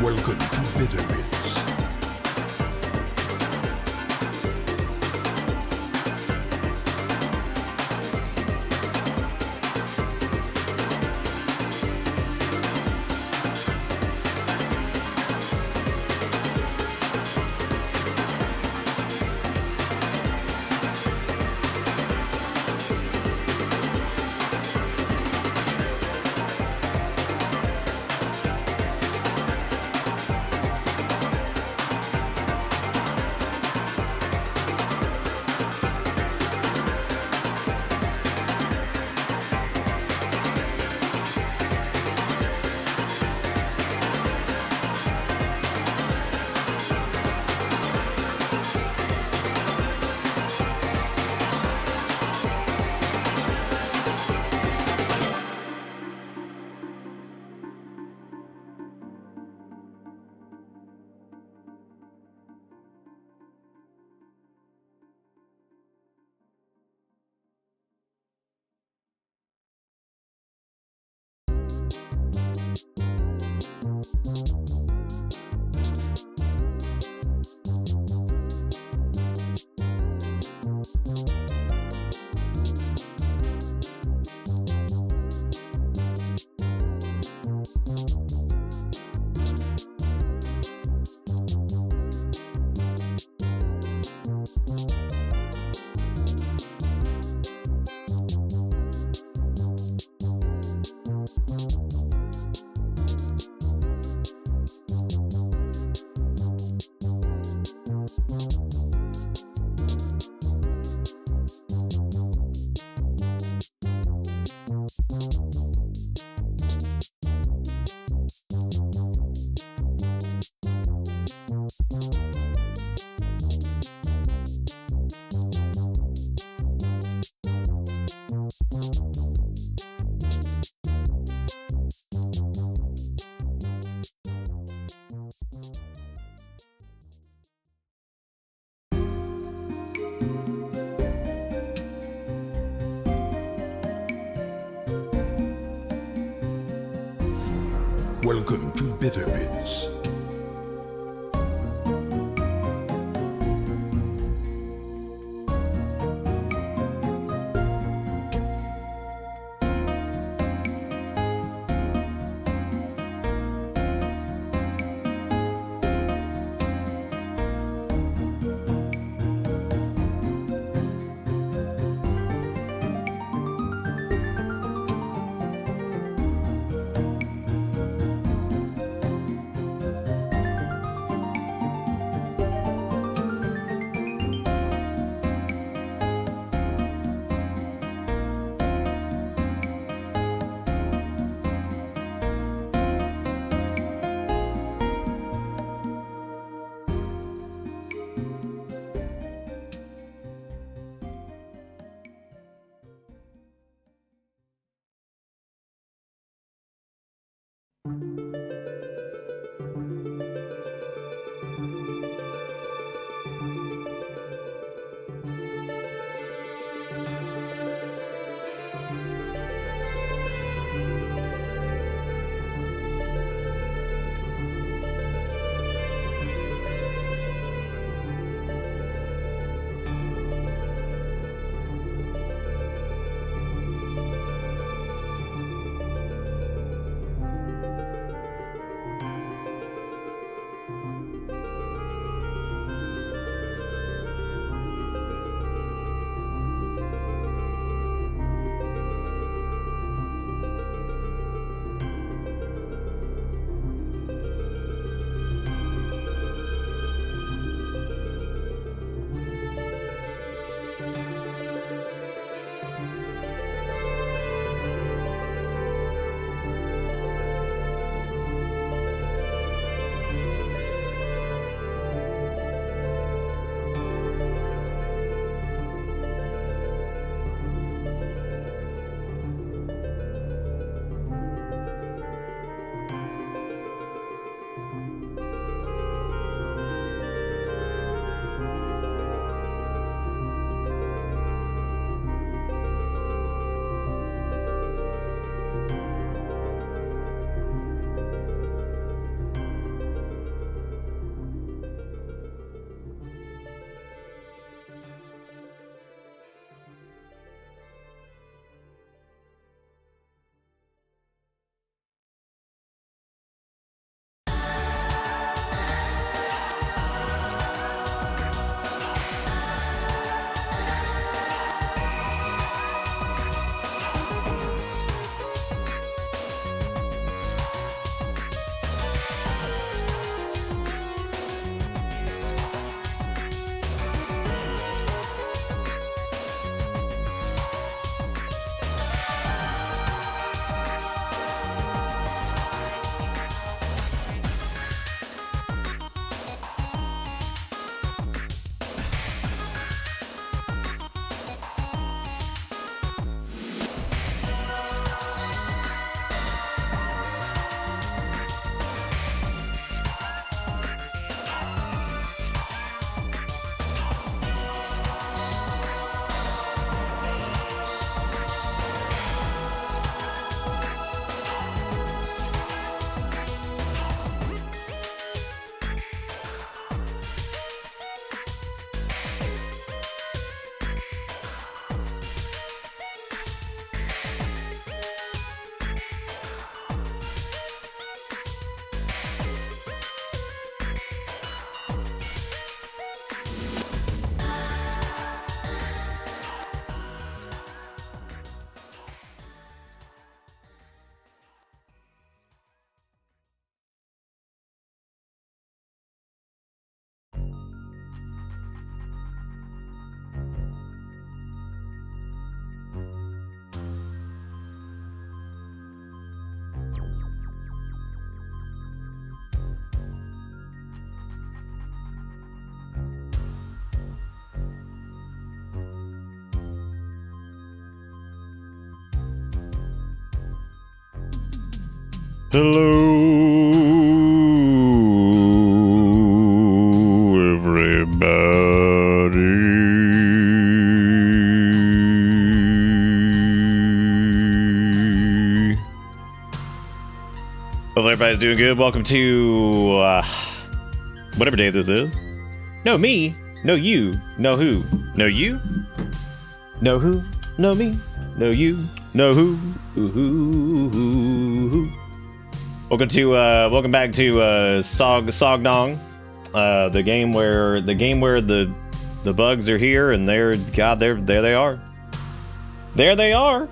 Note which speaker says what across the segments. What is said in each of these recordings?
Speaker 1: Welcome to Bitter Bits. Welcome to Bitter Bits.
Speaker 2: Hello, everybody. Hope everybody's doing good. Welcome to whatever day this is. No me, no you, no who, no you, no who, no me, no you, no who. Welcome back to Sogdong, the game where the bugs are here, and there they are. There they are.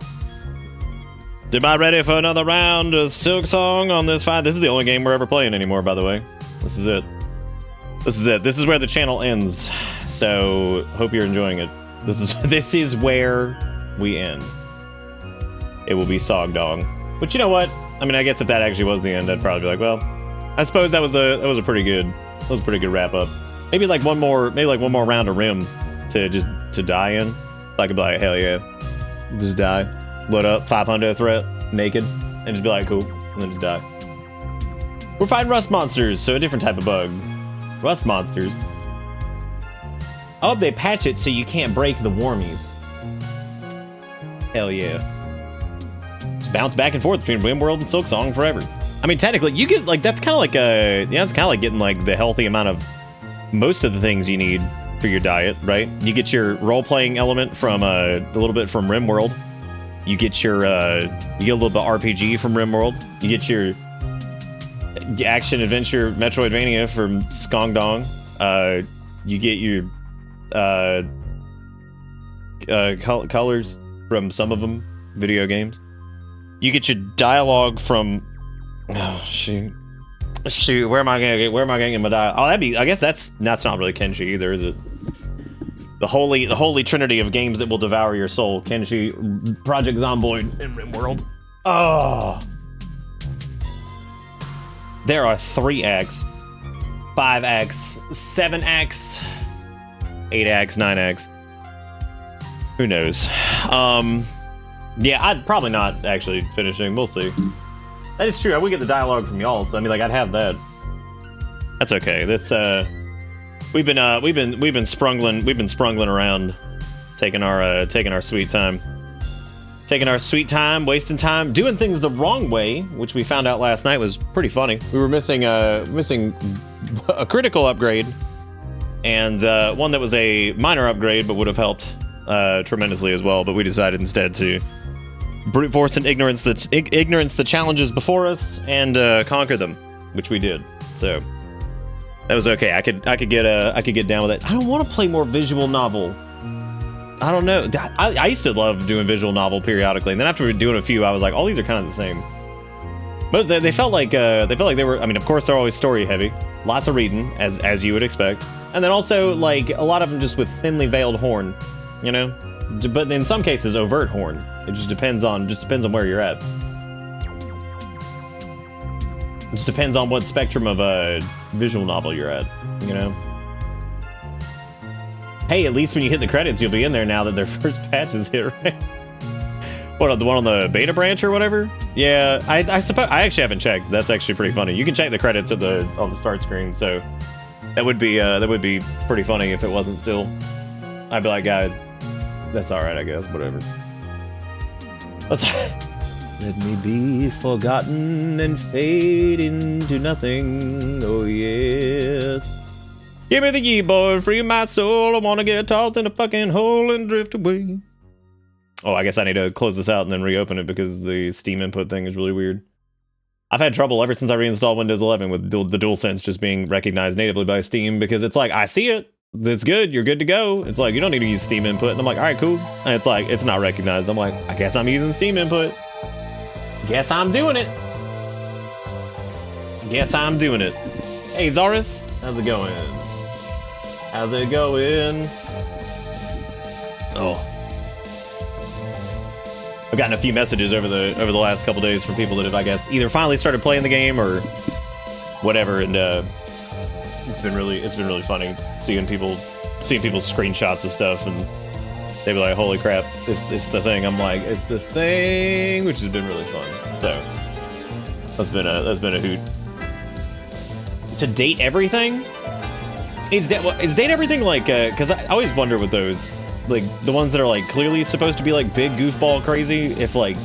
Speaker 2: Am I ready for another round of Silksong on this fight? This is the only game we're ever playing anymore, by the way. This is it. This is it. This is where the channel ends. So hope you're enjoying it. This is where we end. It will be Sogdong. But you know what? I mean, I guess if that actually was the end, I'd probably be like, well, I suppose that was a pretty good wrap up. Maybe like one more round of Rim to die in. So I could be like, hell yeah, just die. Load up, 500 threat, naked, and just be like, cool, and then just die. We're fighting rust monsters, so a different type of bug. Rust monsters. Oh, they patch it so you can't break the warmies. Hell yeah. Just bounce back and forth between Rimworld and Silksong forever. I mean, technically, you get, like, that's kind of like it's kind of like getting, like, the healthy amount of most of the things you need for your diet, right? You get your role-playing element from, a little bit from Rimworld. You get your, you get a little bit of RPG from Rimworld. You get your action-adventure Metroidvania from Skongdong. You get your, colors from some of them, video games. You get your dialogue from, oh, shoot, where am I gonna get my dialogue? Oh, I guess that's not really Kenshi either, is it? The holy trinity of games that will devour your soul. Kenshi, Project Zomboid, and Rimworld. Oh. There are 3 acts, 5 acts, 7 acts, 8 acts, 9 acts. Who knows? Yeah, I'd probably not actually finishing. We'll see. That is true. I would get the dialogue from y'all, so I mean, like, I'd have that. That's okay. That's We've been sprungling around, taking our sweet time, wasting time, doing things the wrong way, which we found out last night was pretty funny. We were missing a critical upgrade, and one that was a minor upgrade, but would have helped tremendously as well. But we decided instead to brute force and ignorance the challenges before us and conquer them, which we did. So. That was okay. I could get down with it. I don't want to play more visual novel. I don't know. I used to love doing visual novel periodically, and then after doing a few, I was like, all these are kind of the same. But they felt like they were. I mean, of course, they're always story heavy, lots of reading, as you would expect, and then also like a lot of them just with thinly veiled horn, you know. But in some cases, overt horn. It just depends on where you're at. It just depends on what spectrum of a visual novel you're at, you know? Hey, at least when you hit the credits, you'll be in there now that their first patch is hit, right? What, the one on the beta branch or whatever? Yeah, I suppose, I actually haven't checked. That's actually pretty funny. You can check the credits on the start screen, so that would be pretty funny if it wasn't still. I'd be like, guys, that's alright, I guess, whatever. Let me be forgotten and fade into nothing. Oh yes. Give me the keyboard, free my soul. I wanna get tossed in a fucking hole and drift away. Oh, I guess I need to close this out and then reopen it because the Steam input thing is really weird. I've had trouble ever since I reinstalled Windows 11 with the DualSense just being recognized natively by Steam, because it's like, I see it. It's good. You're good to go. It's like, you don't need to use Steam input. And I'm like, all right, cool. And it's like, it's not recognized. I'm like, I guess I'm using Steam input. Guess I'm doing it. Guess I'm doing it. Hey, Zaris, how's it going? How's it going? Oh, I've gotten a few messages over the last couple days from people that have, I guess, either finally started playing the game or whatever, and it's been really funny seeing people's screenshots of stuff, and they be like, holy crap, it's the thing. I'm like, it's the thing, which has been really fun. So That's been a hoot. To date everything? Is date everything like, because I always wonder with those, like, the ones that are, like, clearly supposed to be, like, big goofball crazy, if, like,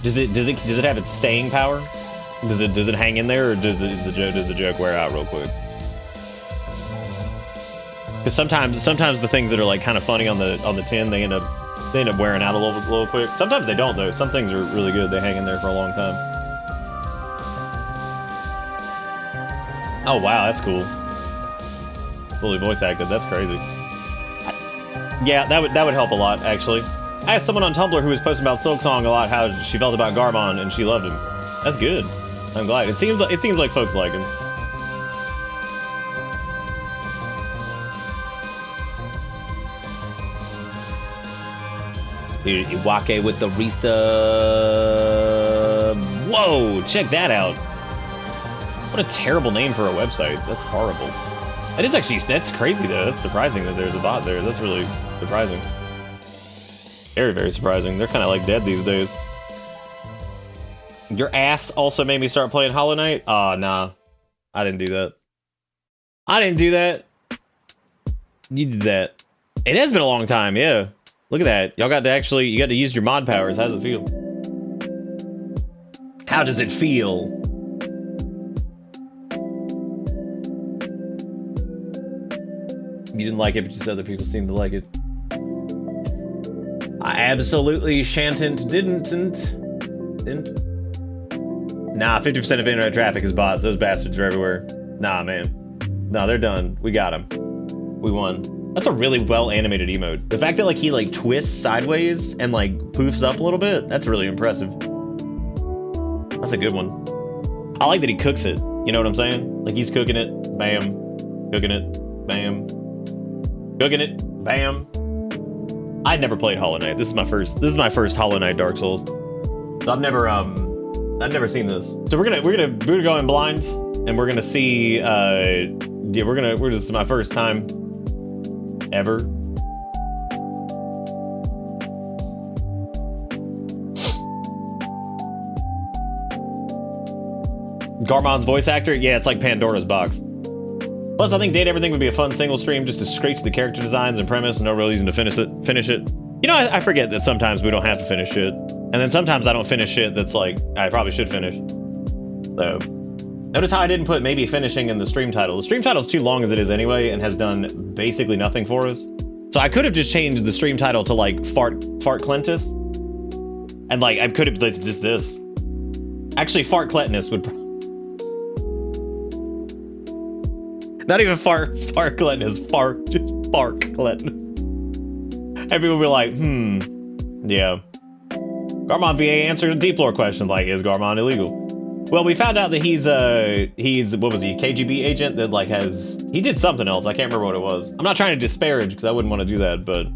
Speaker 2: does it have its staying power? Does it hang in there, or does the joke wear out real quick? Because sometimes the things that are, like, kind of funny on the tin, they end up wearing out a little quick. Sometimes they don't, though. Some things are really good. They hang in there for a long time. Oh wow, that's cool. Fully voice acted. That's crazy. Yeah, that would help a lot, actually. I asked someone on Tumblr who was posting about Silksong a lot how she felt about Garmond, and she loved him. That's good. I'm glad. It seems like folks like him. Iwake with the Retha. Whoa, check that out. What a terrible name for a website. That's horrible. That's crazy though. That's surprising that there's a bot there. That's really surprising. Very, very surprising. They're kind of like dead these days. Your ass also made me start playing Hollow Knight? Aw, nah. I didn't do that. I didn't do that. You did that. It has been a long time, yeah. Look at that. Y'all got to you got to use your mod powers. How does it feel? How does it feel? You didn't like it, but just other people seem to like it. I absolutely didn't. Nah, 50% of internet traffic is bots. Those bastards are everywhere. Nah, man. Nah, they're done. We got them. We won. That's a really well animated emote. The fact that like he like twists sideways and like poofs up a little bit, that's really impressive. That's a good one. I like that he cooks it. You know what I'm saying? Like he's cooking it, bam, cooking it, bam, cooking it, bam. I'd never played Hollow Knight. This is my first Hollow Knight Dark Souls. So I've never seen this. So we're gonna go in blind, and we're gonna see. Yeah, this is my first time ever. Garmond's voice actor? Yeah, it's like Pandora's box. Plus, I think Date Everything would be a fun single stream just to scratch the character designs and premise, no real reason to finish it. You know, I forget that sometimes we don't have to finish shit. And then sometimes I don't finish shit that's like, I probably should finish. So, notice how I didn't put maybe finishing in the stream title. The stream title's too long as it is anyway and has done basically nothing for us. So I could have just changed the stream title to like Fart Clentus. And like, I could have just this. Actually, Fart Clentus would not even fart Clentus, just fart Clentus. And people will be like, yeah. Garmond VA answered a deep lore question like, is Garmond illegal? Well, we found out that he's what was he, KGB agent that like he did something else. I can't remember what it was. I'm not trying to disparage because I wouldn't want to do that, but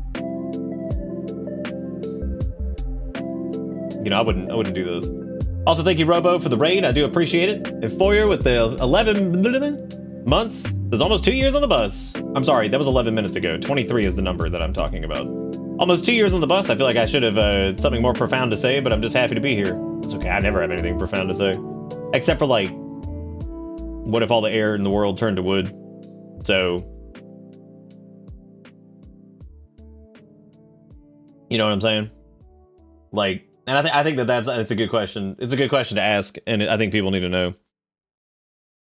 Speaker 2: you know, I wouldn't do those. Also, thank you, Robo, for the raid. I do appreciate it. And Foyer with the 11 months. There's almost 2 years on the bus. I'm sorry, that was 11 minutes ago. 23 is the number that I'm talking about. Almost 2 years on the bus. I feel like I should have something more profound to say, but I'm just happy to be here. It's okay, I never have anything profound to say. Except for like, what if all the air in the world turned to wood? So, you know what I'm saying? Like, and I think that's a good question. It's a good question to ask, and I think people need to know.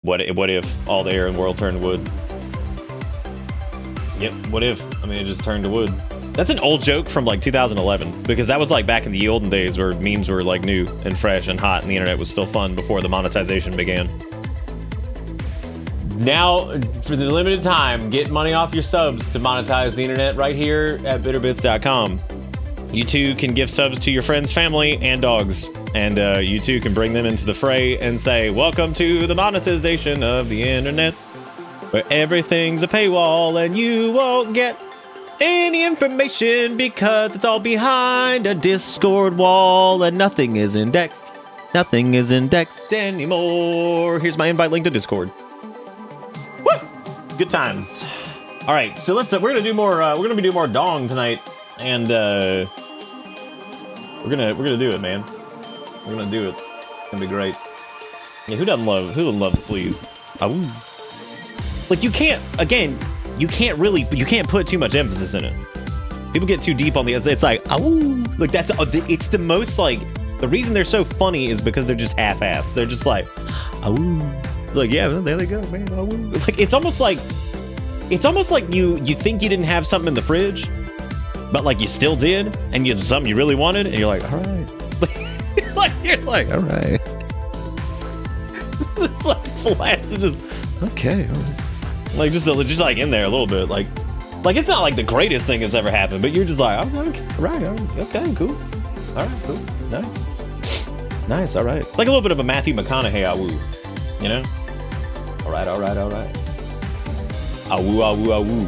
Speaker 2: What if all the air in the world turned to wood? Yep, what if? I mean, it just turned to wood. That's an old joke from like 2011, because that was like back in the olden days where memes were like new and fresh and hot and the internet was still fun before the monetization began. Now, for the limited time, get money off your subs to monetize the internet right here at bitterbits.com. You too can give subs to your friends, family, and dogs. And you too can bring them into the fray and say, welcome to the monetization of the internet, where everything's a paywall and you won't get any information because it's all behind a Discord wall and nothing is indexed. Nothing is indexed anymore. Here's my invite link to Discord. Woo! Good times. All right, so we're gonna do more. We're gonna do more Dong tonight. And we're gonna do it, man. We're gonna do it. It's gonna be great. Yeah, who doesn't love to please? Awoo. Like you can't put too much emphasis in it. People get too deep on the, it's like, awoo. Like that's, it's the most like, the reason they're so funny is because they're just half-assed. They're just like, awoo. It's like, yeah, there they go, man. Awoo. Like it's almost like you think you didn't have something in the fridge, but like you still did, and you something you really wanted, and you're like, all right. Like you're like, all right. It's like flat to just okay. All right. Like just like in there a little bit, like it's not like the greatest thing that's ever happened, but you're just like, okay, right, okay, cool, all right, cool, nice, all right. Like a little bit of a Matthew McConaughey awoo, you know? All right. Awoo.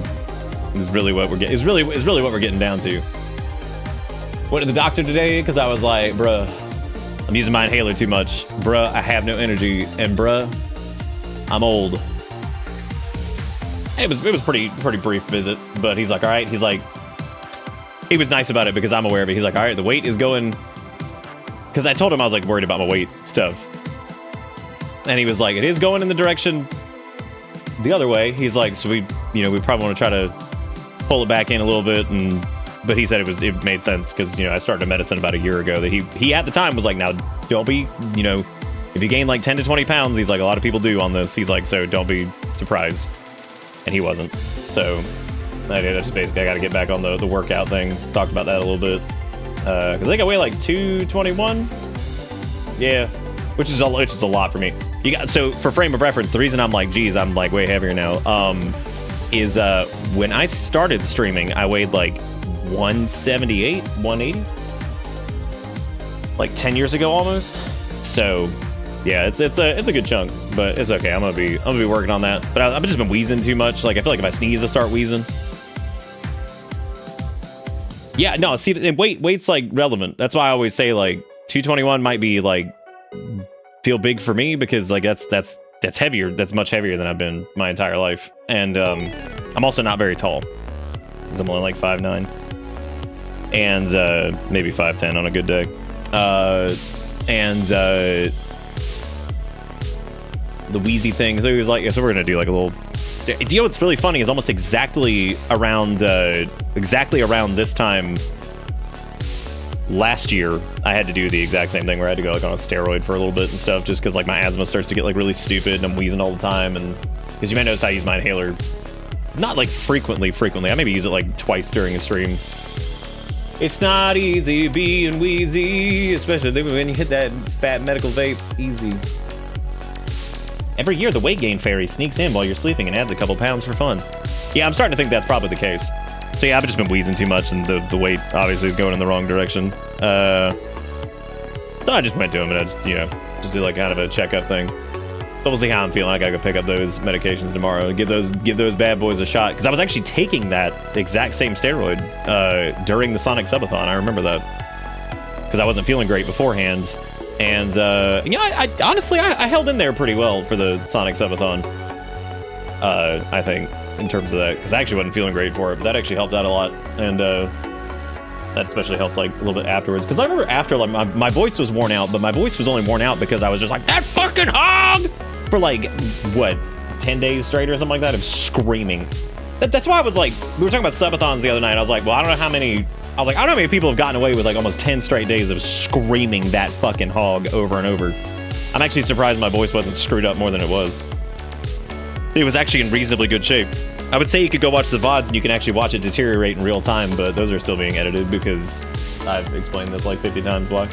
Speaker 2: Is really what we're getting. Is really what we're getting down to. Went to the doctor today because I was like, bruh, I'm using my inhaler too much. Bruh, I have no energy, and bruh, I'm old. It was pretty brief visit, but he's like, all right. He's like, he was nice about it because I'm aware of it. He's like, all right, the weight is going, because I told him I was like worried about my weight stuff, and he was like, it is going in the direction the other way. He's like, so we probably want to try to pull it back in a little bit, but he said it made sense because I started medicine about a year ago. That he at the time was like, now don't be, if you gain like 10 to 20 pounds, he's like, a lot of people do on this. He's like, so don't be surprised. And he wasn't. So I just basically I got to get back on the workout thing. Talked about that a little bit because I think I weigh like 221. Yeah, which is a lot for me. So for frame of reference, the reason I'm like, geez, I'm like way heavier now, is when I started streaming, I weighed like 178, 180, like 10 years ago almost. So yeah, it's a good chunk, but it's okay. I'm gonna be working on that. But I've just been wheezing too much. Like I feel like if I sneeze, I start wheezing. Yeah, no, see, weight's like relevant. That's why I always say like 221 might be like feel big for me because like that's heavier. That's much heavier than I've been my entire life. And I'm also not very tall. I'm only like 5'9", and maybe 5'10" on a good day. The wheezy thing. So he was like, yeah, so we're gonna do like a little. You know what's really funny is almost exactly around this time last year, I had to do the exact same thing where I had to go like on a steroid for a little bit and stuff, just because like my asthma starts to get like really stupid and I'm wheezing all the time. And because you may notice I use my inhaler not like frequently. I maybe use it like twice during a stream. It's not easy being wheezy, especially when you hit that fat medical vape. Easy. Every year, the weight gain fairy sneaks in while you're sleeping and adds a couple pounds for fun. Yeah, I'm starting to think that's probably the case. So yeah, I've just been wheezing too much, and the weight obviously is going in the wrong direction. So I just went to him and I just do like kind of a checkup thing. So we'll see how I'm feeling. I gotta go pick up those medications tomorrow and give those bad boys a shot. Because I was actually taking that exact same steroid during the Sonic Subathon. I remember that because I wasn't feeling great beforehand. And I honestly held in there pretty well for the Sonic Subathon. I think in terms of that, because I actually wasn't feeling great for it, but that actually helped out a lot, and that especially helped like a little bit afterwards. Because I remember after, like my voice was worn out, but my voice was only worn out because I was just like, that fucking hog, for like what 10 days straight or something like that of screaming. That's why I was like, we were talking about subathons the other night. I was like, well, I don't know how many people have gotten away with like almost 10 straight days of screaming that fucking hog over and over. I'm actually surprised my voice wasn't screwed up more than it was. It was actually in reasonably good shape. I would say you could go watch the VODs and you can actually watch it deteriorate in real time, but those are still being edited because I've explained this like 50 times. Why?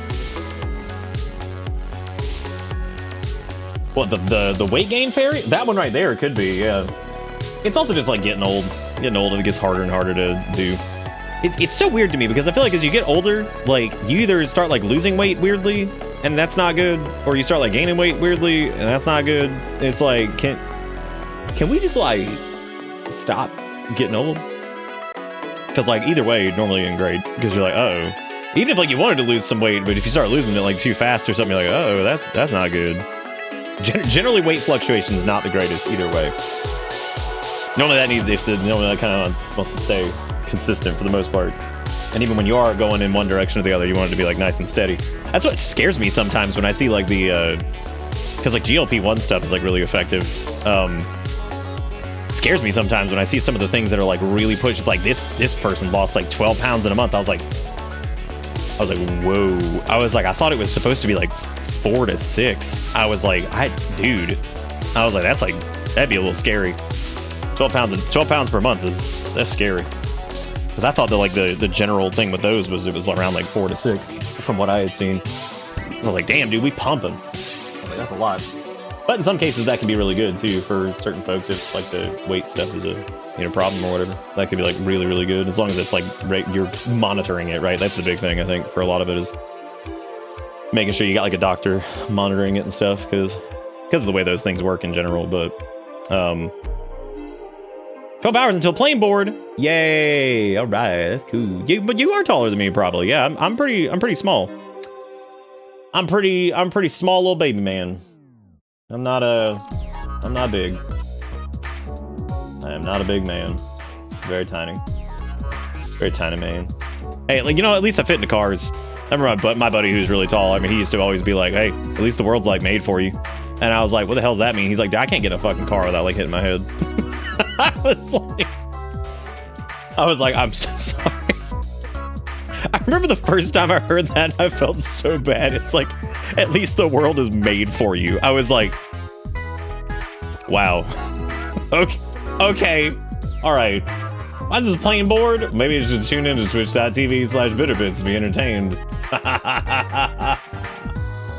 Speaker 2: What, the weight gain fairy? That one right there could be, yeah. It's also just like getting old. Getting old, it gets harder and harder to do. It's so weird to me because I feel like as you get older, like you either start like losing weight weirdly, and that's not good, or you start like gaining weight weirdly, and that's not good. It's like, can we just like stop getting old? Because like either way, you're normally in great because you're like, uh-oh. Even if like you wanted to lose some weight, but if you start losing it like too fast or something, you're like, uh-oh, that's not good. Generally, weight fluctuation is not the greatest either way. Normally that kind of wants to stay consistent for the most part. And even when you are going in one direction or the other, you want it to be like nice and steady. That's what scares me sometimes when I see like the, because like GLP-1 stuff is like really effective. Scares me sometimes when I see some of the things that are like really pushed. It's like this person lost like 12 pounds in a month. I was like, whoa. I was like, I thought it was supposed to be like 4 to 6. I was like, dude. I was like, that'd be a little scary. 12 pounds per month that's scary. Because I thought that like the general thing with those was it was around like 4 to 6 from what I had seen. I was like, damn, dude, we pump them. Like, that's a lot. But in some cases that can be really good too for certain folks if like the weight stuff is a problem or whatever. That could be like really, really good as long as it's like you're monitoring it, right? That's the big thing I think for a lot of it is making sure you got like a doctor monitoring it and stuff because of the way those things work in general. But 12 hours until playing board. Yay! All right, that's cool. But you are taller than me, probably. Yeah, I'm pretty small. I'm pretty small little baby man. I'm not big. I am not a big man. Very tiny. Very tiny man. Hey, like, at least I fit into cars. I remember my buddy who's really tall. I mean, he used to always be like, hey, at least the world's like made for you. And I was like, what the hell does that mean? He's like, I can't get in a fucking car without like hitting my head. I was like, I'm so sorry. I remember the first time I heard that, I felt so bad. It's like, at least the world is made for you. I was like, wow. Okay. All right. Why is this playing board? Maybe you should tune in to twitch.tv/bitterbits to be entertained.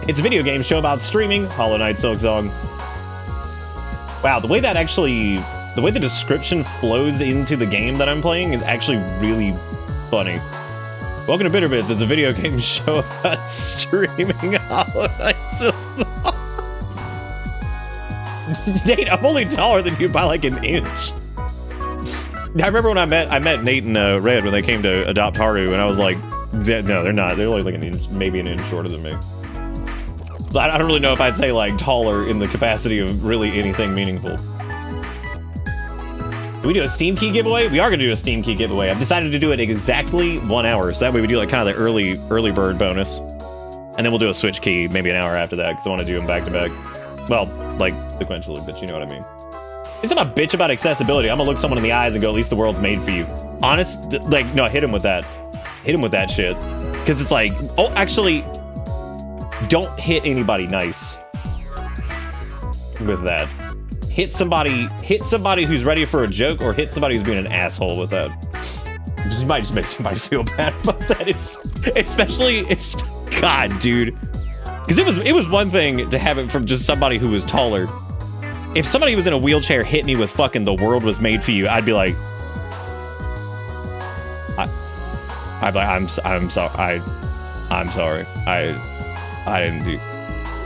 Speaker 2: It's a video game show about streaming. Hollow Knight Silksong. Wow, the way the description flows into the game that I'm playing is actually really funny. Welcome to Bitterbits. It's a video game show about streaming Hollow Knight Silksong. Nate, I'm only taller than you by like an inch. I remember when I met Nate and Red when they came to adopt Haru, and I was like, no, they're not. They're like an inch, maybe an inch shorter than me. So I don't really know if I'd say like taller in the capacity of really anything meaningful. Do we do a Steam key giveaway? We are going to do a Steam key giveaway. I've decided to do it exactly 1 hour, so that way we do like kind of the early bird bonus, and then we'll do a Switch key maybe an hour after that because I want to do them back to back. Well, like sequentially, but you know what I mean. It's not a bitch about accessibility. I'm gonna look someone in the eyes and go, at least the world's made for you. Honest, like, no, hit him with that. Hit him with that shit. Because it's like, oh, actually, don't hit anybody nice with that. Hit somebody who's ready for a joke, or hit somebody who's being an asshole with that. You might just make somebody feel bad about that. It's God, dude. Because it was one thing to have it from just somebody who was taller. If somebody who was in a wheelchair hit me with fucking "the world was made for you," I'd be like, I'm sorry. I didn't do.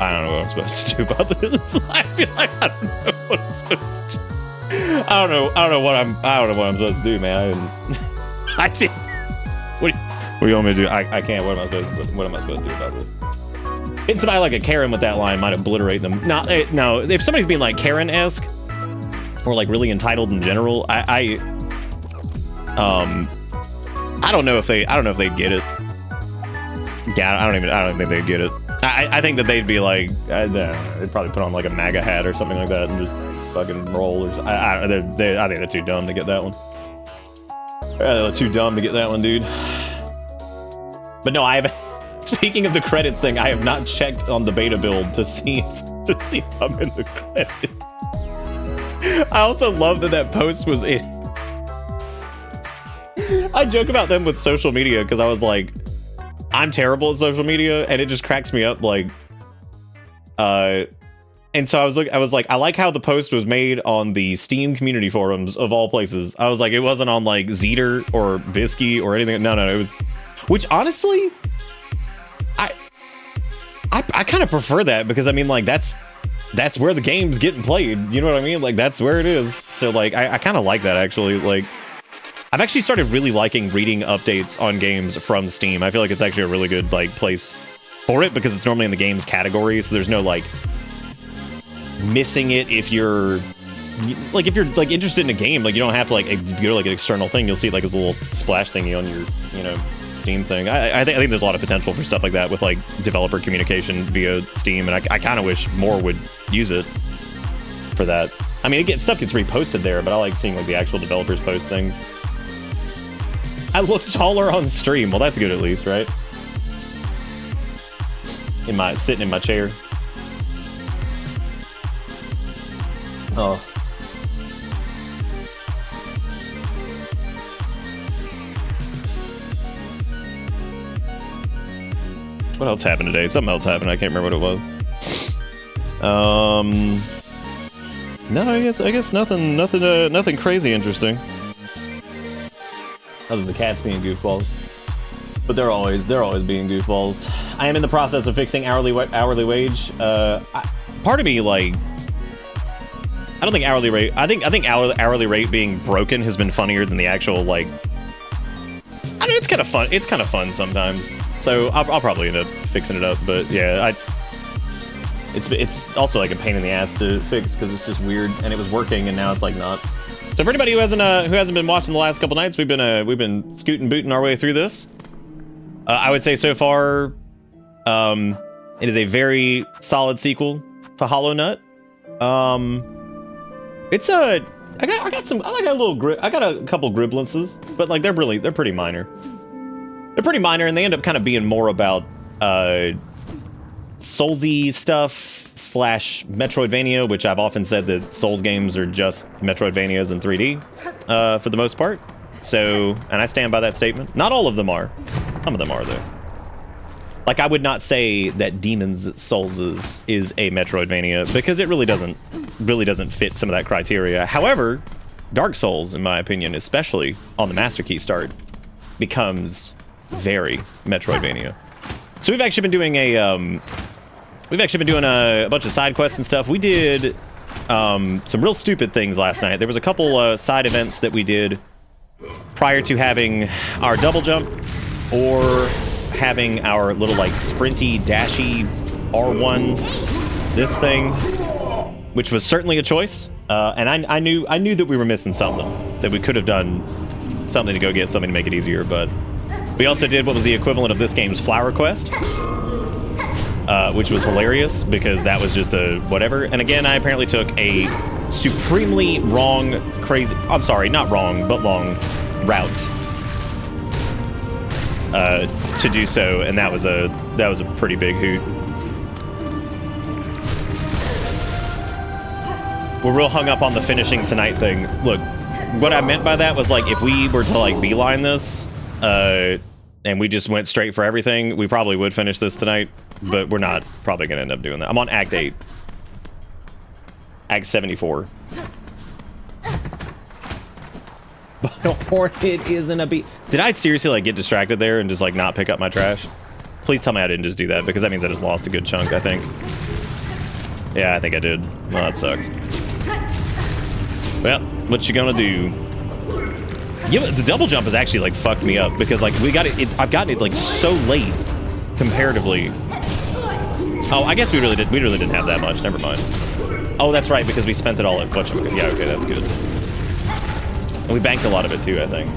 Speaker 2: I don't know what I'm supposed to do about this. I feel like I don't know what I'm supposed to do. I don't know what I'm supposed to do, man. I didn't. What do you want me to do? I can't. What am I supposed to do about this? Hitting somebody like a Karen with that line might obliterate them. No, if somebody's being like Karen-esque or like really entitled in general, I don't know if they get it. Yeah, I don't think they'd get it. I think that they'd be like, they'd probably put on like a MAGA hat or something like that and just fucking roll. Or I think they're too dumb to get that one. They're too dumb to get that one, dude. But no, speaking of the credits thing, I have not checked on the beta build to see if I'm in the credits. I also love that post was in. I joke about them with social media because I was like, I'm terrible at social media, and it just cracks me up. Like, and so I was like, I like how the post was made on the Steam community forums of all places. I was like, it wasn't on like Zeter or Bisky or anything. No, it was. Which honestly, I kind of prefer that because I mean, like that's where the game's getting played. You know what I mean? Like that's where it is. So like I kind of like that actually. Like I've actually started really liking reading updates on games from Steam. I feel like it's actually a really good like place for it because it's normally in the games category. So there's no like missing it if you're like interested in a game. Like you don't have to like go to like an external thing. You'll see like this little splash thingy on your Steam thing. I think there's a lot of potential for stuff like that with like developer communication via Steam, and I kind of wish more would use it for that. I mean, stuff gets reposted there, but I like seeing like the actual developers post things. I look taller on stream. Well, that's good at least, right? Sitting in my chair. Oh. What else happened today? Something else happened. I can't remember what it was. No, I guess nothing crazy interesting. Other than the cats being goofballs. But they're always being goofballs. I am in the process of fixing hourly wage. Part of me, like, I don't think hourly rate. I think hourly rate being broken has been funnier than the actual, like. I know it's kind of fun. It's kind of fun sometimes. So I'll probably end up fixing it up. But yeah, it's also like a pain in the ass to fix because it's just weird, and it was working, and now it's like not. So for anybody who hasn't been watching the last couple nights, we've been scooting booting our way through this. I would say so far, it is a very solid sequel to Hollow Nut. It's a I got a couple griblances, but like they're pretty minor. They're pretty minor, and they end up kind of being more about Soulsy stuff / Metroidvania, which I've often said that Souls games are just Metroidvanias in 3D for the most part. So, and I stand by that statement. Not all of them are. Some of them are, though. Like, I would not say that Demon's Souls is a Metroidvania because it really doesn't fit some of that criteria. However, Dark Souls, in my opinion, especially on the Master Key start, becomes very Metroidvania. So we've actually been doing a bunch of side quests and stuff. We did some real stupid things last night. There was a couple side events that we did prior to having our double jump or having our little like sprinty dashy R1 this thing, which was certainly a choice. And I knew that we were missing something, that we could have done something to go get something to make it easier. But we also did what was the equivalent of this game's flower quest, which was hilarious because that was just a whatever. And again, I apparently took a supremely wrong, crazy, I'm sorry, not wrong, but long route to do so, and that was a pretty big hoot. We're real hung up on the finishing tonight thing. Look, what I meant by that was like if we were to like beeline this, and we just went straight for everything, we probably would finish this tonight, but we're not probably gonna end up doing that. I'm on Act 8. Act 74. But a hornet isn't a bee. Did I seriously like get distracted there and just like not pick up my trash? Please tell me I didn't just do that, because that means I just lost a good chunk, I think. Yeah, I think I did. Well, that sucks. Well, what you gonna do? Yeah, the double jump has actually like fucked me up because like we got it. I've gotten it like so late comparatively. Oh, I guess we really didn't have that much. Never mind. Oh, that's right, because we spent it all at Butch. Yeah, okay, that's good. And we banked a lot of it too, I think.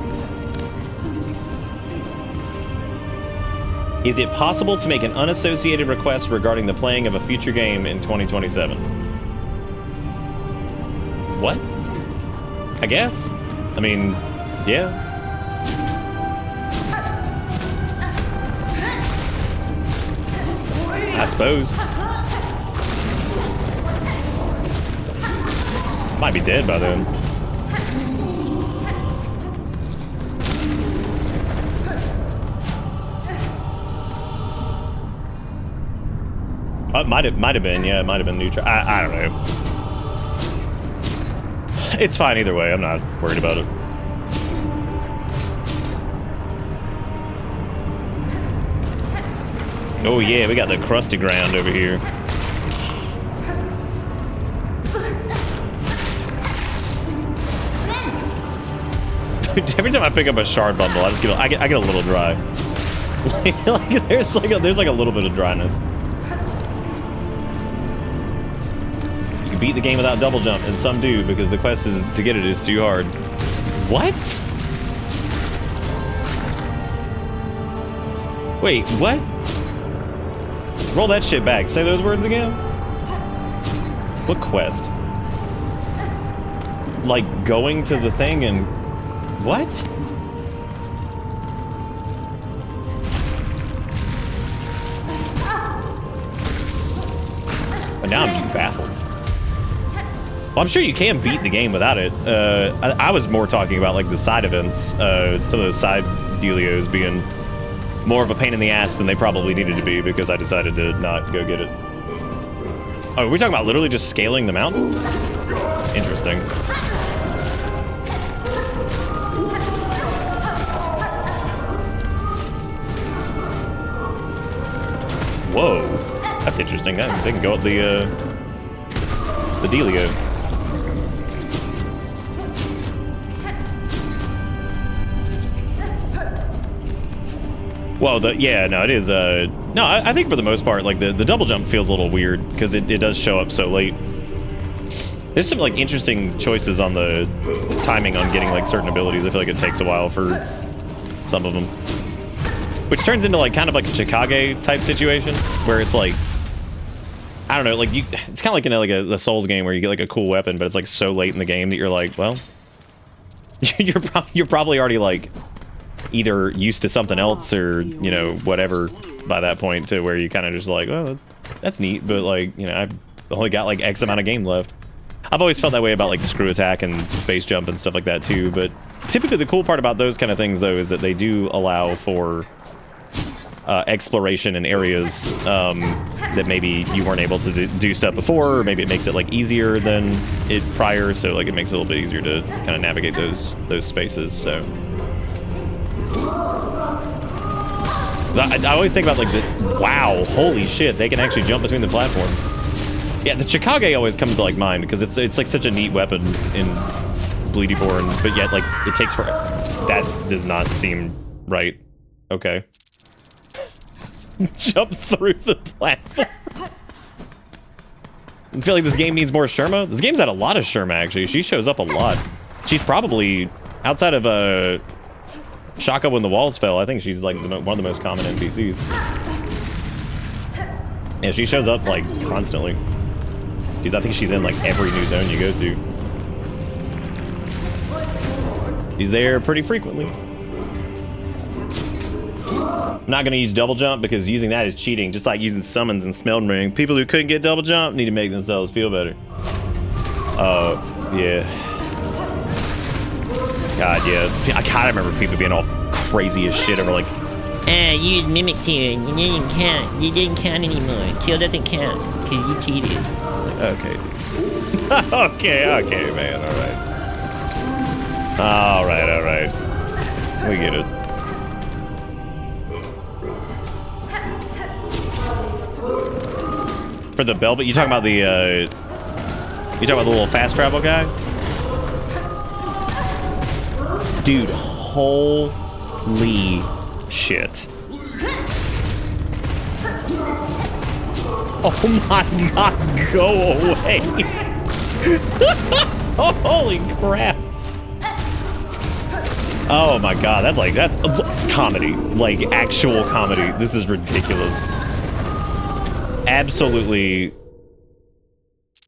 Speaker 2: Is it possible to make an unassociated request regarding the playing of a future game in 2027? What? I guess. I mean, yeah. I suppose. Might be dead by then. It might have been, yeah, it might have been neutral. I don't know. It's fine either way. I'm not worried about it. Oh yeah, we got the crusty ground over here. Every time I pick up a shard bundle, I get a little dry. Like there's like a little bit of dryness. You can beat the game without double jump, and some do because the quest is to get it is too hard. What? Wait, what? Roll that shit back. Say those words again. What quest? Like going to the thing and... What? But now I'm baffled. Well, I'm sure you can beat the game without it. I was more talking about like the side events, some of those side dealios being more of a pain in the ass than they probably needed to be because I decided to not go get it. Oh, are we talking about literally just scaling the mountain? Interesting. Whoa, that's interesting. They can go up the dealio. Well, yeah, no, it is. No, I think for the most part, like the double jump feels a little weird because it does show up so late. There's some like interesting choices on the timing on getting like certain abilities. I feel like it takes a while for some of them, which turns into like kind of like a Chicago type situation where it's like, I don't know, like it's kind of like in like a Souls game where you get like a cool weapon, but it's like so late in the game that you're like, well, you're probably already like either used to something else or, you know, whatever by that point to where you kind of just like, oh, that's neat, but like, you know, I've only got like X amount of game left. I've always felt that way about like screw attack and space jump and stuff like that too, but typically the cool part about those kind of things though is that they do allow for exploration in areas that maybe you weren't able to do stuff before, or maybe it makes it like easier than it prior, so like it makes it a little bit easier to kind of navigate those spaces. So I always think about like the, wow, holy shit, they can actually jump between the platforms. Yeah, the Chicago always comes to like mind because it's like such a neat weapon in Bleedyborn, but yet like it takes for that does not seem right. Okay. Jump through the platform. I feel like this game needs more Sherma. This game's had a lot of Sherma actually. She shows up a lot. She's probably outside of Shaka when the walls fell. I think she's like one of the most common NPCs. Yeah, she shows up like constantly. I think she's in like every new zone you go to. She's there pretty frequently. I'm not gonna use double jump because using that is cheating, just like using summons and smell ring. People who couldn't get double jump need to make themselves feel better. Yeah. God, yeah. I kinda remember people being all crazy as shit over like,
Speaker 3: you used Mimic Tier and you didn't count. You didn't count anymore. Kill doesn't count because you cheated.
Speaker 2: okay, dude. okay, man, alright. We get it. For the bell, but you talking about the little fast travel guy? Dude, holy shit. Oh my god, go away. Oh, holy crap. Oh my god, that's comedy. Like, actual comedy. This is ridiculous. Absolutely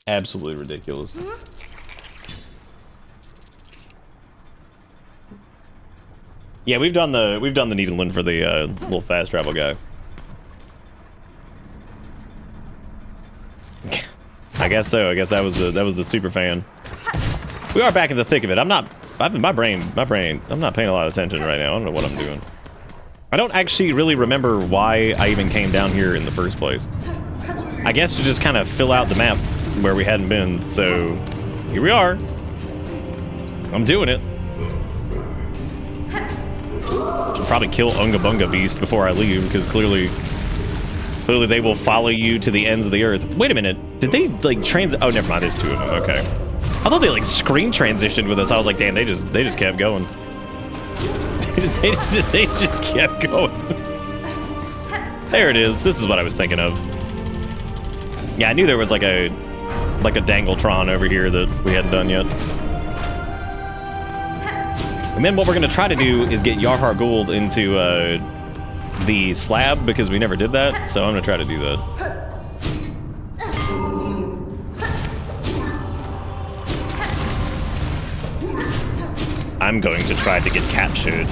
Speaker 2: ridiculous. Yeah, we've done the Needleland for the little fast travel guy. I guess so. I guess that was the super fan. We are back in the thick of it. I'm not paying a lot of attention right now. I don't know what I'm doing. I don't actually really remember why I even came down here in the first place. I guess to just kind of fill out the map where we hadn't been, so here we are. I'm doing it. Should probably kill Unga Bunga Beast before I leave, because clearly they will follow you to the ends of the earth. Wait a minute, did they like oh, never mind, there's two of them, okay. I thought they like screen transitioned with us. I was like, damn, they just kept going. they just kept going. There it is. This is what I was thinking of. Yeah, I knew there was like a Dangletron over here that we hadn't done yet. And then what we're gonna try to do is get Yarhar Gould into the slab because we never did that, so I'm gonna try to do that. I'm going to try to get captured.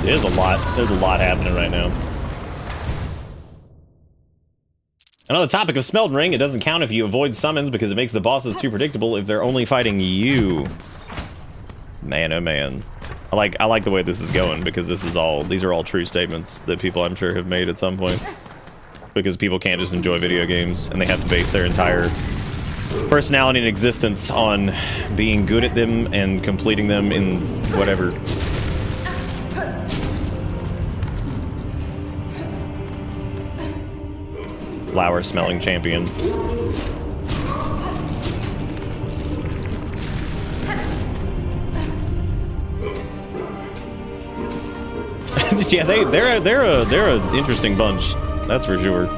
Speaker 2: There's a lot happening right now. And on the topic of smeldering, it doesn't count if you avoid summons because it makes the bosses too predictable if they're only fighting you. Man, oh man. I like the way this is going because these are all true statements that people I'm sure have made at some point. Because people can't just enjoy video games and they have to base their entire personality and existence on being good at them and completing them in whatever. Flower smelling champion. Yeah, they're an interesting bunch, that's for sure.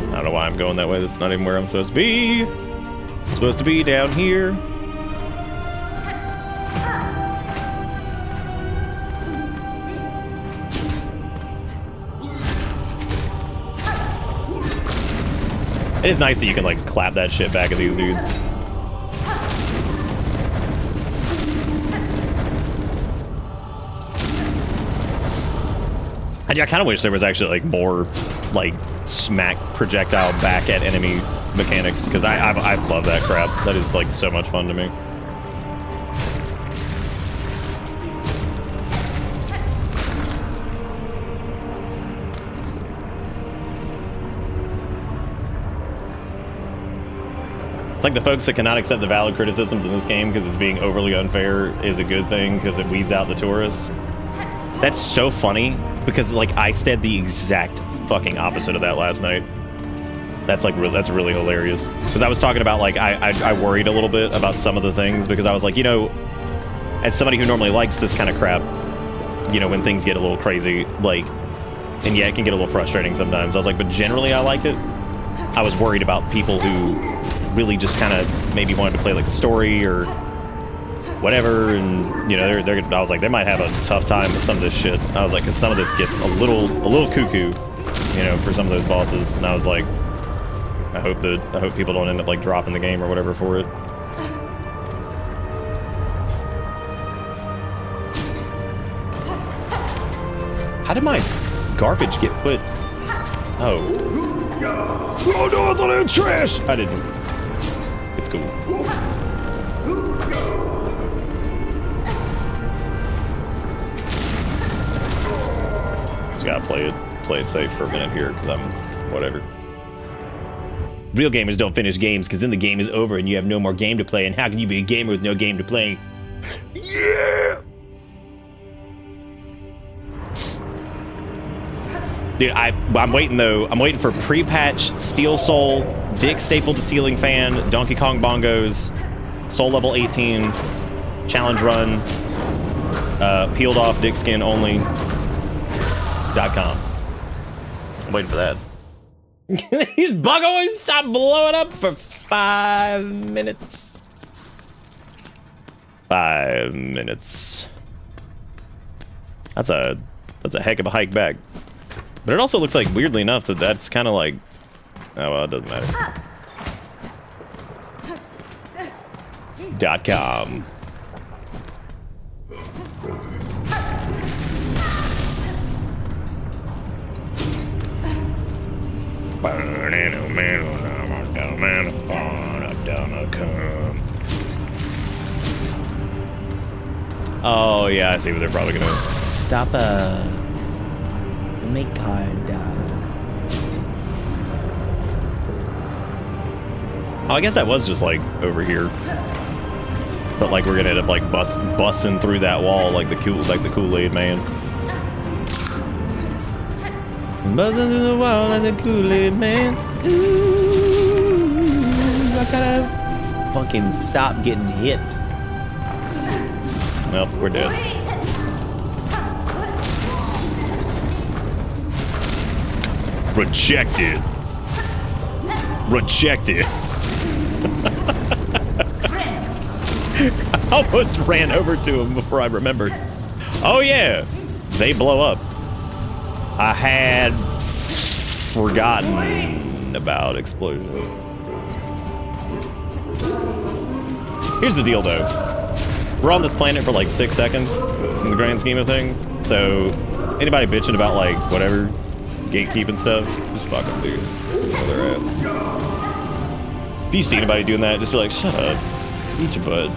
Speaker 2: I don't know why I'm going that way. That's not even where I'm supposed to be. I'm supposed to be down here. It is nice that you can, like, clap that shit back at these dudes. I kind of wish there was actually, like, more, like, smack projectile back at enemy mechanics, because I love that crap. That is, like, so much fun to me. It's like the folks that cannot accept the valid criticisms in this game because it's being overly unfair is a good thing because it weeds out the tourists. That's so funny because, like, I said the exact fucking opposite of that last night. That's like that's really hilarious because I was talking about, like, I worried a little bit about some of the things because I was like, you know, as somebody who normally likes this kind of crap, you know, when things get a little crazy, like, and yeah, it can get a little frustrating sometimes. I was like, but generally I liked it. I was worried about people who really just kind of maybe wanted to play, like, the story or whatever, and, you know, I was like, they might have a tough time with some of this shit. I was like, because some of this gets a little cuckoo, you know, for some of those bosses, and I was like, I hope people don't end up, like, dropping the game or whatever for it. How did my garbage get put? Oh. Oh no, I thought I had trash! I didn't. It's cool. Just gotta play it safe for a minute here, because I'm whatever. Real gamers don't finish games, because then the game is over and you have no more game to play, and how can you be a gamer with no game to play? Yeah! Dude, I'm waiting though. I'm waiting for pre-patch Steel Soul, Dick stapled to ceiling fan, Donkey Kong bongos, Soul level 18, challenge run, peeled off dick skin only.com. I'm waiting for that. These buggoys stop blowing up for 5 minutes. 5 minutes. That's a heck of a hike back. But it also looks like, weirdly enough, that's kind of like... Oh, well, it doesn't matter. .com. Oh, yeah, I see what they're probably gonna...
Speaker 3: Stop make card.
Speaker 2: Oh, I guess that was just, like, over here. But, like, we're gonna end up, like, busting through that wall like the Kool-Aid man. Buzzing through the wall like the Kool-Aid man.
Speaker 3: Ooh, I gotta fucking stop getting hit.
Speaker 2: Well, we're dead. Rejected. Rejected. I almost ran over to him before I remembered. Oh yeah, they blow up. I had forgotten about explosion. Here's the deal though. We're on this planet for like 6 seconds in the grand scheme of things. So anybody bitching about like whatever gatekeeping stuff, just fuck them, dude. Where they're at. If you see anybody doing that, just be like, shut up. Eat your butt.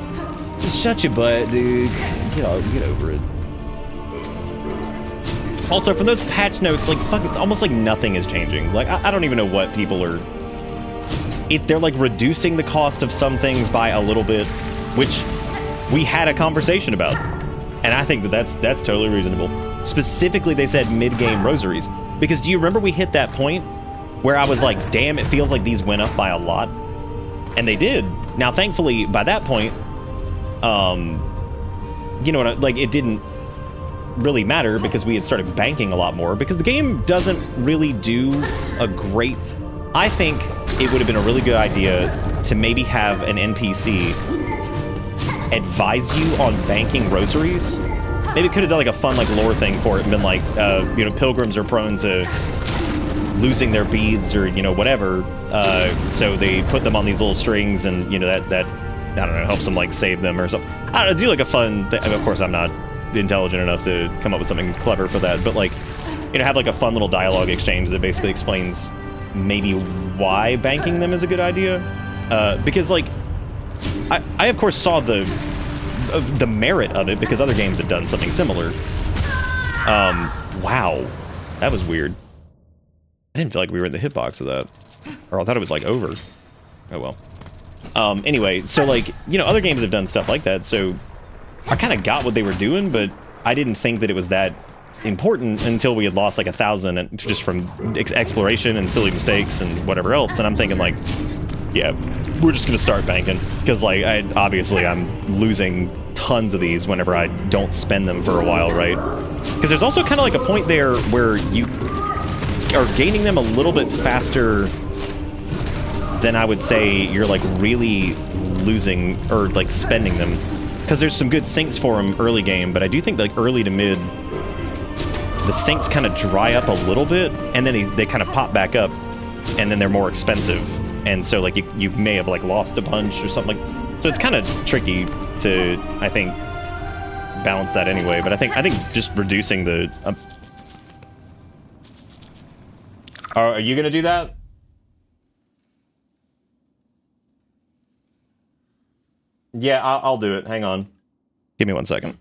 Speaker 2: Just shut your butt, dude. Get over it. Also, from those patch notes, like, fuck, almost like nothing is changing. Like, I don't even know what people are... They're, like, reducing the cost of some things by a little bit, which we had a conversation about. And I think that that's totally reasonable. Specifically, they said mid-game rosaries. Because do you remember we hit that point where I was like, damn, it feels like these went up by a lot? And they did. Now, thankfully, by that point, you know what, like, it didn't really matter because we had started banking a lot more, because the game doesn't really do a great... I think it would have been a really good idea to maybe have an NPC advise you on banking rosaries. Maybe it could have done like a fun like lore thing for it and been like, you know, pilgrims are prone to losing their beads or, you know, whatever, so they put them on these little strings and, you know, that I don't know, helps them like save them or something. I don't know, do like a fun thing. I mean, of course I'm not intelligent enough to come up with something clever for that, but like, you know, have like a fun little dialogue exchange that basically explains maybe why banking them is a good idea, because like I of course saw the merit of it because other games have done something similar. Wow, that was weird. I didn't feel like we were in the hitbox of that, or I thought it was like over. Oh well. Anyway, so like, you know, other games have done stuff like that, so I kind of got what they were doing, but I didn't think that it was that important until we had lost like 1,000 just from exploration and silly mistakes and whatever else. And I'm thinking like, yeah, we're just gonna start banking, because like obviously I'm losing tons of these whenever I don't spend them for a while, right? Because there's also kind of like a point there where you are gaining them a little bit faster than I would say you're like really losing or like spending them. Because there's some good sinks for them early game, but I do think like early to mid, the sinks kind of dry up a little bit, and then they kind of pop back up, and then they're more expensive. And so like you may have like lost a bunch or something like, so it's kind of tricky to, I think, balance that anyway. But I think just reducing the are you gonna do that? Yeah, I'll do it. Hang on. Give me 1 second.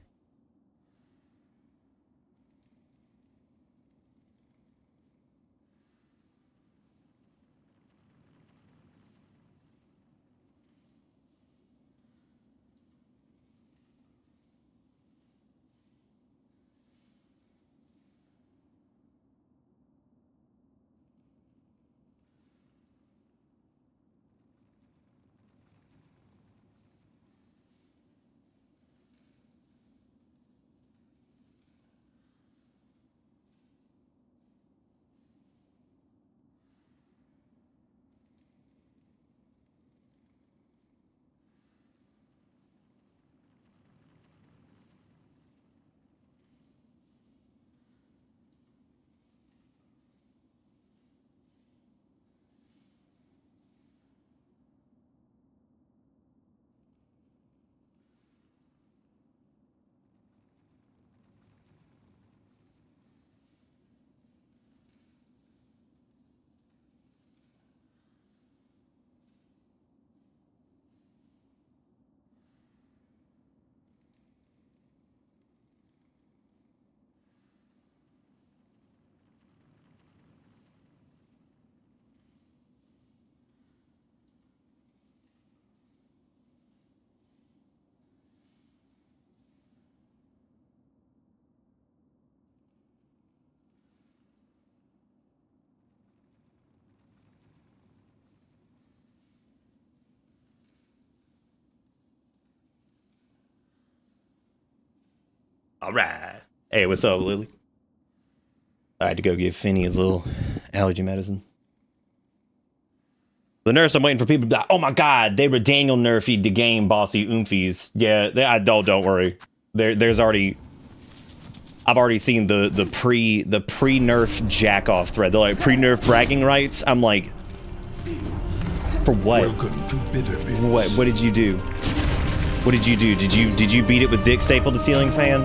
Speaker 2: All right. Hey, what's up, Lily? I had to go give Finney his little Allergy medicine. The nurse, I'm waiting for people to be like, oh my god, they were Daniel nerfed the game, bossy oomfies. Yeah, I don't worry. There's already... I've already seen the pre-nerf jack-off thread. They're like, pre-nerf bragging rights? I'm like... For what?
Speaker 1: Welcome to Bitter Bits.
Speaker 2: What did you do? What did you do? Did you beat it with dick stapled to ceiling fan?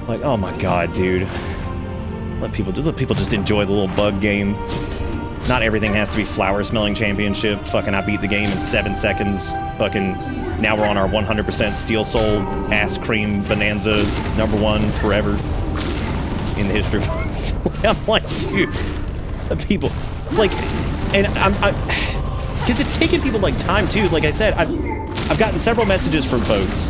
Speaker 2: Like, oh my god, dude. Let people just enjoy the little bug game. Not everything has to be flower smelling championship. Fucking I beat the game in 7 seconds. Fucking now we're on our 100% Steel Soul ass cream bonanza #1 forever in the history. I'm like, dude, the people like, and I'm because it's taken people like time too. Like I said, I've gotten several messages from folks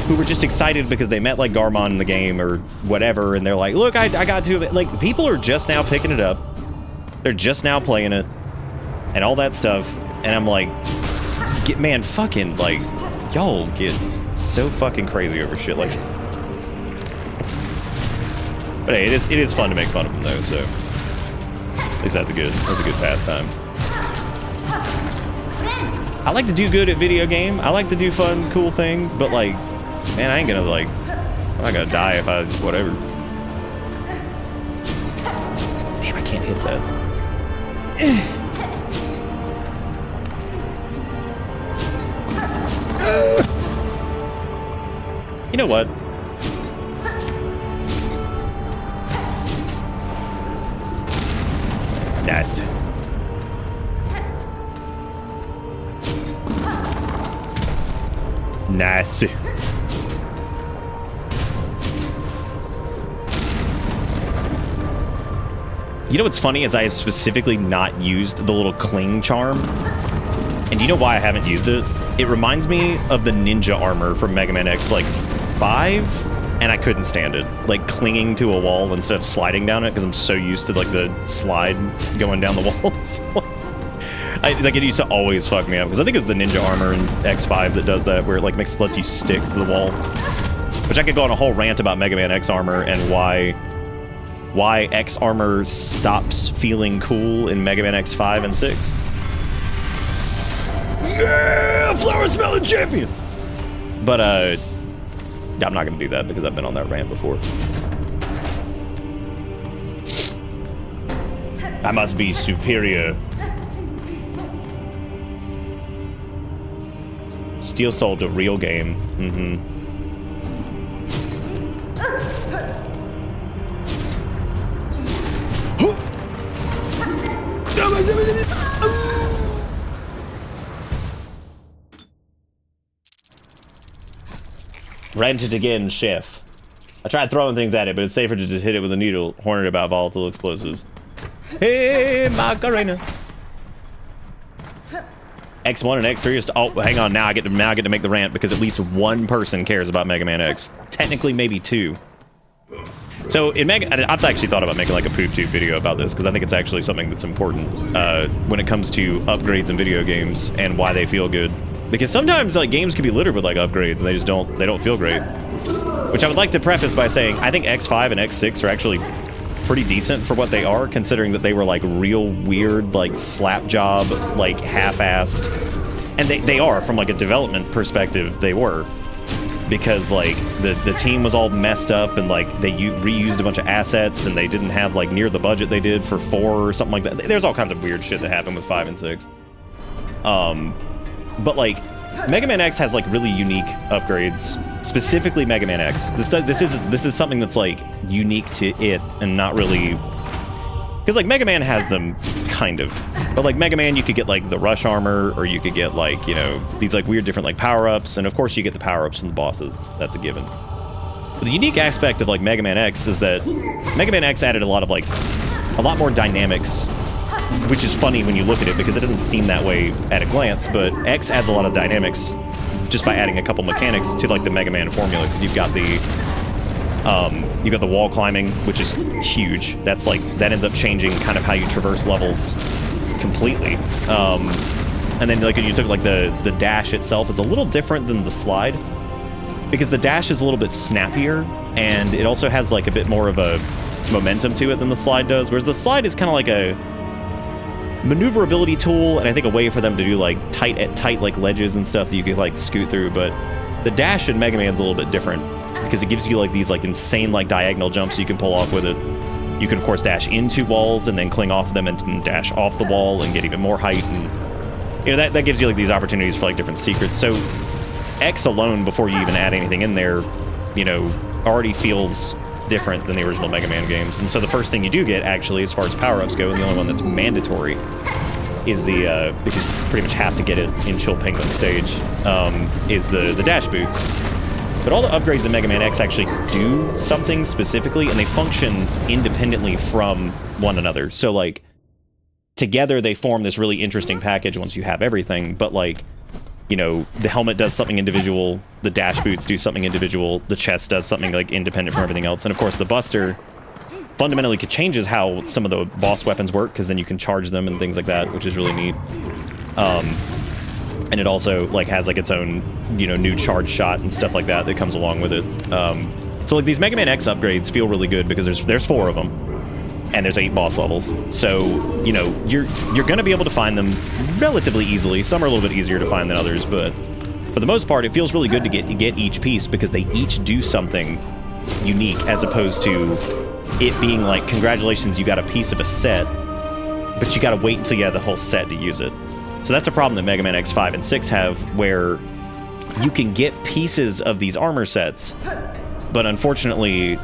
Speaker 2: who were just excited because they met like Garmond in the game or whatever, and they're like, look, I got to it. Like, people are just now picking it up. They're just now playing it and all that stuff. And I'm like, man, fucking, like, y'all get so fucking crazy over shit like that. But hey, it is fun to make fun of them though, so at least that's a good pastime. I like to do good at video game. I like to do fun, cool thing, but like, man, I ain't gonna like, I'm not gonna die if I, whatever. Damn, I can't hit that. You know what? Nice. Nice. You know what's funny is I have specifically not used the little cling charm. And you know why I haven't used it? It reminds me of the ninja armor from Mega Man X, like, 5, and I couldn't stand it. Like, clinging to a wall instead of sliding down it, because I'm so used to, like, the slide going down the walls. Like, it used to always fuck me up, because I think it was the ninja armor in X5 that does that, where it, like, lets you stick to the wall. Which I could go on a whole rant about Mega Man X armor and why X armor stops feeling cool in Mega Man X5 and 6. Yeah, flower smelling champion. But yeah, I'm not gonna do that because I've been on that rant before. I must be superior. Steel Soul, the real game. Rent it again, chef. I tried throwing things at it, but it's safer to just hit it with a needle, horn it about volatile explosives. Hey, Macarena. X1 and X3 is... Oh, hang on. Now I get to make the rant because at least one person cares about Mega Man X. Technically, maybe 2. So in I've actually thought about making like a poop tube video about this because I think it's actually something that's important when it comes to upgrades in video games and why they feel good. Because sometimes like games can be littered with like upgrades and they don't feel great. Which I would like to preface by saying I think X5 and X6 are actually pretty decent for what they are, considering that they were like real weird, like slap job, like half-assed. And they are, from like a development perspective, they were. Because like the team was all messed up and like they reused a bunch of assets and they didn't have like near the budget they did for 4 or something like that. There's all kinds of weird shit that happened with 5 and 6. But like Mega Man X has like really unique upgrades, specifically Mega Man X. This is something that's like unique to it and not really, because like Mega Man has them kind of, but like Mega Man you could get like the rush armor or you could get like, you know, these like weird different like power-ups, and of course you get the power-ups from the bosses. That's a given. But the unique aspect of like Mega Man X is that Mega Man X added a lot more dynamics, which is funny when you look at it because it doesn't seem that way at a glance, but X adds a lot of dynamics just by adding a couple mechanics to like the Mega Man formula. You've got the wall climbing, which is huge. That's like, that ends up changing kind of how you traverse levels completely. And then like you took like the dash itself is a little different than the slide because the dash is a little bit snappier and it also has like a bit more of a momentum to it than the slide does, whereas the slide is kind of like a maneuverability tool, and I think a way for them to do like tight like ledges and stuff that you could like scoot through. But the dash in Mega Man's a little bit different because it gives you like these like insane like diagonal jumps you can pull off with it. You can of course dash into walls and then cling off of them and dash off the wall and get even more height, and you know that gives you like these opportunities for like different secrets. So X alone, before you even add anything in there, you know, already feels different than the original Mega Man games. And so the first thing you do get, actually, as far as power-ups go, and the only one that's mandatory, is the, because you pretty much have to get it in Chill Penguin stage, is the dash boots. But all the upgrades in Mega Man X actually do something specifically, and they function independently from one another. So, like, together they form this really interesting package once you have everything, but, like, you know, the helmet does something individual, the dash boots do something individual, the chest does something like independent from everything else, and of course the Buster fundamentally changes how some of the boss weapons work, because then you can charge them and things like that, which is really neat. And it also like has like its own, you know, new charge shot and stuff like that comes along with it. So like these Mega Man X upgrades feel really good because there's 4 of them. And there's 8 boss levels, so you know you're gonna be able to find them relatively easily. Some are a little bit easier to find than others, but for the most part, it feels really good to get each piece because they each do something unique, as opposed to it being like, congratulations, you got a piece of a set, but you got to wait until you have the whole set to use it. So that's a problem that Mega Man X5 and 6 have, where you can get pieces of these armor sets, but unfortunately,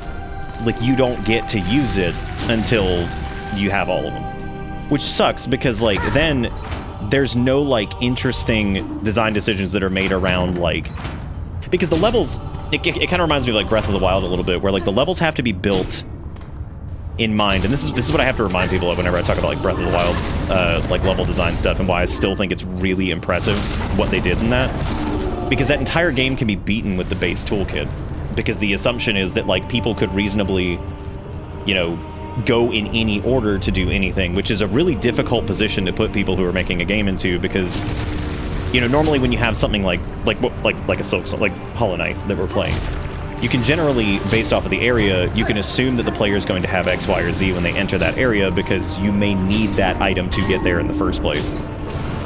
Speaker 2: like, you don't get to use it until you have all of them. Which sucks, because, like, then there's no, like, interesting design decisions that are made around, like... Because the levels... It kind of reminds me of, like, Breath of the Wild a little bit, where, like, the levels have to be built in mind. And this is what I have to remind people of whenever I talk about, like, Breath of the Wild's, like, level design stuff, and why I still think it's really impressive what they did in that. Because that entire game can be beaten with the base toolkit. Because the assumption is that, like, people could reasonably, you know, go in any order to do anything, which is a really difficult position to put people who are making a game into, because, you know, normally when you have something like a Silksong, like Hollow Knight that we're playing, you can generally, based off of the area, you can assume that the player is going to have X, Y, or Z when they enter that area, because you may need that item to get there in the first place.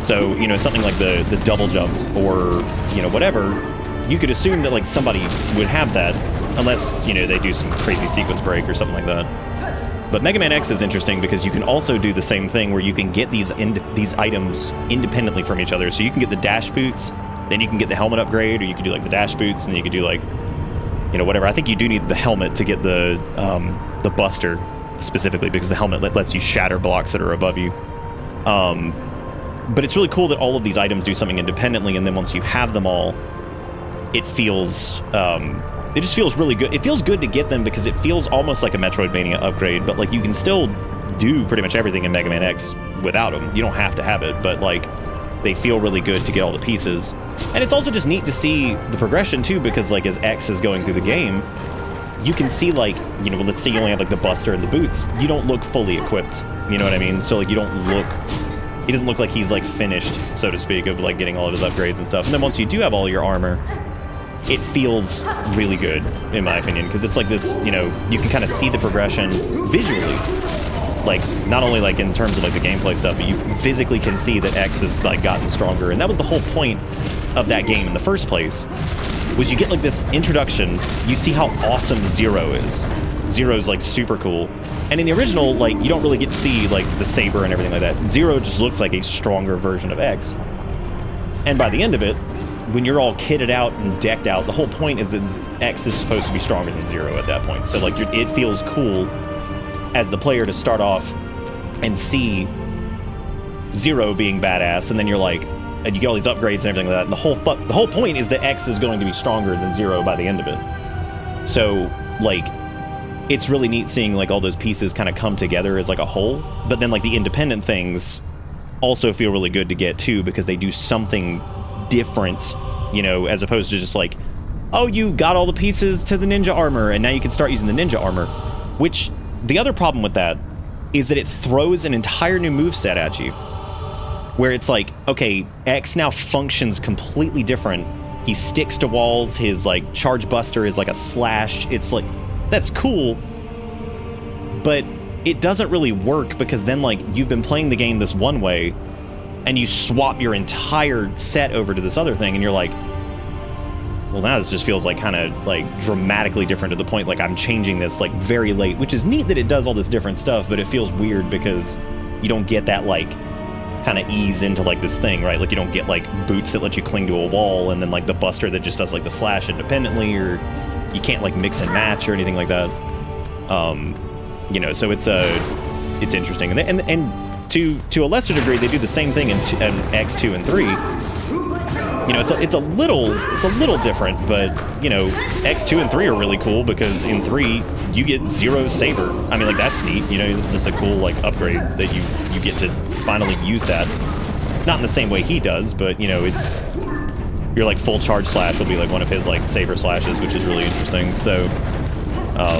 Speaker 2: So, you know, something like the double jump, or, you know, whatever, you could assume that, like, somebody would have that, unless, you know, they do some crazy sequence break or something like that. But Mega Man X is interesting because you can also do the same thing, where you can get these items independently from each other. So you can get the dash boots, then you can get the helmet upgrade, or you can do, like, the dash boots, and then you can do, like, you know, whatever. I think you do need the helmet to get the Buster, specifically, because the helmet lets you shatter blocks that are above you. But it's really cool that all of these items do something independently, and then once you have them all, it feels, it just feels really good. It feels good to get them because it feels almost like a Metroidvania upgrade, but, like, you can still do pretty much everything in Mega Man X without them. You don't have to have it, but, like, they feel really good to get all the pieces. And it's also just neat to see the progression, too, because, like, as X is going through the game, you can see, like, you know, let's say you only have, like, the Buster and the boots. You don't look fully equipped, you know what I mean? So, like, you don't look... He doesn't look like he's, like, finished, so to speak, of, like, getting all of his upgrades and stuff. And then once you do have all your armor, it feels really good, in my opinion, because it's like this, you know, you can kind of see the progression visually. Like, not only, like, in terms of, like, the gameplay stuff, but you physically can see that X has, like, gotten stronger. And that was the whole point of that game in the first place, was you get, like, this introduction, you see how awesome Zero is. Zero's, like, super cool. And in the original, like, you don't really get to see, like, the saber and everything like that. Zero just looks like a stronger version of X. And by the end of it, when you're all kitted out and decked out, the whole point is that X is supposed to be stronger than Zero at that point. So, like, it feels cool as the player to start off and see Zero being badass, and then you're like, and you get all these upgrades and everything like that. And the whole point is that X is going to be stronger than Zero by the end of it. So, like, it's really neat seeing, like, all those pieces kind of come together as, like, a whole. But then, like, the independent things also feel really good to get, too, because they do something different, you know, as opposed to just like, oh, you got all the pieces to the ninja armor, and now you can start using the ninja armor. Which, the other problem with that is that it throws an entire new moveset at you. Where it's like, okay, X now functions completely different. He sticks to walls, his, like, charge buster is like a slash. It's like, that's cool. but it doesn't really work because then, like, you've been playing the game this one way, and you swap your entire set over to this other thing, and you're like, well, now this just feels like kind of like dramatically different to the point like I'm changing this like very late, which is neat that it does all this different stuff, but it feels weird because you don't get that like kind of ease into like this thing, right? Like you don't get like boots that let you cling to a wall, and then like the buster that just does like the slash independently, or you can't like mix and match or anything like that. You know, so it's interesting, and to a lesser degree they do the same thing in X2 and 3. You know, it's a little different, but you know, X2 and 3 are really cool because in 3 you get 0 saber. I mean, like that's neat. You know, it's just a cool like upgrade that you get to finally use that. Not in the same way he does, but you know, it's your like full charge slash will be like one of his like saber slashes, which is really interesting. So, I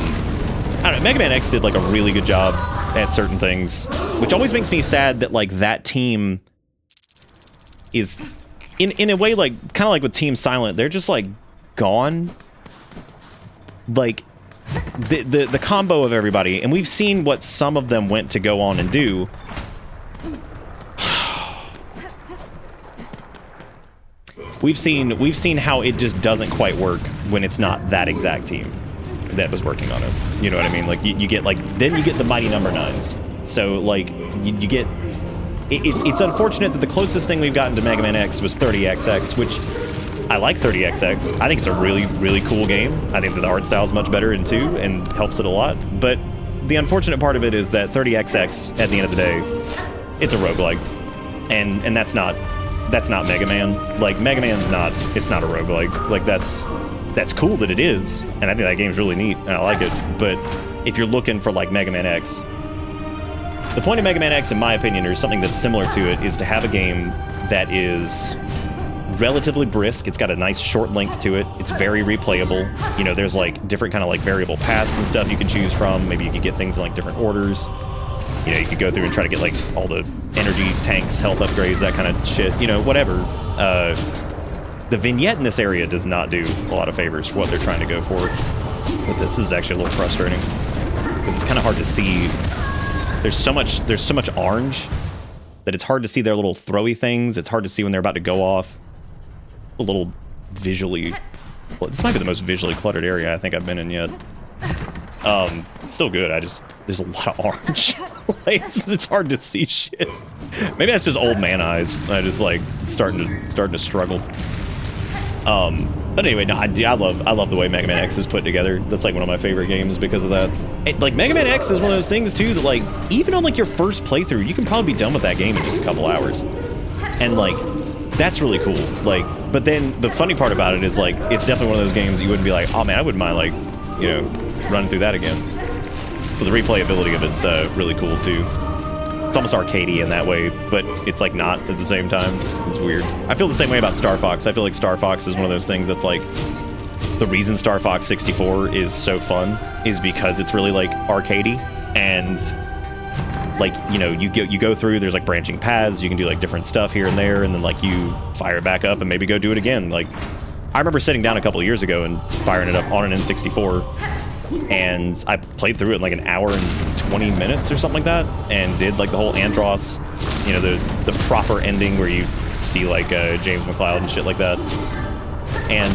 Speaker 2: don't know. Mega Man X did like a really good job at certain things, which always makes me sad that like that team is. In a way, like, kind of like with Team Silent, they're just, like, gone. Like, the combo of everybody, and we've seen what some of them went to go on and do. We've seen how it just doesn't quite work when it's not that exact team that was working on it. You know what I mean? Like, you get, like, then you get the mighty number 9s. So, like, you get... It's unfortunate that the closest thing we've gotten to Mega Man X was 30XX, which I like 30XX. I think it's a really, really cool game. I think that the art style is much better in 2 and helps it a lot. But the unfortunate part of it is that 30XX, at the end of the day, it's a roguelike. And that's not Mega Man. Like, Mega Man's it's not a roguelike. Like, that's cool that it is, and I think that game's really neat, and I like it. But if you're looking for, like, Mega Man X, the point of Mega Man X, in my opinion, or something that's similar to it, is to have a game that is relatively brisk. It's got a nice short length to it. It's very replayable. You know, there's like different kind of like variable paths and stuff you can choose from. Maybe you could get things in like different orders. You know, you could go through and try to get like all the energy tanks, health upgrades, that kind of shit. You know, whatever. The vignette in this area does not do a lot of favors for what they're trying to go for. But this is actually a little frustrating because it's kind of hard to see. There's so much orange that it's hard to see their little throwy things. It's hard to see when they're about to go off. A little visually... Well, this might be the most visually cluttered area I think I've been in yet. It's still good. There's a lot of orange. Like, it's hard to see shit. Maybe that's just old man eyes. I just like starting to struggle. But anyway, no, I love the way Mega Man X is put together. That's like one of my favorite games because of that. Like Mega Man X is one of those things too that like even on like your first playthrough, you can probably be done with that game in just a couple hours. And like that's really cool. Like, but then the funny part about it is like it's definitely one of those games you wouldn't be like, oh man, I wouldn't mind like, you know, running through that again. But the replayability of it's really cool too. It's almost arcadey in that way, but it's like not at the same time. It's weird. I feel the same way about Star Fox. I feel like Star Fox is one of those things that's like the reason Star Fox 64 is so fun is because it's really like arcadey, and like, you know, you go through, there's like branching paths, you can do like different stuff here and there, and then like you fire it back up and maybe go do it again. Like I remember sitting down a couple of years ago and firing it up on an N64, and I played through it in like an hour and 20 minutes or something like that, and did like the whole Andros, you know, the proper ending where you see like James McCloud and shit like that. And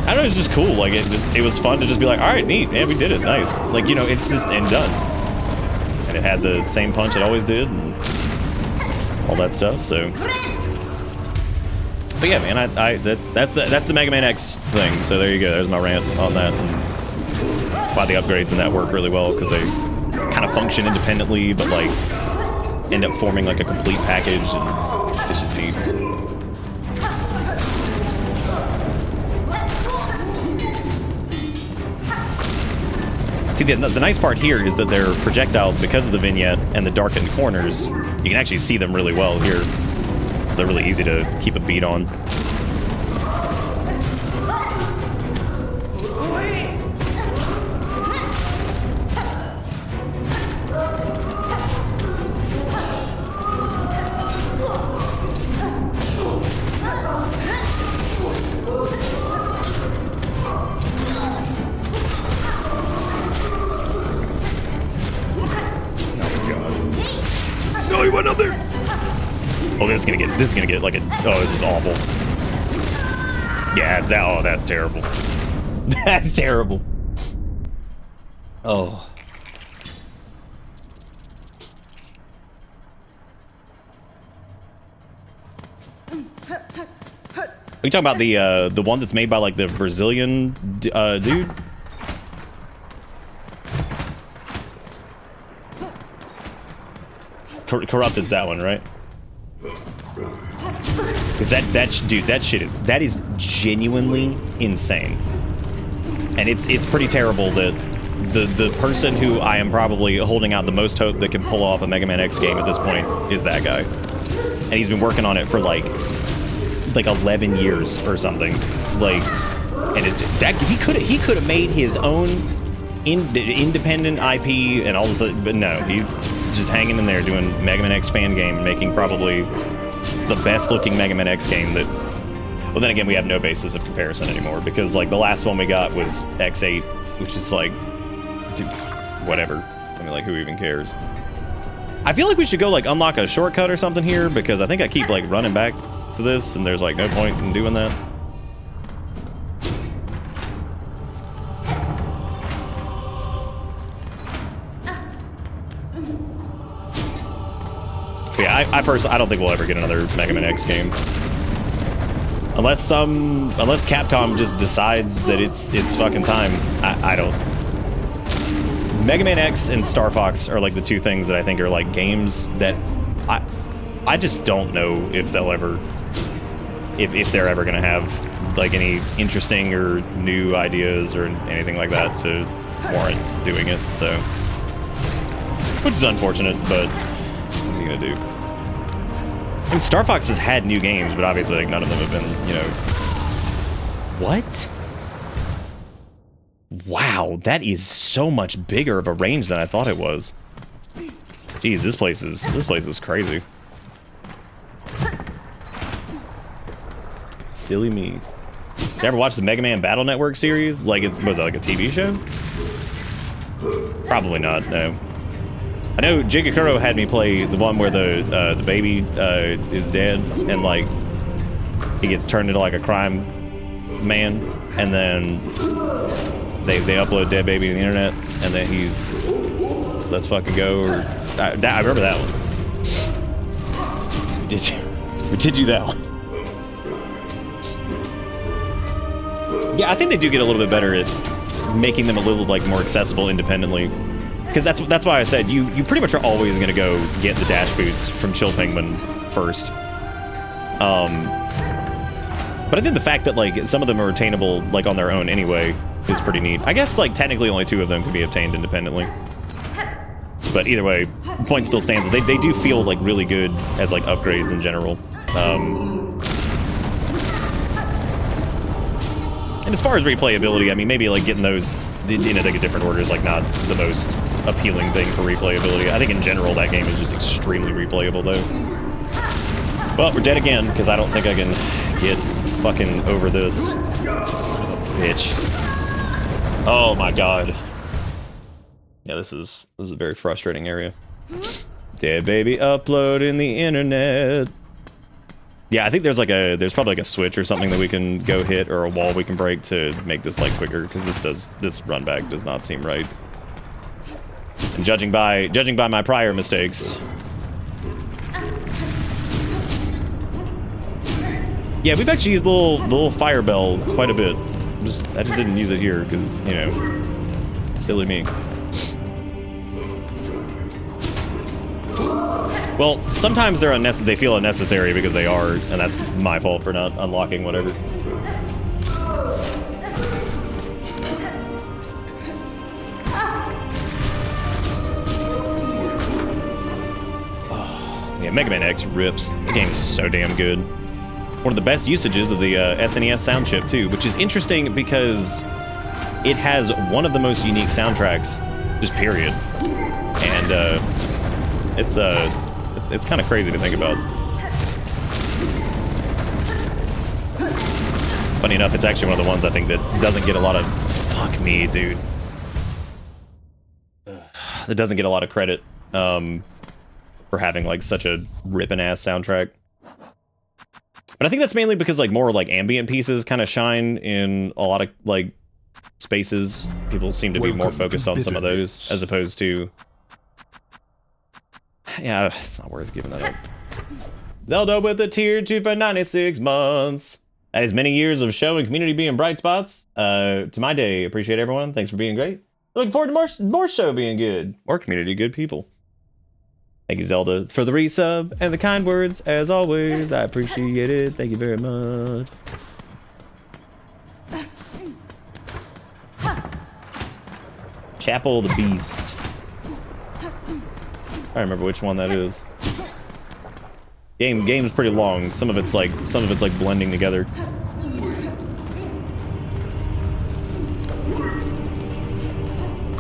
Speaker 2: I don't know, it's just cool. Like it was fun to just be like, all right, neat, man, we did it, nice. Like, you know, it's just and done. And it had the same punch it always did, and all that stuff. So, but yeah, man, that's the Mega Man X thing. So there you go. There's my rant on that. And why the upgrades in that work really well, because they kind of function independently, but like end up forming like a complete package, and it's just neat. See, the nice part here is that their projectiles, because of the vignette and the darkened corners, you can actually see them really well here. They're really easy to keep a beat on. run up there. Oh, this is gonna get like a. Oh, this is awful. Yeah, that's terrible. That's terrible. Oh. Are you talking about the one that's made by like the Brazilian dude? Corrupted's that one, right? Because that is genuinely insane, and it's pretty terrible that the person who I am probably holding out the most hope that can pull off a Mega Man X game at this point is that guy, and he's been working on it for like 11 years or something, like, and he could have made his own independent IP and all this, but no, he's just hanging in there doing Mega Man X fan game, making probably the best looking Mega Man X game that, well, then again, we have no basis of comparison anymore, because like the last one we got was X8, which is like, dude, whatever. I mean, like, who even cares? I feel like we should go like unlock a shortcut or something here, because I think I keep like running back to this and there's like no point in doing that. Yeah, I don't think we'll ever get another Mega Man X game. Unless Capcom just decides that it's fucking time. I don't. Mega Man X and Star Fox are like the two things that I think are like games that I just don't know if they'll ever, if they're ever gonna have like any interesting or new ideas or anything like that to warrant doing it. So, which is unfortunate, but what are you gonna do? I mean, Star Fox has had new games, but obviously like, none of them have been, you know. What? Wow, that is so much bigger of a range than I thought it was. Jeez, this place is crazy. Silly me. You ever watch the Mega Man Battle Network series? Like, was that like a TV show? Probably not, no. I know Jigakuro had me play the one where the baby is dead and like he gets turned into like a crime man, and then they upload dead baby to the internet, and then he's let's fucking go. Or I remember that one. We did you that one? Yeah, I think they do get a little bit better at making them a little like more accessible independently. Because that's why I said you pretty much are always gonna go get the dash boots from Chill Penguin first. But I think the fact that like some of them are attainable like on their own anyway is pretty neat. I guess like technically only 2 of them can be obtained independently. But either way, point still stands. They do feel like really good as like upgrades in general. And as far as replayability, I mean, maybe like getting those, you know, like a different order is like not the most appealing thing for replayability. I think in general that game is just extremely replayable though. Well, we're dead again because I don't think I can get fucking over this. Son of a bitch. Oh my god. Yeah, this is a very frustrating area. Dead baby uploading the internet. Yeah, I think there's probably like a switch or something that we can go hit, or a wall we can break to make this like quicker, because this run back does not seem right. And judging by my prior mistakes. Yeah, we've actually used the little fire bell quite a bit. I just didn't use it here because, you know, silly me. Well, sometimes they feel unnecessary because they are, and that's my fault for not unlocking whatever. Oh, yeah, Mega Man X rips. The game is so damn good. One of the best usages of the SNES sound chip too, which is interesting because it has one of the most unique soundtracks, just period. And it's kind of crazy to think about. Funny enough, it's actually one of the ones I think that doesn't get a lot of... Fuck me, dude. That doesn't get a lot of credit. for having like such a ripping ass soundtrack. But I think that's mainly because like more like ambient pieces kind of shine in a lot of like spaces. People seem to be more focused on some of those as opposed to. Yeah, it's not worth giving that up. Zelda with a tier 2 for 96 months. That is many years of show and community being bright spots. To my day, appreciate everyone. Thanks for being great. Looking forward to more show being good. More community, good people. Thank you, Zelda, for the resub and the kind words. As always, I appreciate it. Thank you very much. Chapel the Beast. I don't remember which one that is. Game's pretty long. Some of it's like blending together.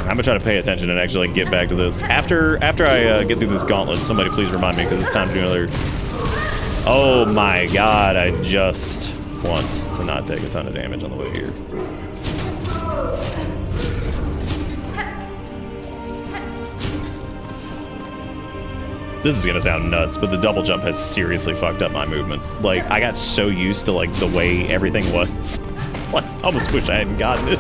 Speaker 2: I'm gonna try to pay attention and actually like, get back to this. After I get through this gauntlet, somebody please remind me because it's time to do another. Oh my god, I just want to not take a ton of damage on the way here. This is gonna sound nuts, but the double jump has seriously fucked up my movement. Like, I got so used to like the way everything was. Like, I almost wish I hadn't gotten it.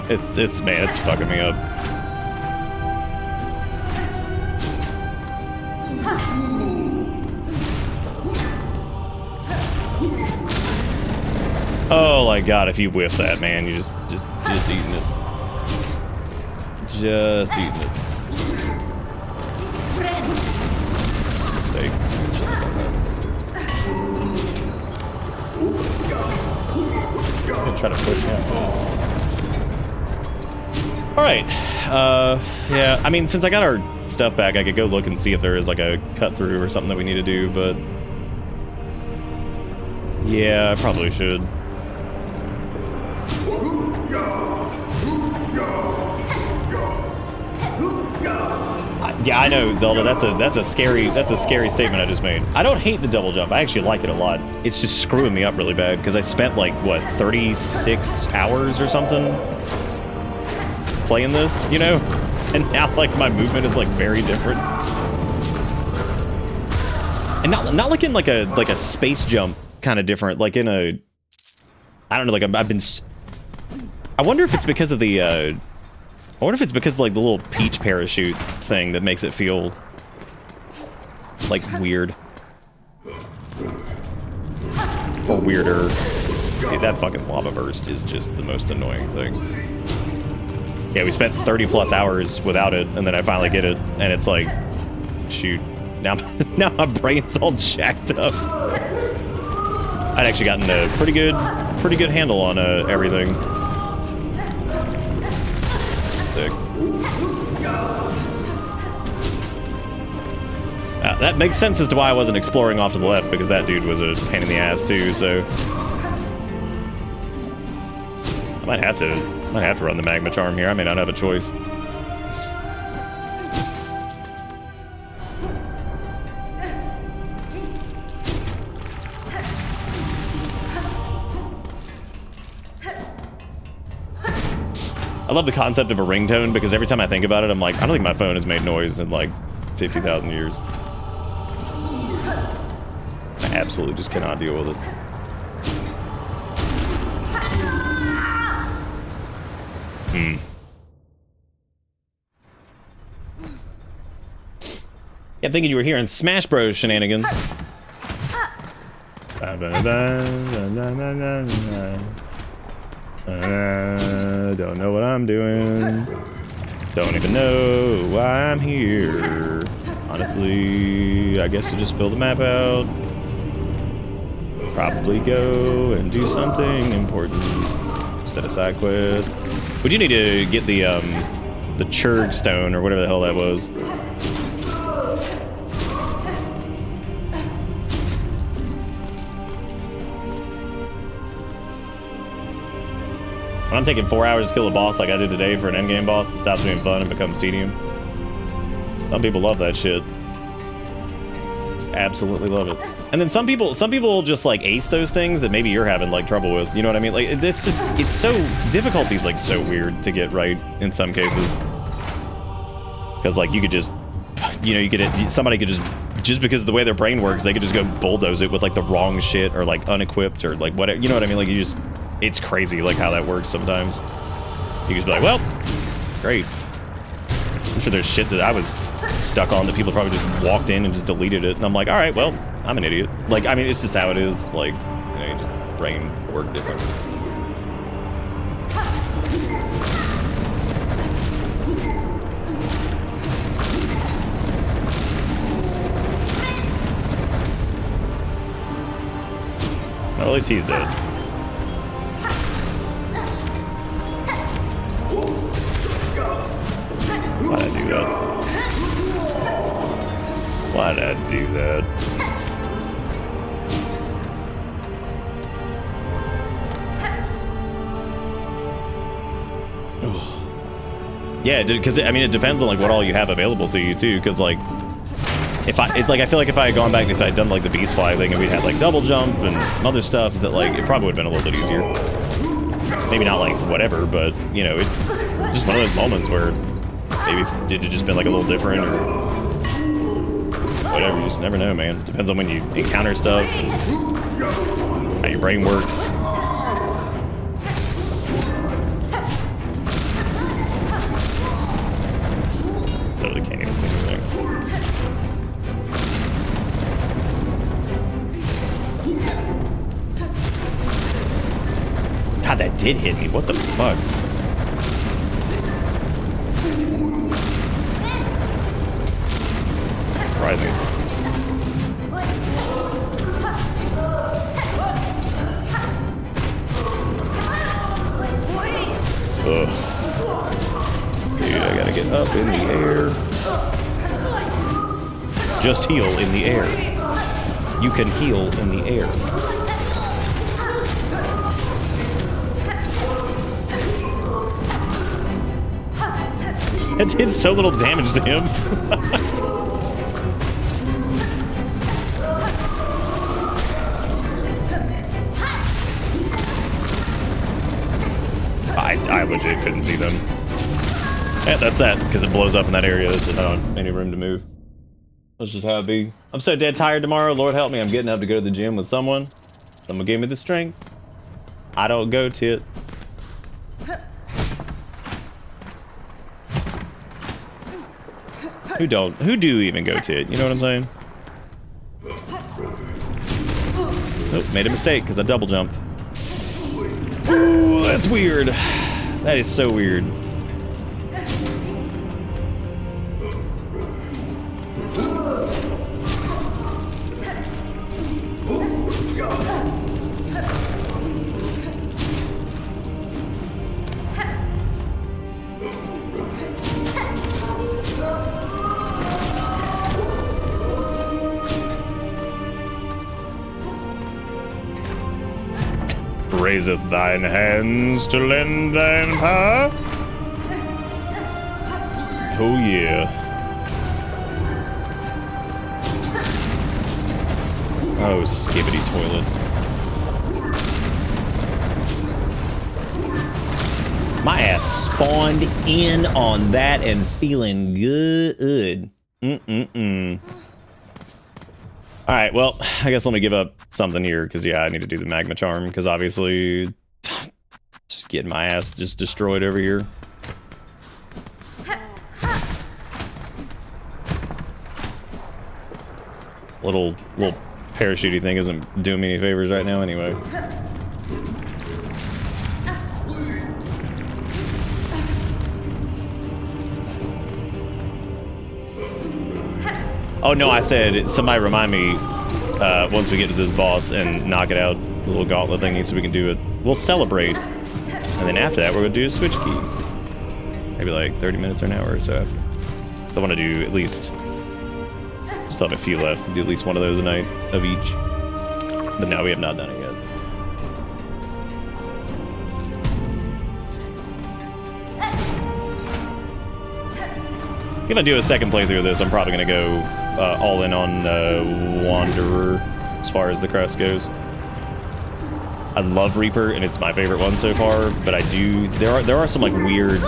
Speaker 2: It's fucking me up. Oh my god, if you whiff that, man, you just eating it. Just eating it. Mistake. I'm gonna try to push him. Alright, yeah, I mean, since I got our stuff back, I could go look and see if there is like a cut through or something that we need to do, but yeah, I probably should. Yeah, I know, Zelda, that's a scary statement I just made. I don't hate the double jump, I actually like it a lot. It's just screwing me up really bad, because I spent like, what, 36 hours or something playing this, you know? And now, like, my movement is, like, very different. And not like in, like a space jump kind of different, like in a... I don't know, like, I've been... I wonder if it's because of the, I wonder if it's because of, like, the little Peach parachute thing that makes it feel, like, weird. Or weirder. Dude, that fucking lava burst is just the most annoying thing. Yeah, we spent 30 plus hours without it, and then I finally get it, and it's like, shoot, now my brain's all jacked up. I'd actually gotten a pretty good handle on everything. Sick. That makes sense as to why I wasn't exploring off to the left, because that dude was a pain in the ass too. So I might have to run the magma charm here. I may not have a choice. I love the concept of a ringtone because every time I think about it, I'm like, I don't think my phone has made noise in like 50,000 years. I absolutely just cannot deal with it. Yeah, I'm thinking you were hearing Smash Bros. Shenanigans. Don't know what I'm doing. Don't even know why I'm here. Honestly, I guess to just fill the map out. Probably go and do something important instead of side quest. We do need to get the Churg stone or whatever the hell that was. When I'm taking 4 hours to kill a boss like I did today for an endgame boss, it stops being fun and becomes tedium. Some people love that shit. Just absolutely love it. And then some people just like ace those things that maybe you're having like trouble with. You know what I mean? Like it's just, it's so, difficulty's like so weird to get right in some cases. Because like you could just you know, you could somebody could just because of the way their brain works, they could just go bulldoze it with like the wrong shit or like unequipped or like whatever. You know what I mean? Like it's crazy like how that works sometimes. You can just be like, well, great. I'm sure there's shit that I was stuck on that people probably just walked in and just deleted it, and I'm like, all right, well, I'm an idiot. Like, I mean, it's just how it is. Like, you know, just brain work different. Well, at least he's dead. Why'd I do that? Why'd I do that? Yeah, because I mean, it depends on like what all you have available to you too. Because like, I feel like if I had gone back, if I had done like the beast fly thing, and we'd had like double jump and some other stuff, that like it probably would have been a little bit easier. Maybe not like whatever, but you know, it's just one of those moments where maybe it had just been like a little different or whatever. You just never know, man. Depends on when you encounter stuff and how your brain works. Totally can't even see anything. God, that did hit me. What the fuck? Surprising. Ugh. Dude, I gotta get up in the air. Just heal in the air. You can heal in the air. It did so little damage to him. I legit couldn't see them. Yeah, that's that, because it blows up in that area. There's not any room to move. That's just how it be. I'm so dead tired tomorrow. Lord help me. I'm getting up to go to the gym with someone. Someone gave me the strength. I don't go to it. Who do even go to it? You know what I'm saying? Oh, made a mistake because I double jumped. Ooh, that's weird. That is so weird. Raiseth thine hands to lend thine power. Oh yeah. Oh, skibbity toilet. My ass spawned in on that and feeling good. Alright, well, I guess let me give up something here, because yeah, I need to do the magma charm, because obviously just getting my ass just destroyed over here. Little parachutey thing isn't doing me any favors right now anyway. Oh no, I said, somebody remind me once we get to this boss and knock it out, the little gauntlet thingy, so we can do it. We'll celebrate, and then after that we're gonna do a switch key. Maybe like 30 minutes or an hour or so after. I want to do at least, still have a few left, do at least one of those a night of each. But no, we have not done it yet. If I do a second playthrough of this, I'm probably going to go all in on Wanderer as far as the crest goes. I love Reaper, and it's my favorite one so far, but I do... There are some, like, weird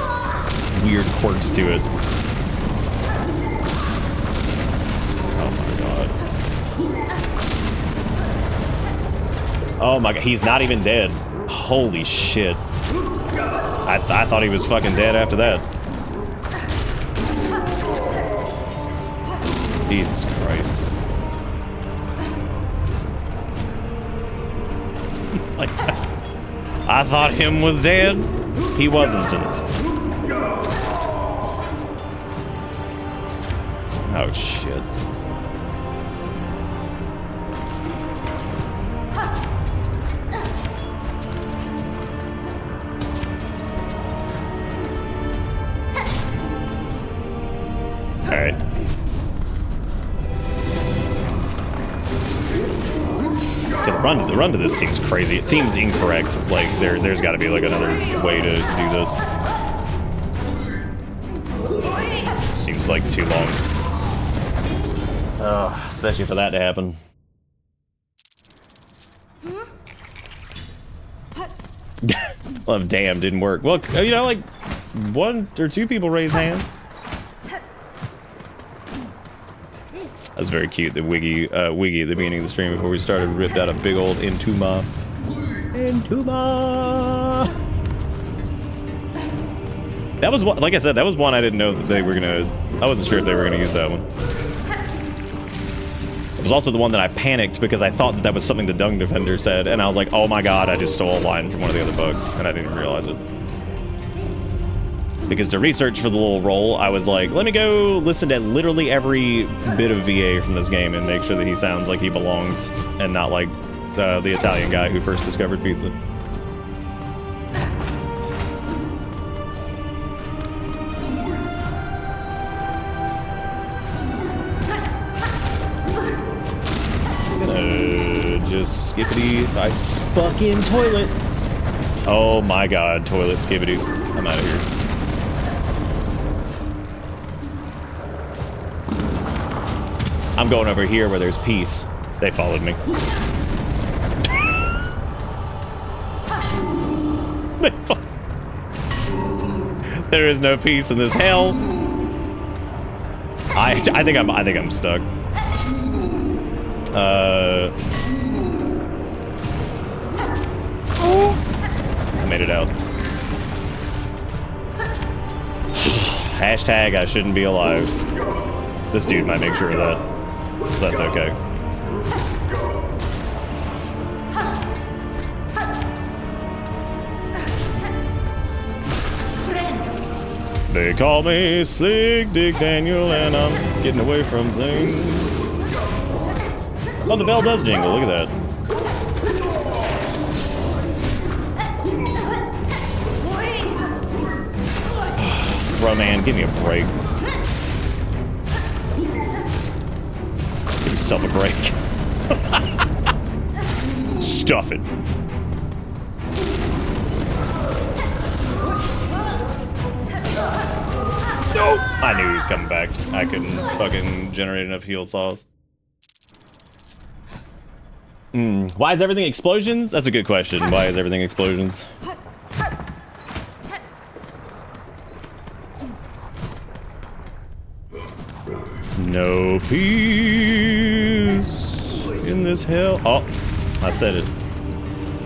Speaker 2: quirks to it. Oh my god, he's not even dead. Holy shit. I thought he was fucking dead after that. Jesus Christ. Like, I thought him was dead. He wasn't. Oh shit. Alright. The run to this seems crazy. It seems incorrect. Like there's got to be like another way to do this. Seems like too long. Especially for that to happen. Well, damn, didn't work. Well, you know, like 1 or 2 people raised hands. That was very cute. The Wiggy at the beginning of the stream before we started ripped out a big old Entuma. Entuma! That was one, like I said, that was one I didn't know that they were gonna, I wasn't sure if they were gonna use that one. It was also the one that I panicked because I thought that that was something the Dung Defender said, and I was like, oh my god, I just stole a line from one of the other bugs, and I didn't even realize it. Because to research for the little role, I was like, let me go listen to literally every bit of VA from this game and make sure that he sounds like he belongs and not like the Italian guy who first discovered pizza. I'm gonna just skippity I fucking toilet. Oh my god, toilet skippity. I'm out of here. I'm going over here where there's peace. They followed me. There is no peace in this hell. I think I'm stuck. I made it out. Hashtag I shouldn't be alive. This dude might make sure of that. So that's okay. They call me Slick Dick Daniel, and I'm getting away from things. Oh, the bell does jingle. Look at that. Bro, man, give me a break. Give yourself a break. Stuff it. Nope. I knew he was coming back. I couldn't fucking generate enough heal saws. Why is everything explosions? That's a good question. Why is everything explosions? No peace in this hell. Oh, I said it.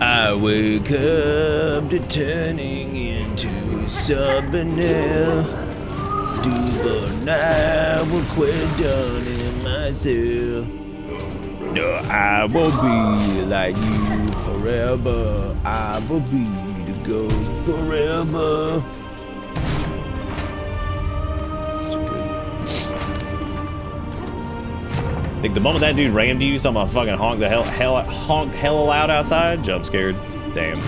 Speaker 2: I wake up to turning into something else. Do but now will quit done in myself. No, I will be like you forever. I will be the ghost forever. Like the moment that dude rammed you, someone fucking honked the honked hella loud outside. Jump scared. Damn.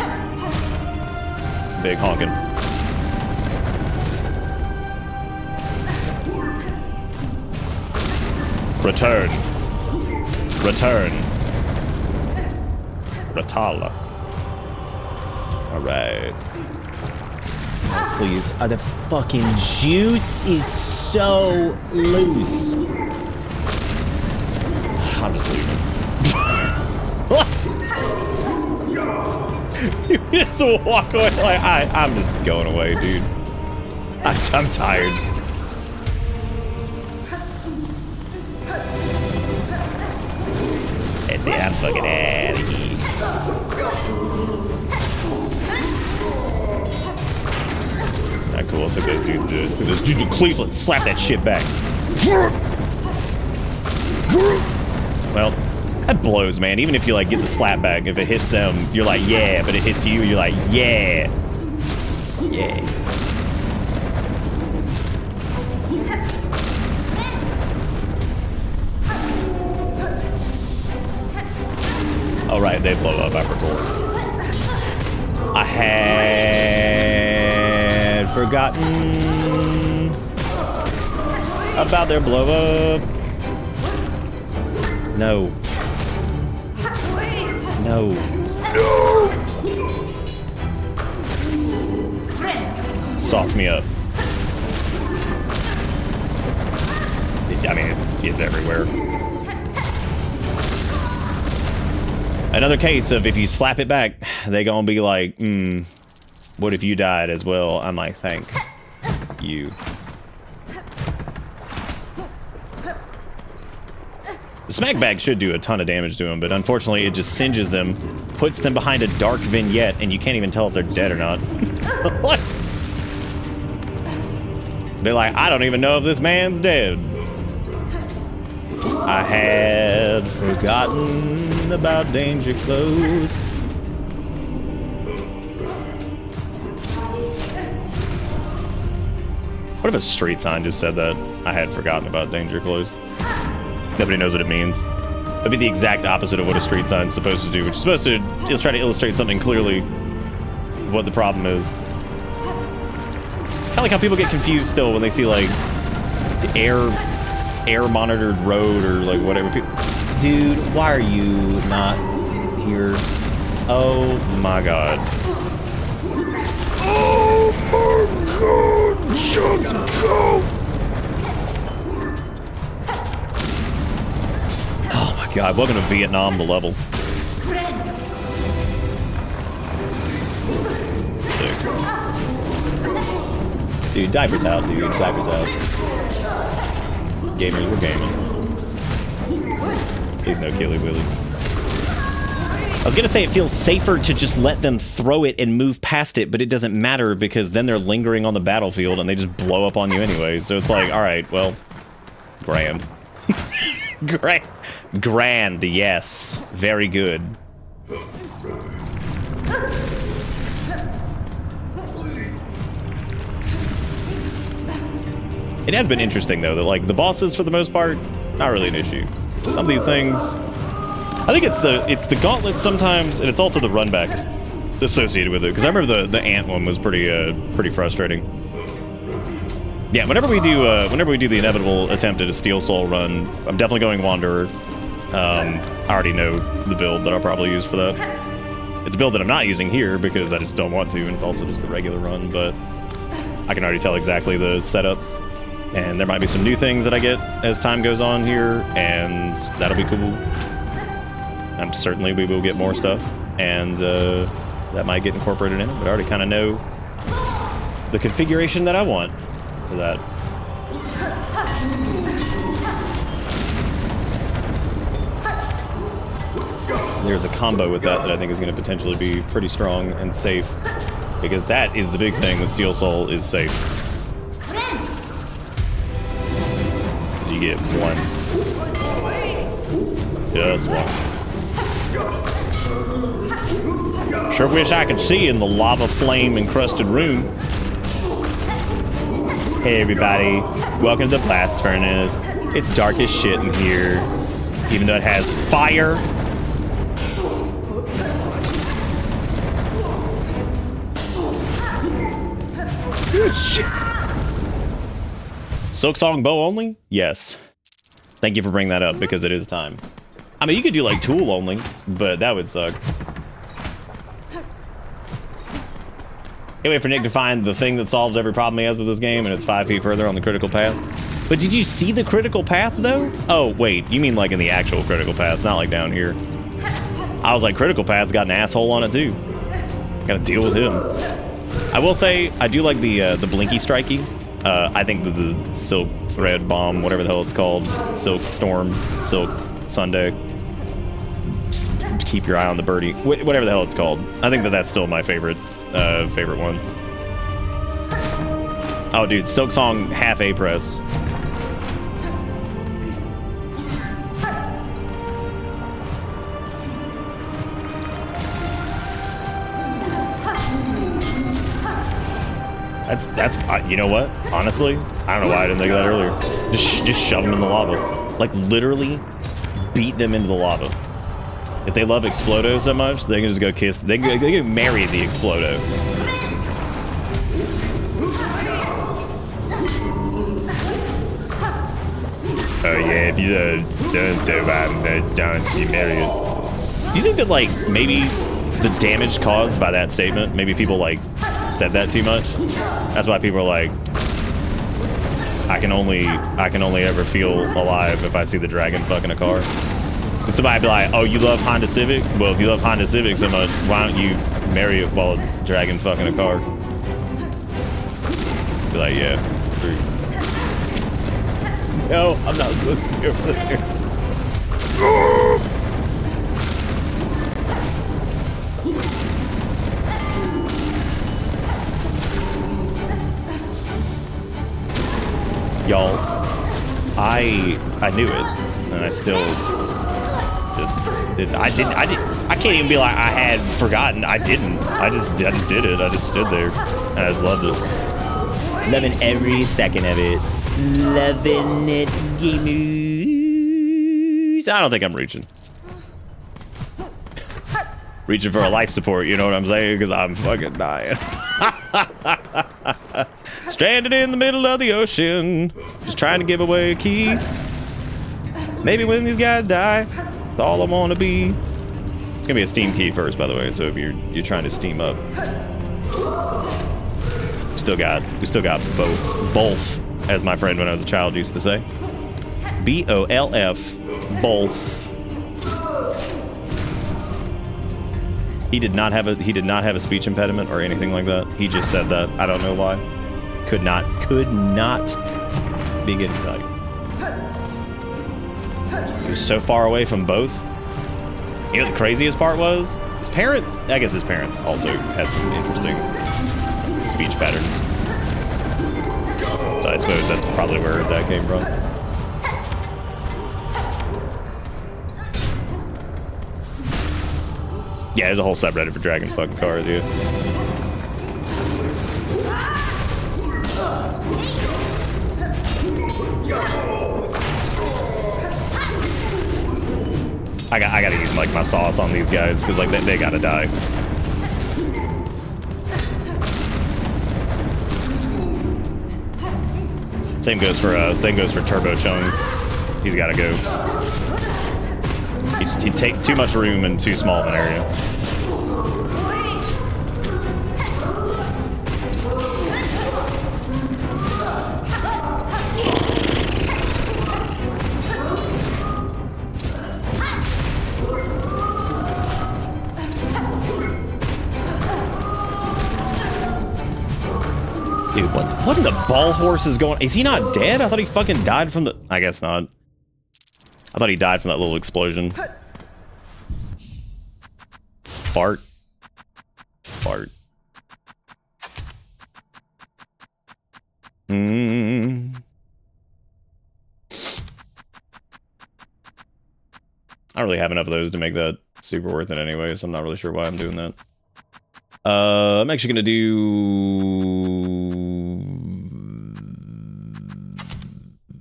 Speaker 2: Big honking. Return. Return. Ratala. Alright. Oh, please. Oh, the fucking juice is so loose. I'm just leaving. You just walk away like I'm just going away, dude. I'm tired. That's it, I'm fucking out of here. Alright, cool. Let's okay, dude. This dude in Cleveland. Slap that shit back. Well, that blows, man. Even if you like get the slap back, if it hits them, you're like, yeah. But it hits you, you're like, yeah. Yeah. All right, they blow up. I forgot. I had forgotten about their blow up. No. No. No. Sauce me up. I mean, it's everywhere. Another case of if you slap it back, they gonna be like, what if you died as well? I'm like, thank you. The smack bag should do a ton of damage to them, but unfortunately it just singes them, puts them behind a dark vignette, and you can't even tell if they're dead or not. What? They're like, I don't even know if this man's dead. I had forgotten about danger close. What if a street sign just said that? I had forgotten about danger close. Nobody knows what it means. That'd be the exact opposite of what a street sign's supposed to do, which is supposed to try to illustrate something clearly what the problem is. I like how people get confused still when they see like air monitored road or like whatever. Dude, why are you not here? Oh my god. Oh my god, just go. Oh my god, welcome to Vietnam, the level. Sick. Dude, diapers out, dude. Diapers out. Gamers, we're gaming. Please no Killy Willy. I was gonna say it feels safer to just let them throw it and move past it, but it doesn't matter because then they're lingering on the battlefield and they just blow up on you anyway. So it's like, alright, well, grand. Grand, yes. Very good. It has been interesting though that like the bosses for the most part, not really an issue. Some of these things, I think it's the gauntlet sometimes, and it's also the runbacks associated with it. Because I remember the ant one was pretty frustrating. Yeah, whenever we do the inevitable attempt at a Steel Soul run, I'm definitely going Wanderer. I already know the build that I'll probably use for that. It's a build that I'm not using here because I just don't want to, and it's also just the regular run. But I can already tell exactly the setup. And there might be some new things that I get as time goes on here, and that'll be cool. And certainly we will get more stuff, and that might get incorporated in it, but I already kind of know the configuration that I want for that. There's a combo with that I think is going to potentially be pretty strong and safe, because that is the big thing with Steel Soul, is safe. You get one. Just one. Sure wish I could see in the lava flame encrusted room. Hey everybody, welcome to the blast furnace. It's dark as shit in here, even though it has fire. Good shit. Silksong bow only? Yes. Thank you for bringing that up, because it is time. I mean, you could do like tool only, but that would suck. Can't wait for Nick to find the thing that solves every problem he has with this game, and it's 5 feet further on the critical path. But did you see the critical path, though? Oh, wait, you mean like in the actual critical path, not like down here. I was like, critical path's got an asshole on it, too. Gotta deal with him. I will say, I do like the blinky strikey. I think the Silk Thread Bomb, whatever the hell it's called, Silk Storm, Silk Sunday, keep your eye on the birdie. Whatever the hell it's called. I think that's still my favorite one. Oh, dude, Silksong half A press. That's you know what? Honestly, I don't know why I didn't think of that earlier. Just shove them in the lava. Like, literally beat them into the lava. If they love Explodo so much, they can just go kiss. They can marry the Explodo. Oh yeah, if you don't you marry it. Do you think that, like, maybe the damage caused by that statement, maybe people, like, said that too much? That's why people are like, I can only ever feel alive if I see the dragon fucking a car. Somebody be like, oh, you love Honda Civic? Well, if you love Honda Civic so much, why don't you marry it while a dragon fucking a car? Be like, yeah, true. No, I'm not looking over there. Y'all, I knew it, and I still just I can't even be like I had forgotten. I didn't. I just did it. I just stood there, and I just loved it. Loving every second of it. Loving it, gamers. I don't think I'm reaching. Reaching for a life support, you know what I'm saying? Because I'm fucking dying. Stranded in the middle of the ocean, just trying to give away a key. Maybe when these guys die, that's all I want to be. It's gonna be a Steam key first, by the way. So if you're trying to Steam up, we still got both, as my friend when I was a child used to say. BOLF, both. He did not have a speech impediment or anything like that. He just said that. I don't know why. Could not be getting tight. He was so far away from both. You know, the craziest part was his parents. I guess his parents also had some interesting speech patterns. So I suppose that's probably where that came from. Yeah, there's a whole subreddit for dragon fucking cars, dude. I gotta use like my sauce on these guys because like they gotta die. Same goes for Turbo Chung. He's gotta go. He'd take too much room in too small of an area. Dude, what in the ball horse is going? Is he not dead? I thought he fucking died from the. I guess not. I thought he died from that little explosion. Fart. Fart. I don't really have enough of those to make that super worth it anyway, so I'm not really sure why I'm doing that. I'm actually gonna do...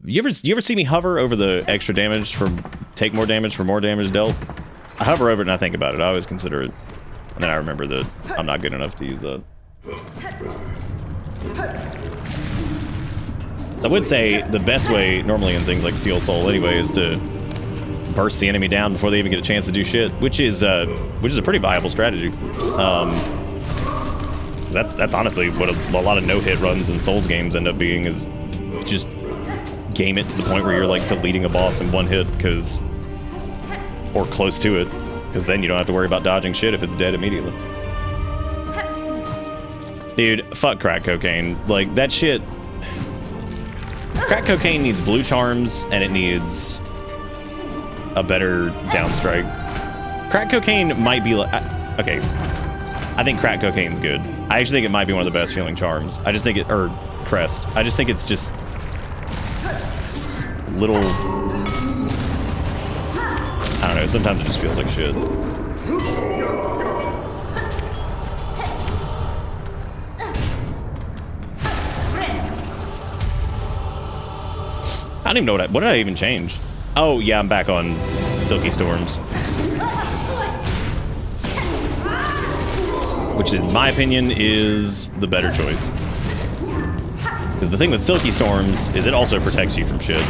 Speaker 2: You ever see me hover over the extra damage for take more damage for more damage dealt? I hover over it and I think about it. I always consider it. And then I remember that I'm not good enough to use that. I would say the best way, normally in things like Steel Soul anyway, is to burst the enemy down before they even get a chance to do shit, which is a pretty viable strategy. That's honestly what a lot of no-hit runs in Souls games end up being, is just game it to the point where you're like deleting a boss in one hit, or close to it, because then you don't have to worry about dodging shit if it's dead immediately. Dude, fuck crack cocaine. Like, that shit... Crack cocaine needs blue charms, and it needs a better downstrike. Crack cocaine might be like... okay. I think crack cocaine's good. I actually think it might be one of the best feeling charms. I just think it... or crest. I just think it's just... little... I don't know. Sometimes it just feels like shit. I don't even know what did I even change? Oh, yeah, I'm back on Silky Storms. Which, in my opinion, is the better choice. Because the thing with Silky Storms is it also protects you from shit.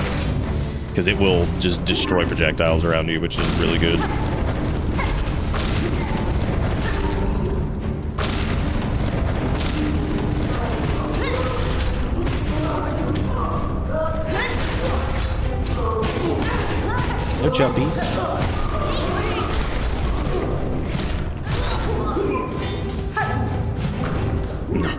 Speaker 2: Because it will just destroy projectiles around you, which is really good. No jumpies. No.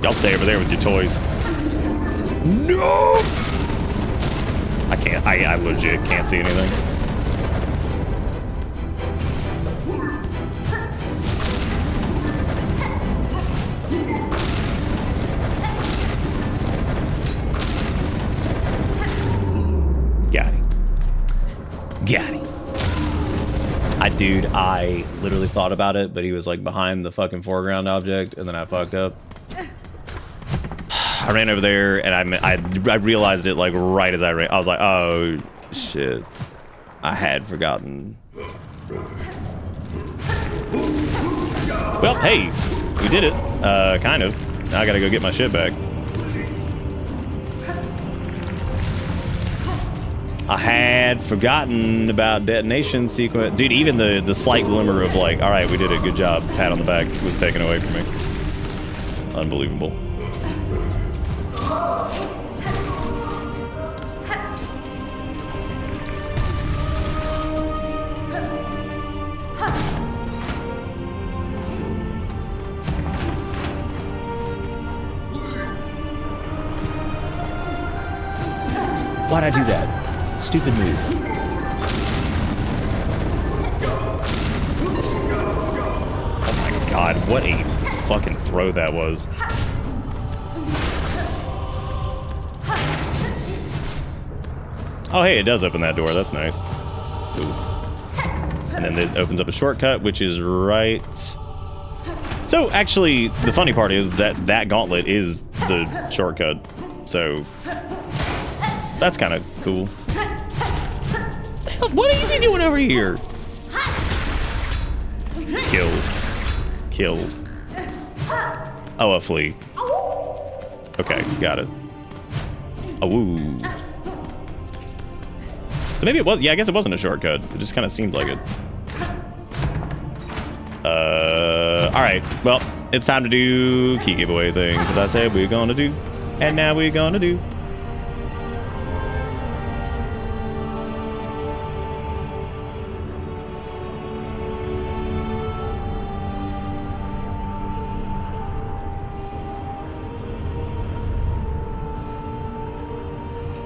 Speaker 2: Y'all stay over there with your toys. No! I can't. I legit can't see anything. Got it. Got it. Dude, I literally thought about it, but he was like behind the fucking foreground object, and then I fucked up. I ran over there, and I realized it like right as I ran. I was like, oh shit, I had forgotten. Well, hey, we did it, kind of. Now I gotta go get my shit back. I had forgotten about detonation sequence. Dude, even the slight glimmer of like, all right, we did a good job, pat on the back, was taken away from me. Unbelievable. Why'd I do that? Stupid move. Oh my god, what a fucking throw that was. Oh hey, it does open that door, that's nice. Ooh. And then it opens up a shortcut, which is right... So actually, the funny part is that that gauntlet is the shortcut, so... That's kind of cool. What are you doing over here? Kill. Kill. Oh, a flea. Okay, got it. Oh, woo. So maybe it was, yeah, I guess it wasn't a shortcut. It just kind of seemed like it. Alright. Well, it's time to do key giveaway things that I said we're gonna do. And now we're gonna do.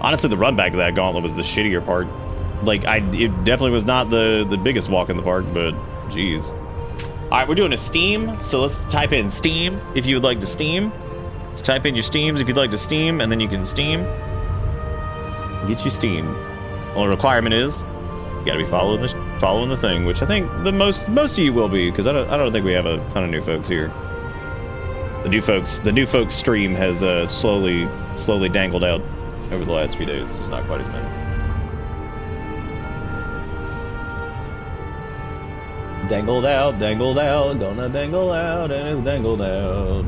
Speaker 2: Honestly, the run back of that gauntlet was the shittier part. Like, it definitely was not the biggest walk in the park, but geez. All right, we're doing a Steam, so let's type in Steam if you would like to Steam. Let's type in your Steams if you'd like to Steam, and then you can Steam. Get your Steam. Only requirement is you got to be following the thing, which I think the most of you will be, because I don't think we have a ton of new folks here. The new folks stream has slowly dangled out over the last few days. There's not quite as many. Dangled out, gonna dangle out, and it's dangled out.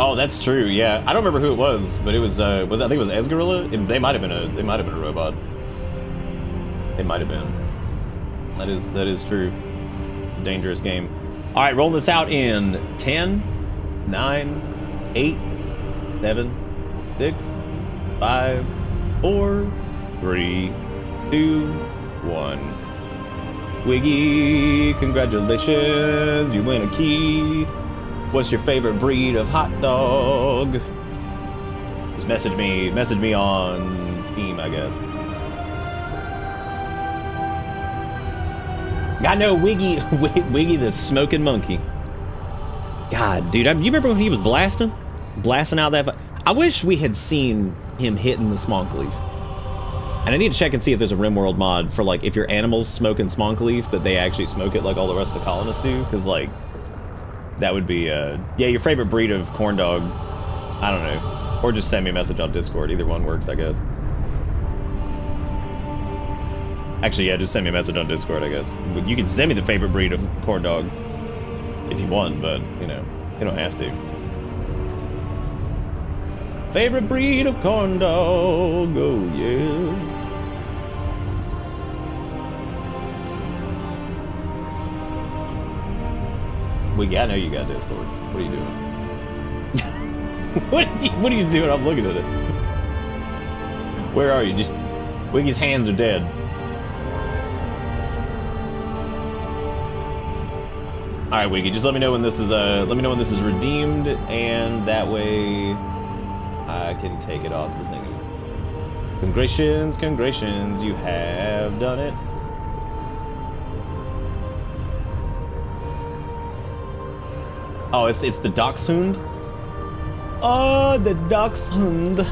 Speaker 2: Oh, that's true. Yeah, I don't remember who it was, but it was I think it was Esgarilla. They might have been a robot. It might have been. That is true. Dangerous game. All right, rolling this out in 10, 9, 8, 7, 6, 5, 4, 3, 2, 1. Wiggy, congratulations, you win a key. What's your favorite breed of hot dog? Just message me on Steam, I guess. I know Wiggy the smoking monkey. God, dude, you remember when he was blasting out that? I wish we had seen him hitting the smonk leaf. And I need to check and see if there's a RimWorld mod for like if your animals smoking smonk leaf that they actually smoke it like all the rest of the colonists do, because like that would be yeah, your favorite breed of corn dog. I don't know, or just send me a message on Discord. Either one works, I guess. Actually, yeah, just send me a message on Discord, I guess. You can send me the favorite breed of corn dog if you want, but, you know, you don't have to. Favorite breed of corn dog, oh yeah. I know you got Discord. What are you doing? What are you doing? I'm looking at it. Where are you? Just Wiggy's hands are dead. All right, Wiggy, just let me know when this is redeemed, and that way I can take it off the thingy. Congratulations, you have done it. Oh, it's the Dachshund. Oh, the Dachshund.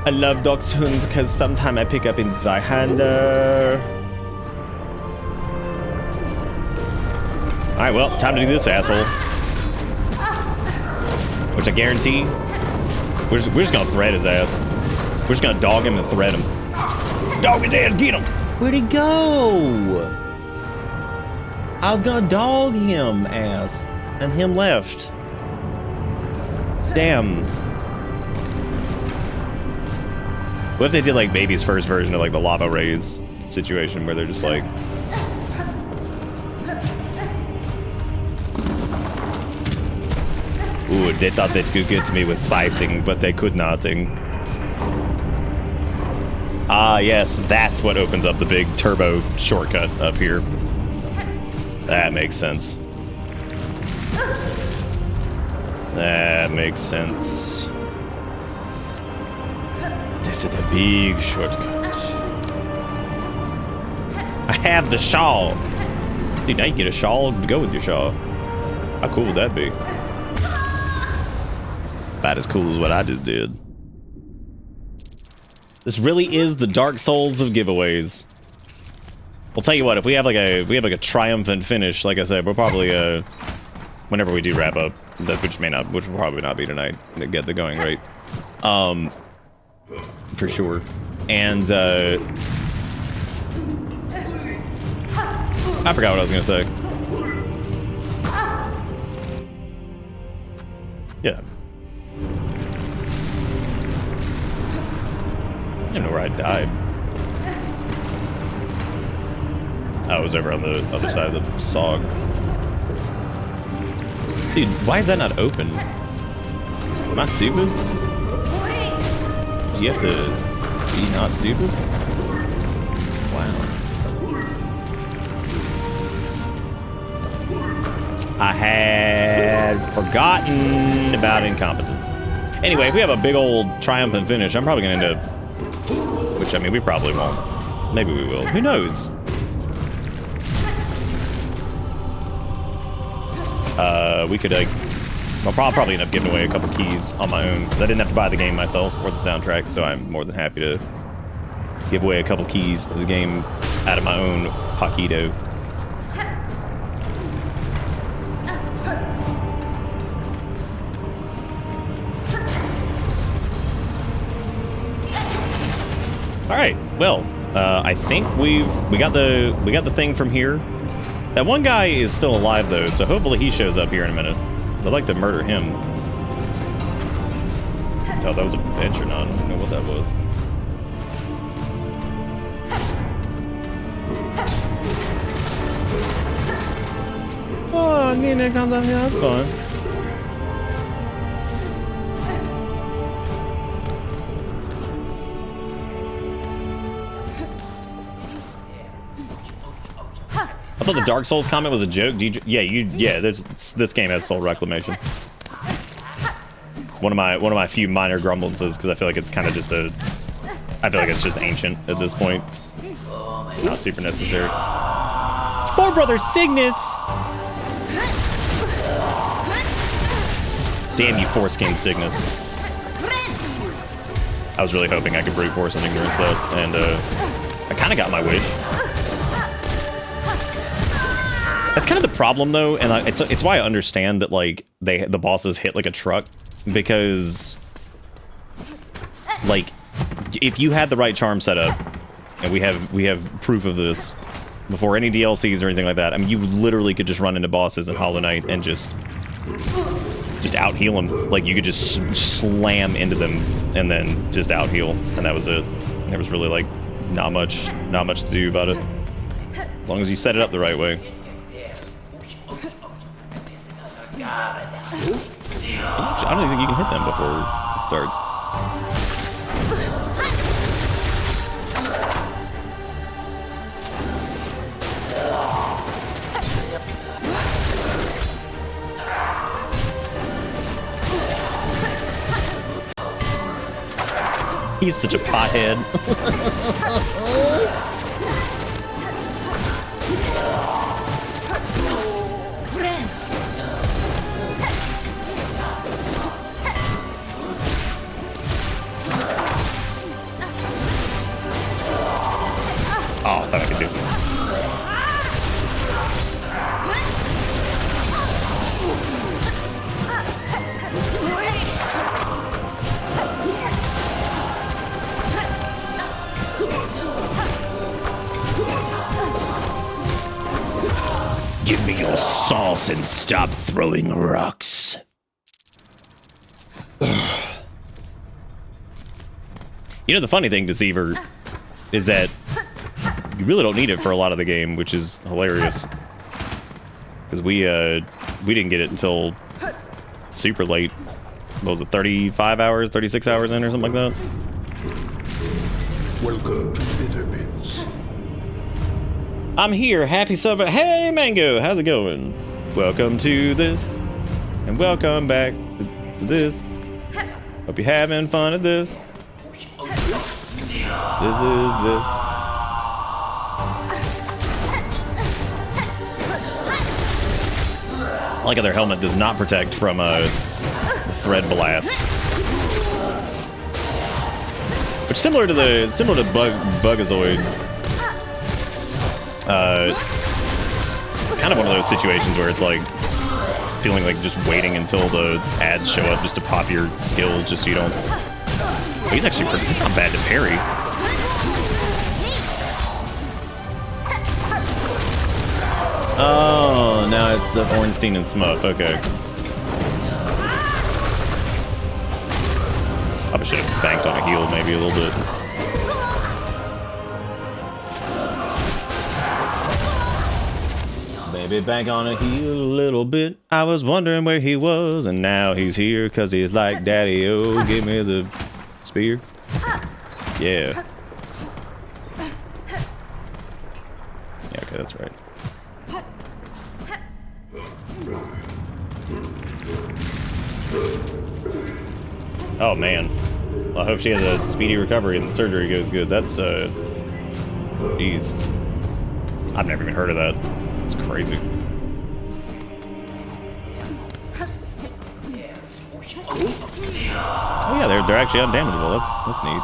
Speaker 2: I love Dachshund because sometimes I pick up in Zweihander. Alright, well, time to do this, asshole. Which I guarantee, we're just gonna thread his ass. We're just gonna dog him and thread him. Dog his ass, get him! Where'd he go? I was gonna dog him, ass. And him left. Damn. What if they did like Baby's first version of like the lava rays situation where they're just like... Ooh, they thought they could get to me with spicing, but they could nothing. Ah, yes, that's what opens up the big turbo shortcut up here. That makes sense. That makes sense. This is a big shortcut. I have the shawl. Dude, now you get a shawl to go with your shawl. How cool would that be? About as cool as what I just did. This really is the Dark Souls of giveaways. We'll tell you what, if we have like a triumphant finish, like I said, we'll probably whenever we do wrap up, which will probably not be tonight, to get the going rate. For sure. And I forgot what I was gonna say. Yeah. I don't know where I died. I was over on the other side of the SOG. Dude, why is that not open? Am I stupid? Do you have to be not stupid? Wow. I had forgotten about incompetence. Anyway, if we have a big old triumphant finish, I'm probably gonna end up... Which, I mean, we probably won't. Maybe we will. Who knows? We could, I'll probably end up giving away a couple keys on my own. I didn't have to buy the game myself or the soundtrack, so I'm more than happy to give away a couple keys to the game out of my own pockito. All right. Well, I think we got the thing from here. That one guy is still alive though, so hopefully he shows up here in a minute. 'Cause I'd like to murder him. Oh, that was a bench or not? I don't know what that was. Oh, getting that comes out here. That's fun. I thought the Dark Souls comment was a joke. Yeah, this game has soul reclamation. One of my few minor grumbles is because I feel like it's kind of just I feel like it's just ancient at this point. Not super necessary. Four Brother Cygnus! Damn you, foreskin Cygnus. I was really hoping I could brute force an ignorance that, and I kind of got my wish. That's kind of the problem though, and it's why I understand that like the bosses hit like a truck, because like if you had the right charm set up, and we have proof of this before any DLCs or anything like that. I mean, you literally could just run into bosses in Hollow Knight and just out heal them. Like you could just slam into them and then just out heal, and that was it. There was really like not much to do about it, as long as you set it up the right way. I don't even think you can hit them before it starts. He's such a pothead. Oh, I thought I could do it. Give me your sauce and stop throwing rocks. You know, the funny thing, Deceiver, is that you really don't need it for a lot of the game, which is hilarious. Because we didn't get it until super late. What was it, 35 hours, 36 hours in or something like that?
Speaker 1: Welcome to Bitterbits.
Speaker 2: I'm here, happy summer. Hey, Mango, how's it going? Welcome to this, and welcome back to this. Hope you're having fun at this. This is this. I like how their helmet does not protect from the thread blast. Which similar to Bugazoid. Kind of one of those situations where it's like feeling like just waiting until the ads show up just to pop your skills, just so you don't. Oh, he's actually pretty. He's not bad to parry. Oh, now it's the Ornstein and Smuff. Okay. Probably should have banked on a heal maybe a little bit. Maybe bank on a heel a little bit. I was wondering where he was, and now he's here because he's like, Daddy-o, give me the spear. Yeah. Yeah, okay, that's right. Oh, man. Well, I hope she has a speedy recovery and the surgery goes good. That's, jeez. I've never even heard of that. It's crazy. Oh yeah, they're actually undamageable. That's neat.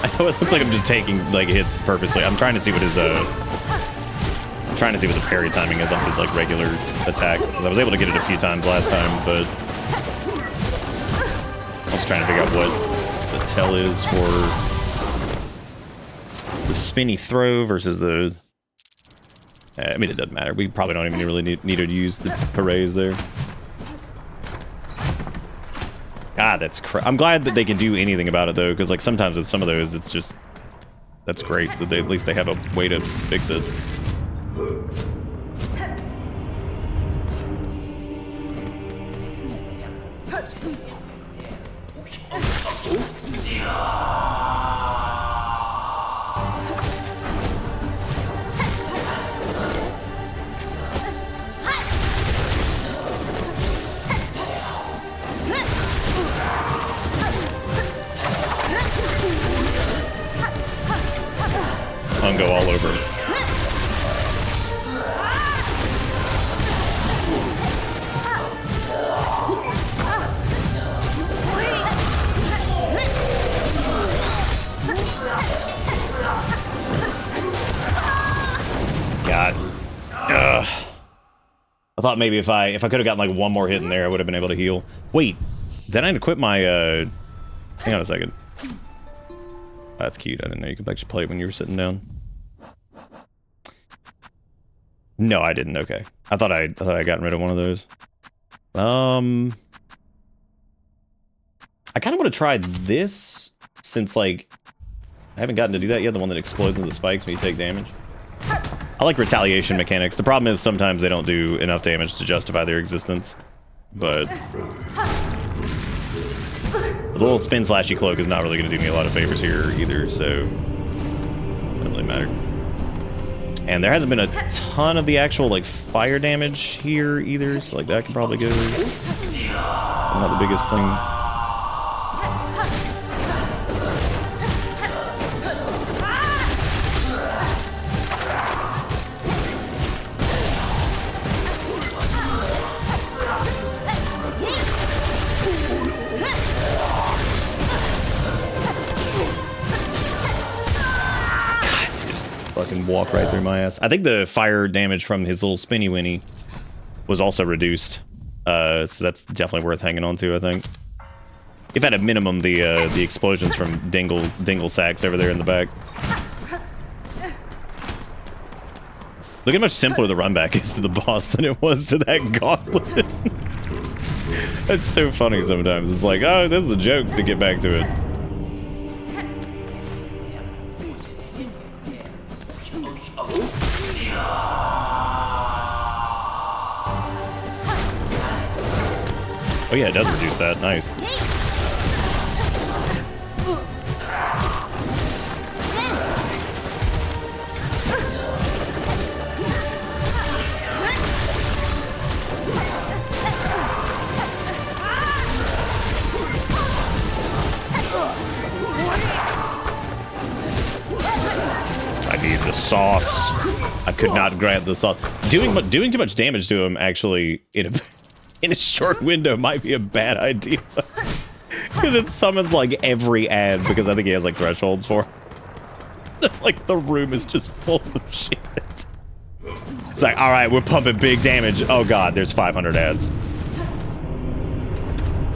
Speaker 2: I know it looks like I'm just taking like hits purposely. I'm trying to see what his trying to see what the parry timing is on his like regular attack, because I was able to get it a few times last time, but I was trying to figure out what the tell is for the spinny throw versus the I mean, it doesn't matter. We probably don't even really need to use the parades there. God, that's I'm glad that they can do anything about it, though, because, like, sometimes with some of those, it's just... That's great that at least they have a way to fix it. Go all over. God. Ugh. I thought maybe if I could have gotten like one more hit in there, I would have been able to heal. Wait, did I equip my hang on a second. That's cute. I didn't know you could actually play it when you were sitting down. No, I didn't. Okay. I thought I gotten rid of one of those. I kind of want to try this since, like, I haven't gotten to do that yet. The one that explodes into the spikes when you take damage. I like retaliation mechanics. The problem is sometimes they don't do enough damage to justify their existence. But the little spin slashy cloak is not really going to do me a lot of favors here either, so it doesn't really matter. And there hasn't been a ton of the actual, like, fire damage here either, so, like, that can probably go. Not the biggest thing. Fucking walk right through my ass. I think the fire damage from his little spinny winny was also reduced, so that's definitely worth hanging on to. I think, if at a minimum, the explosions from Dingle Sacks over there in the back. Look how much simpler the run back is to the boss than it was to that gauntlet. That's so funny sometimes. It's like, oh, this is a joke to get back to it. Oh yeah, it does reduce that. Nice. I need the sauce. I could not grab the sauce. Doing too much damage to him actually in a short window might be a bad idea. Because it summons like every ad, because I think he has like thresholds for it. Like the room is just full of shit. It's like, alright, we're pumping big damage. Oh god, there's 500 ads.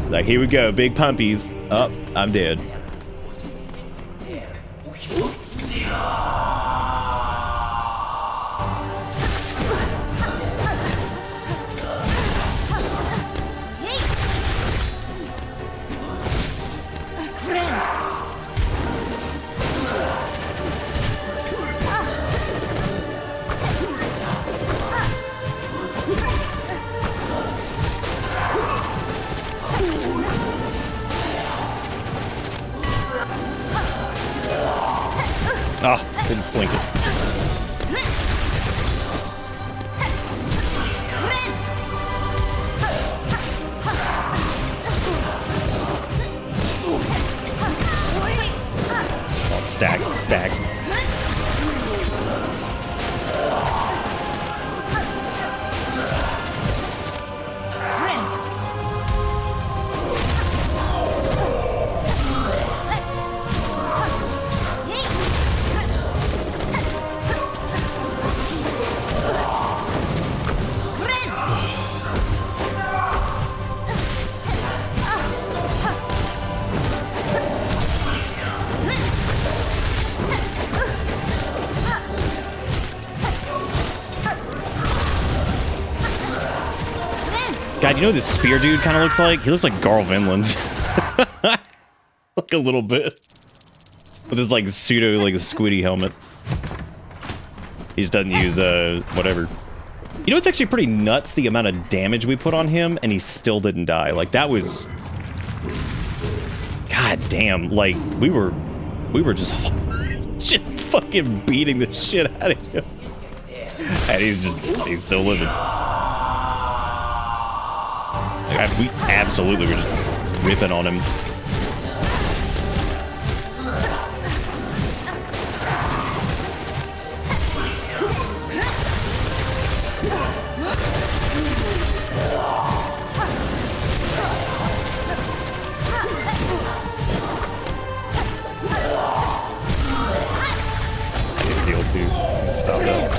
Speaker 2: Like, here we go, big pumpies. Oh, I'm dead. Ah, oh, couldn't slink it. Oh, stack. God, you know what this spear dude kind of looks like? He looks like Garl Vinland. Like a little bit. With his like pseudo like squiddy helmet. He just doesn't use whatever. You know, it's actually pretty nuts the amount of damage we put on him and he still didn't die. Like that was, god damn, like we were just fucking beating the shit out of him. And he's still living. Like, we absolutely were just ripping on him. Stop that.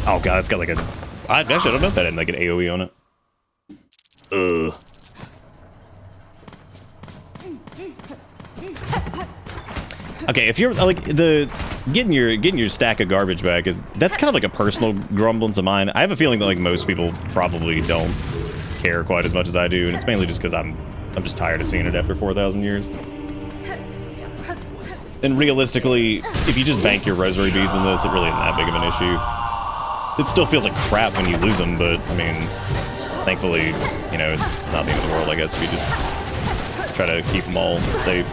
Speaker 2: Oh god, it's got like a... Actually, I don't know if that had like an AoE on it. Ugh. Okay, if you're like getting your stack of garbage back that's kind of like a personal grumblance of mine. I have a feeling that like most people probably don't care quite as much as I do, and it's mainly just because I'm just tired of seeing it after 4,000 years. And realistically, if you just bank your rosary beads in this, it really isn't that big of an issue. It still feels like crap when you lose them, but I mean, thankfully, you know, it's not the end of the world, I guess, if you just try to keep them all safe.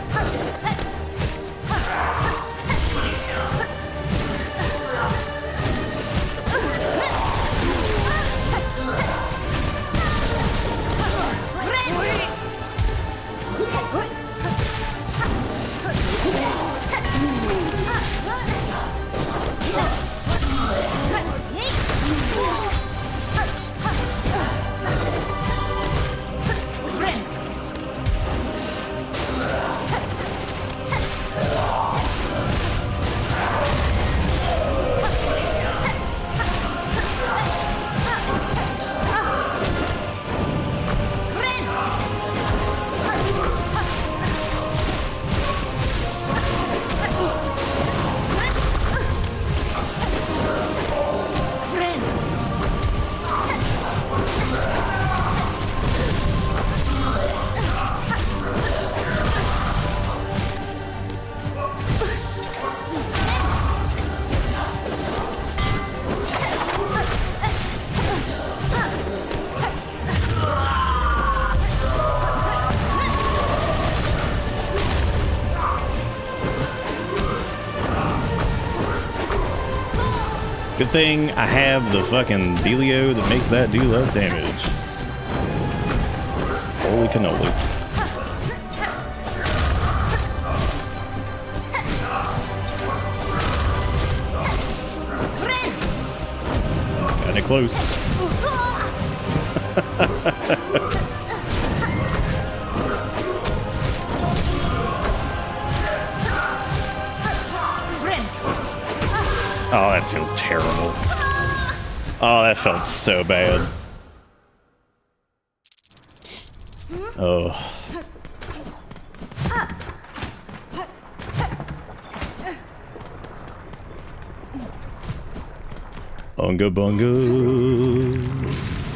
Speaker 2: Good thing I have the fucking dealio that makes that do less damage. Holy cannoli. Kinda close. Oh, that feels terrible. Oh, that felt so bad. Oh. Bunga bunga,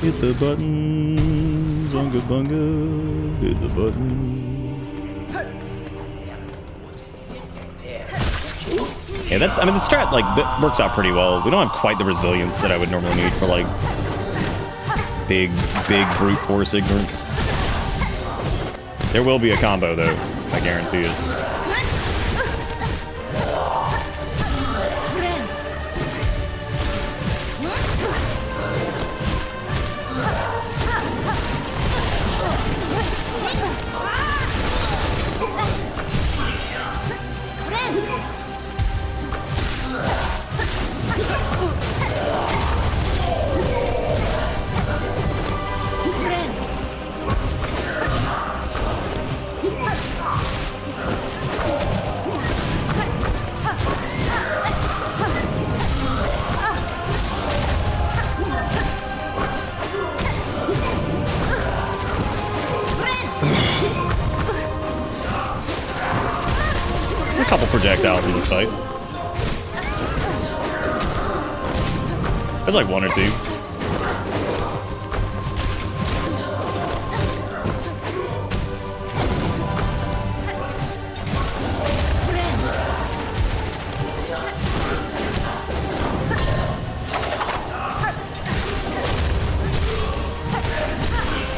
Speaker 2: hit the button. Bunga bunga, hit the button. Yeah, that's, I mean, the strat, like, that works out pretty well. We don't have quite the resilience that I would normally need for, like, big brute force ignorance. There will be a combo, though. I guarantee it. couple projectiles in this fight. There's like one or two.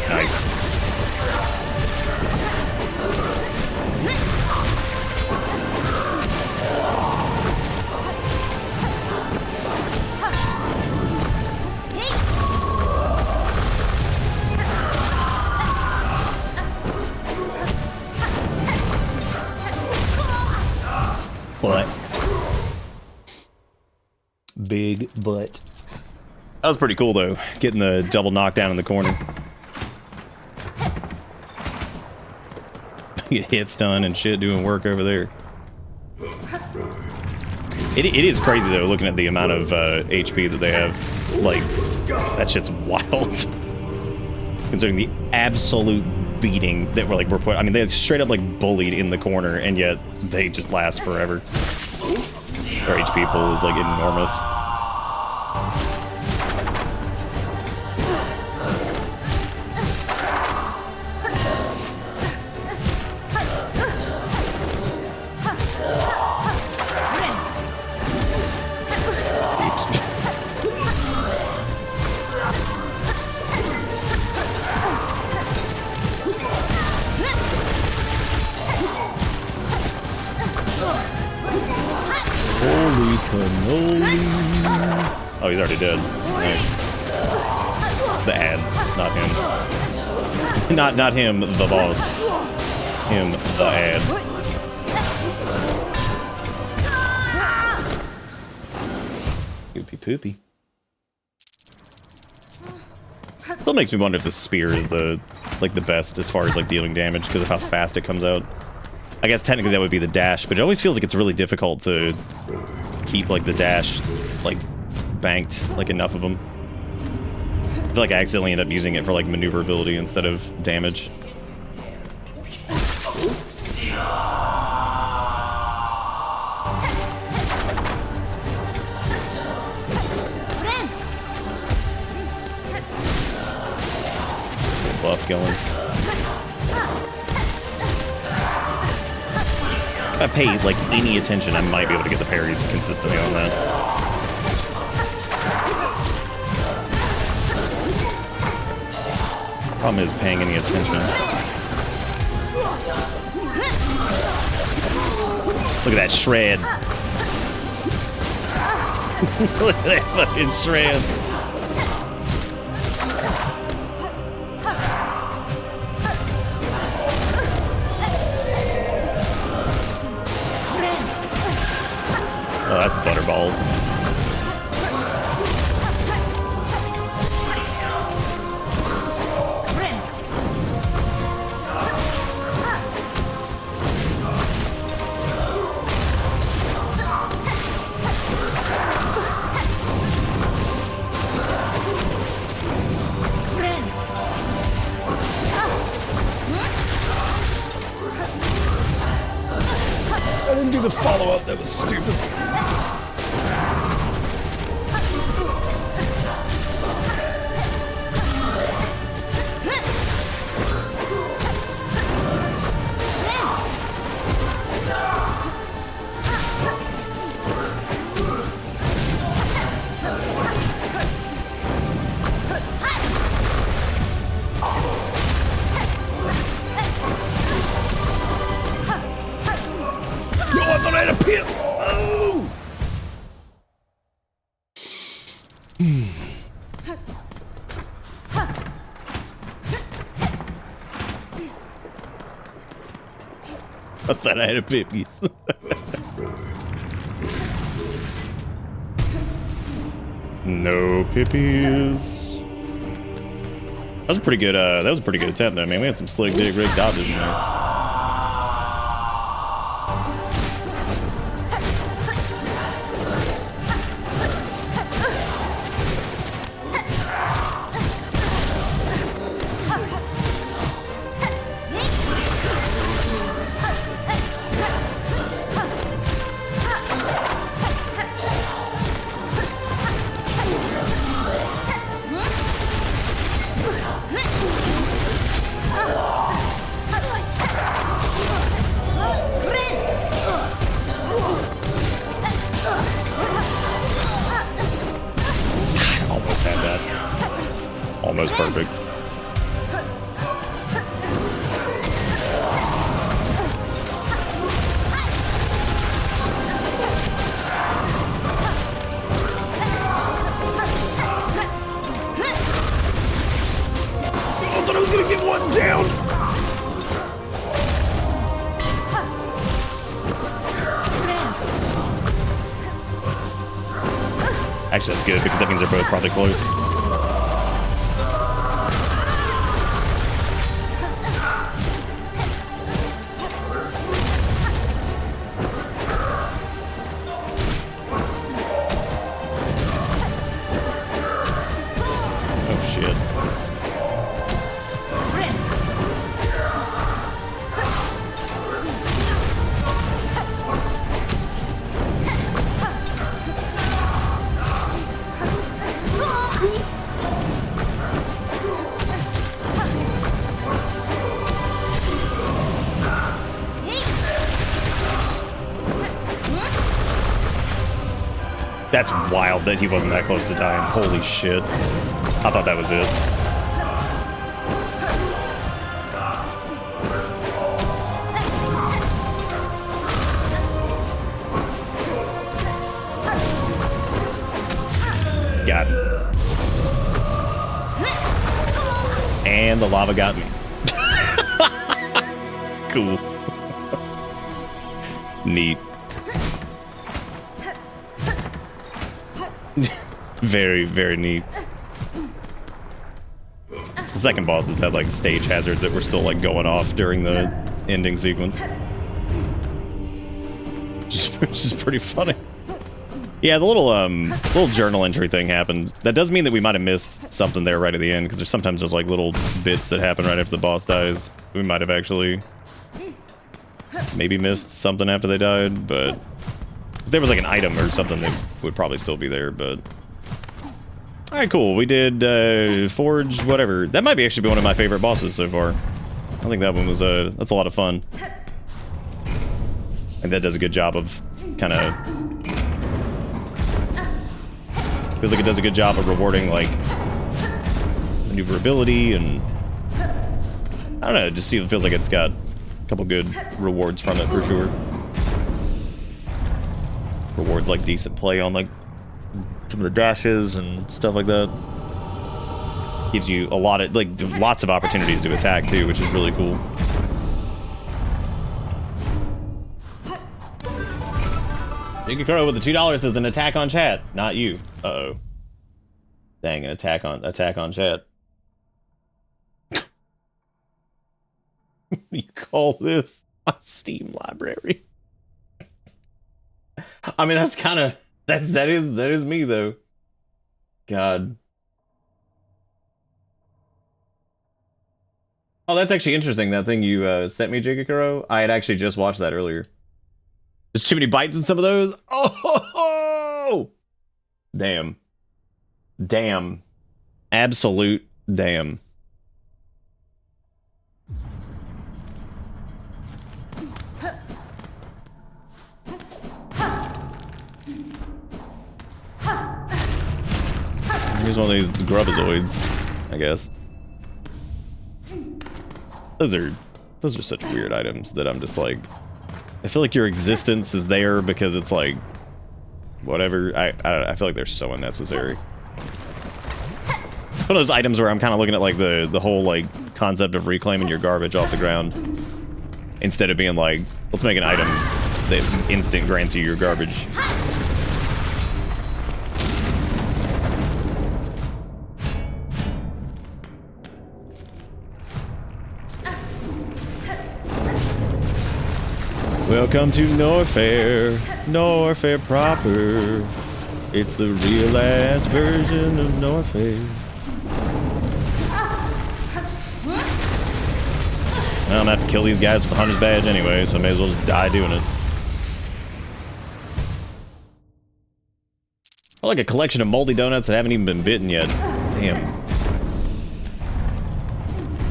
Speaker 2: Nice. Butt. Big butt. That was pretty cool though, getting the double knockdown in the corner. Get hit stun and shit doing work over there. It is crazy though, looking at the amount of HP that they have. Like, that shit's wild. Considering the absolute beating that we're put. I mean, they straight up like bullied in the corner, and yet they just last forever. Their HP pool is like enormous. Holy cannoli. Oh, he's already dead. Nice. The ad, not him. Not him, the boss. Him, the ad. Poopy poopy. Still makes me wonder if the spear is the best as far as like dealing damage because of how fast it comes out. I guess technically that would be the dash, but it always feels like it's really difficult to keep like the dash like banked, like enough of them. I feel like I accidentally end up using it for like maneuverability instead of damage. Buff going. If I paid like any attention, I might be able to get the parries consistently on that. Problem is paying any attention. Look at that shred. Look at that fucking shred. Oh, that's butterballs. I didn't do the follow-up, that was stupid. I thought I had a pit! Oh! I thought I had a pippies. No pippies. That was a pretty good attempt though, man. We had some slick dig rig dodges in there. Actually, that's good because that means they're both probably close. Oh shit. That's wild that he wasn't that close to dying. Holy shit. I thought that was it. Got it. And the lava got me. Cool. Neat. Very, very neat. It's the second boss that's had like stage hazards that were still like going off during the ending sequence. Which is pretty funny. Yeah, the little journal entry thing happened. That does mean that we might have missed something there right at the end, because there's sometimes those like little bits that happen right after the boss dies. We might have actually maybe missed something after they died, but if there was like an item or something, that would probably still be there, but... Alright, cool. We did Forge, whatever. That might actually be one of my favorite bosses so far. I think that one was, that's a lot of fun. And that does a good job of kind of... Feels like it does a good job of rewarding, like, maneuverability and... I don't know, it just feels like it's got a couple good rewards from it, for sure. Rewards like decent play on like some of the dashes and stuff like that. Gives you a lot of like lots of opportunities to attack too, which is really cool. Yukikuro with the $2 says an attack on chat, not you. Uh-oh. Dang, an attack on chat. You call this my Steam library? I mean, that's kind of that is me though. God. Oh, that's actually interesting. That thing you sent me, Jigakuro. I had actually just watched that earlier. There's too many bites in some of those. Oh, damn, damn, absolute damn. Here's one of these grubazoids, I guess. Those are such weird items that I'm just like, I feel like your existence is there because it's like, whatever. I don't know, I feel like they're so unnecessary. One of those items where I'm kind of looking at like the whole like concept of reclaiming your garbage off the ground instead of being like, let's make an item that instant grants you your garbage. Welcome to Norfair, Norfair proper. It's the real ass version of Norfair. Well, I'm gonna have to kill these guys with the Hunter's Badge anyway, so I may as well just die doing it. I like a collection of moldy donuts that haven't even been bitten yet. Damn.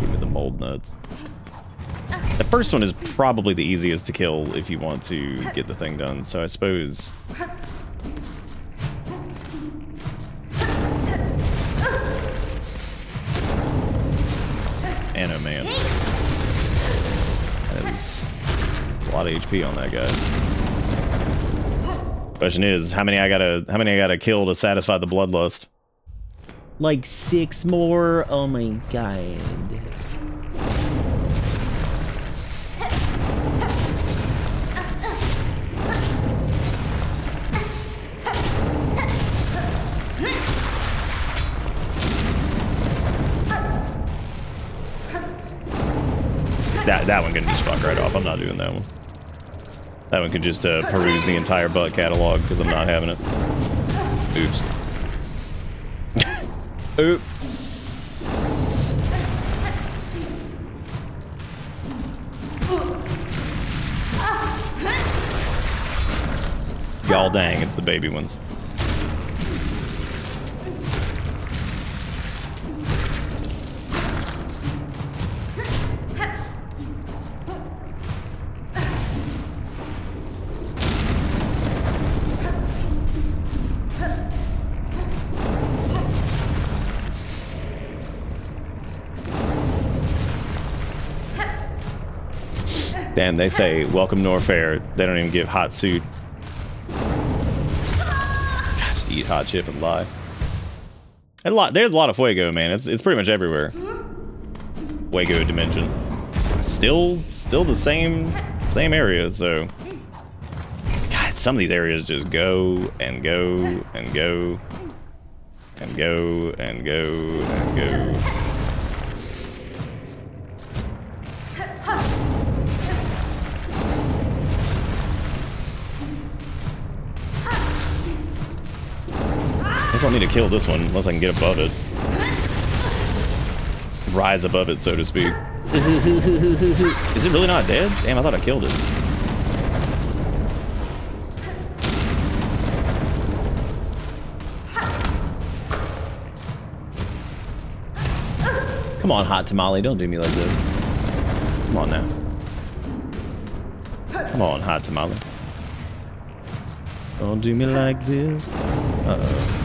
Speaker 2: Give me the mold nuts. The first one is probably the easiest to kill if you want to get the thing done, so I suppose... Anno Man. That is a lot of HP on that guy. Question is, how many I gotta kill to satisfy the bloodlust?
Speaker 3: Like 6 more? Oh my god.
Speaker 2: That one can just fuck right off. I'm not doing that one. That one can just peruse the entire butt catalog because I'm not having it. Oops. Oops. Y'all dang, it's the baby ones. Damn, they say, welcome Norfair. They don't even give hot suit. God, just eat hot chip and lie. There's a lot of Fuego, man. It's pretty much everywhere. Fuego dimension. Still the same area, so. God, some of these areas just go and go and go and go and go and go. I guess I'll need to kill this one, unless I can get above it. Rise above it, so to speak. Is it really not dead? Damn, I thought I killed it. Come on, hot tamale, don't do me like this. Come on now. Come on, hot tamale. Don't do me like this. Uh-oh.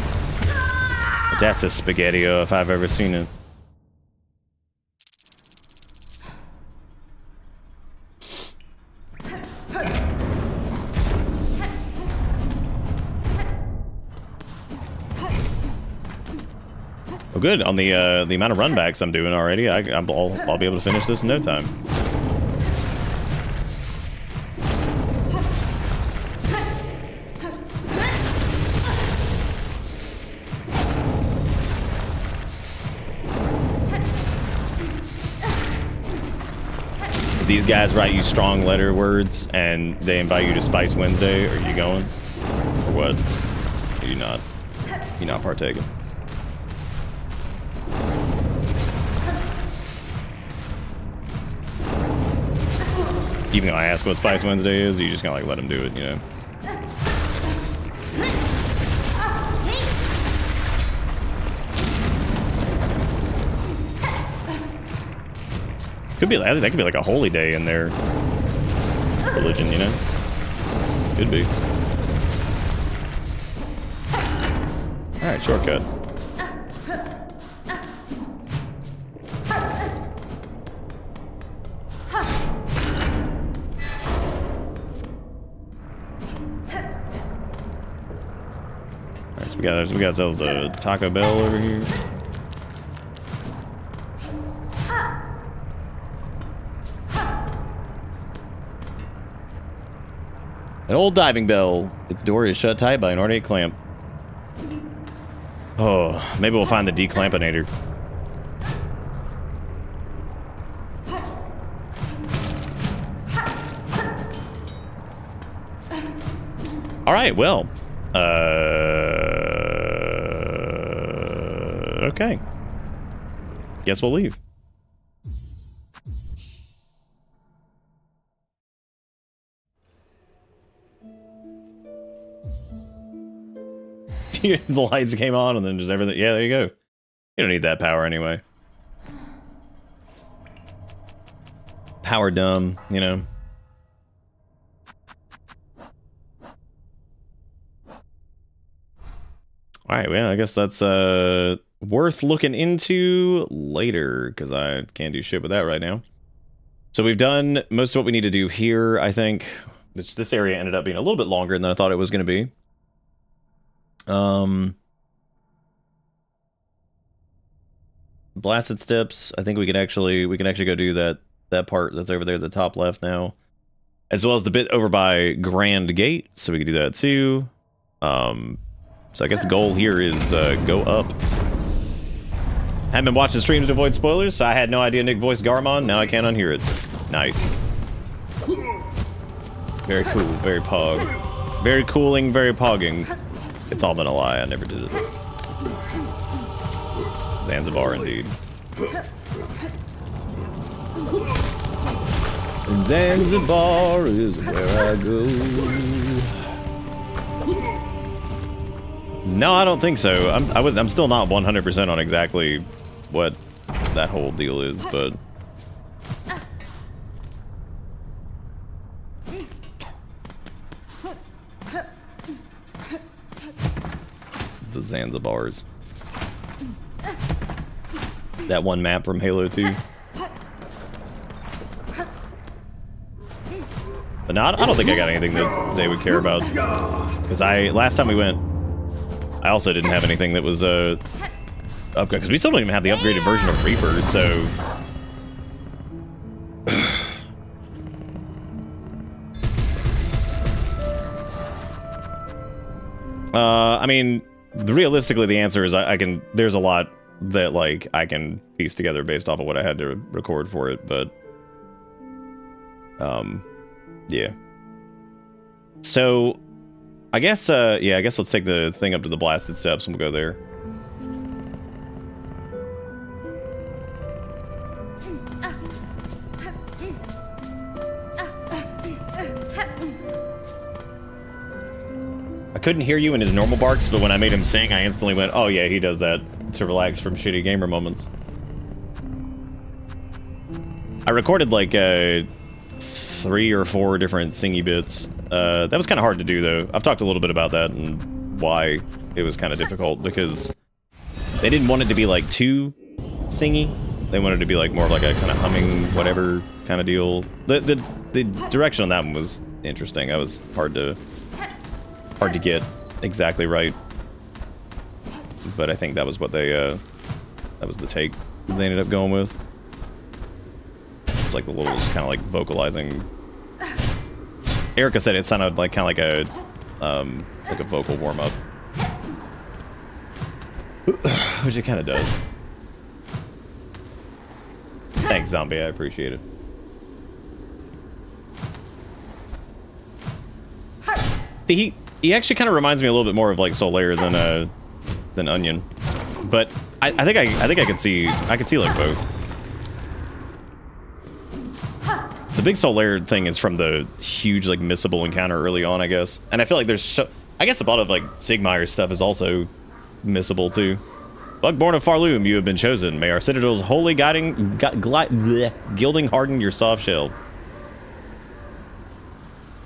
Speaker 2: That's a spaghetti-o if I've ever seen it. Oh, good. On the amount of runbacks I'm doing already, I'll be able to finish this in no time. These guys write you strong letter words and they invite you to Spice Wednesday. Are you going? Or what? Are you not? You're not partaking. Even though I ask what Spice Wednesday is, you just kind of like let them do it, you know? Could be, that could be like a holy day in their religion, you know? Could be. Alright, shortcut. Alright, so we got ourselves a Taco Bell over here. An old diving bell. Its door is shut tight by an ornate clamp. Oh, maybe we'll find the declampinator. All right, well. Okay. Guess we'll leave. The lights came on and then just everything. Yeah, there you go. You don't need that power anyway. Power dumb, you know. Alright, well, I guess that's worth looking into later, because I can't do shit with that right now. So we've done most of what we need to do here, I think. This area ended up being a little bit longer than I thought it was going to be. Blasted Steps, I think we can actually go do that part that's over there at the top left now. As well as the bit over by Grand Gate, so we can do that too. So I guess the goal here is go up. Haven't been watching streams to avoid spoilers, so I had no idea Nick voiced Garmond, now I can't unhear it. Nice. Very cool, very pog. Very cooling, very pogging. It's all been a lie, I never did it. Zanzibar, indeed. And Zanzibar is where I go. No, I don't think so. I'm still not 100% on exactly what that whole deal is, but... The Zanzibars. That one map from Halo 2. But no, I don't think I got anything that they would care about. Because last time we went, I also didn't have anything that was upgrade. Because we still don't even have the upgraded version of Reaper, so... I mean, realistically, the answer is I can. There's a lot that like I can piece together based off of what I had to record for it, but yeah. So, I guess yeah, I guess let's take the thing up to the blasted steps and we'll go there. I couldn't hear you in his normal barks, but when I made him sing, I instantly went, oh yeah, he does that to relax from shitty gamer moments. I recorded like 3 or 4 different singy bits. That was kind of hard to do though. I've talked a little bit about that and why it was kind of difficult, because they didn't want it to be like too singy. They wanted it to be like more of like a kind of humming whatever kind of deal. The direction on that one was interesting. That was hard to get exactly right, but I think that was what they that was the take they ended up going with. It's like the little just kind of like vocalizing. Erica said it sounded like kind of like a vocal warm up, which it kind of does. Thanks, Zombie. I appreciate it. He actually kind of reminds me a little bit more of like Solaire than Onion, but I think I could see like both. The big Solaire thing is from the huge like missable encounter early on, I guess, and I feel like there's I guess a lot of like Sigmire stuff is also missable too. Bugborn of Farloom, you have been chosen. May our citadel's holy gilding harden your soft shell.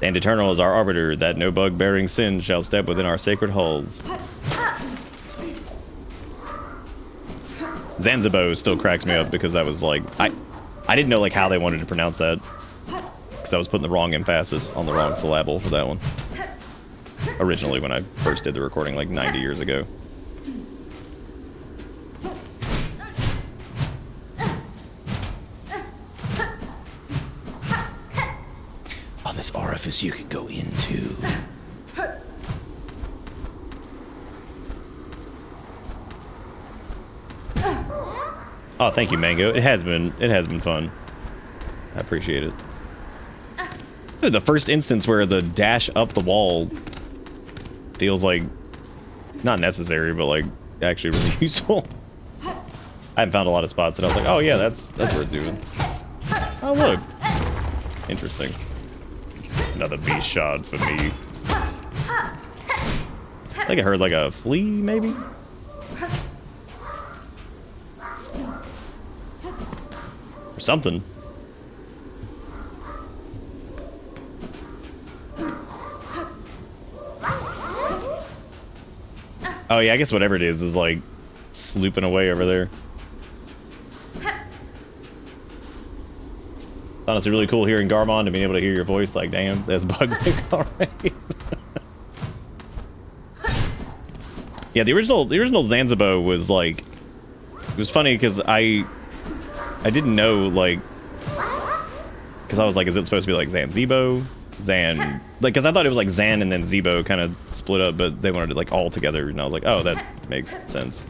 Speaker 2: And eternal is our arbiter, that no bug-bearing sin shall step within our sacred halls. Zanzibo still cracks me up because that was like I didn't know like how they wanted to pronounce that, because I was putting the wrong emphasis on the wrong syllable for that one originally when I first did the recording like 90 years ago. This orifice you can go into. Oh, thank you, Mango. It has been fun. I appreciate it. The first instance where the dash up the wall feels like not necessary, but like actually really useful. I haven't found a lot of spots that I was like, oh yeah, that's worth doing. Oh look, interesting. Another beast shot for me. I think I heard like a flea, maybe? Or something. Oh yeah, I guess whatever it is like slooping away over there. Honestly, really cool hearing Garmond and being able to hear your voice. Like, damn, that's bug already. Yeah, the original Zanzibo was like, it was funny because I didn't know like, because I was like, is it supposed to be like Zanzibo, like, because I thought it was like Zan and then Zibo kind of split up, but they wanted it like all together, and I was like, oh, that makes sense.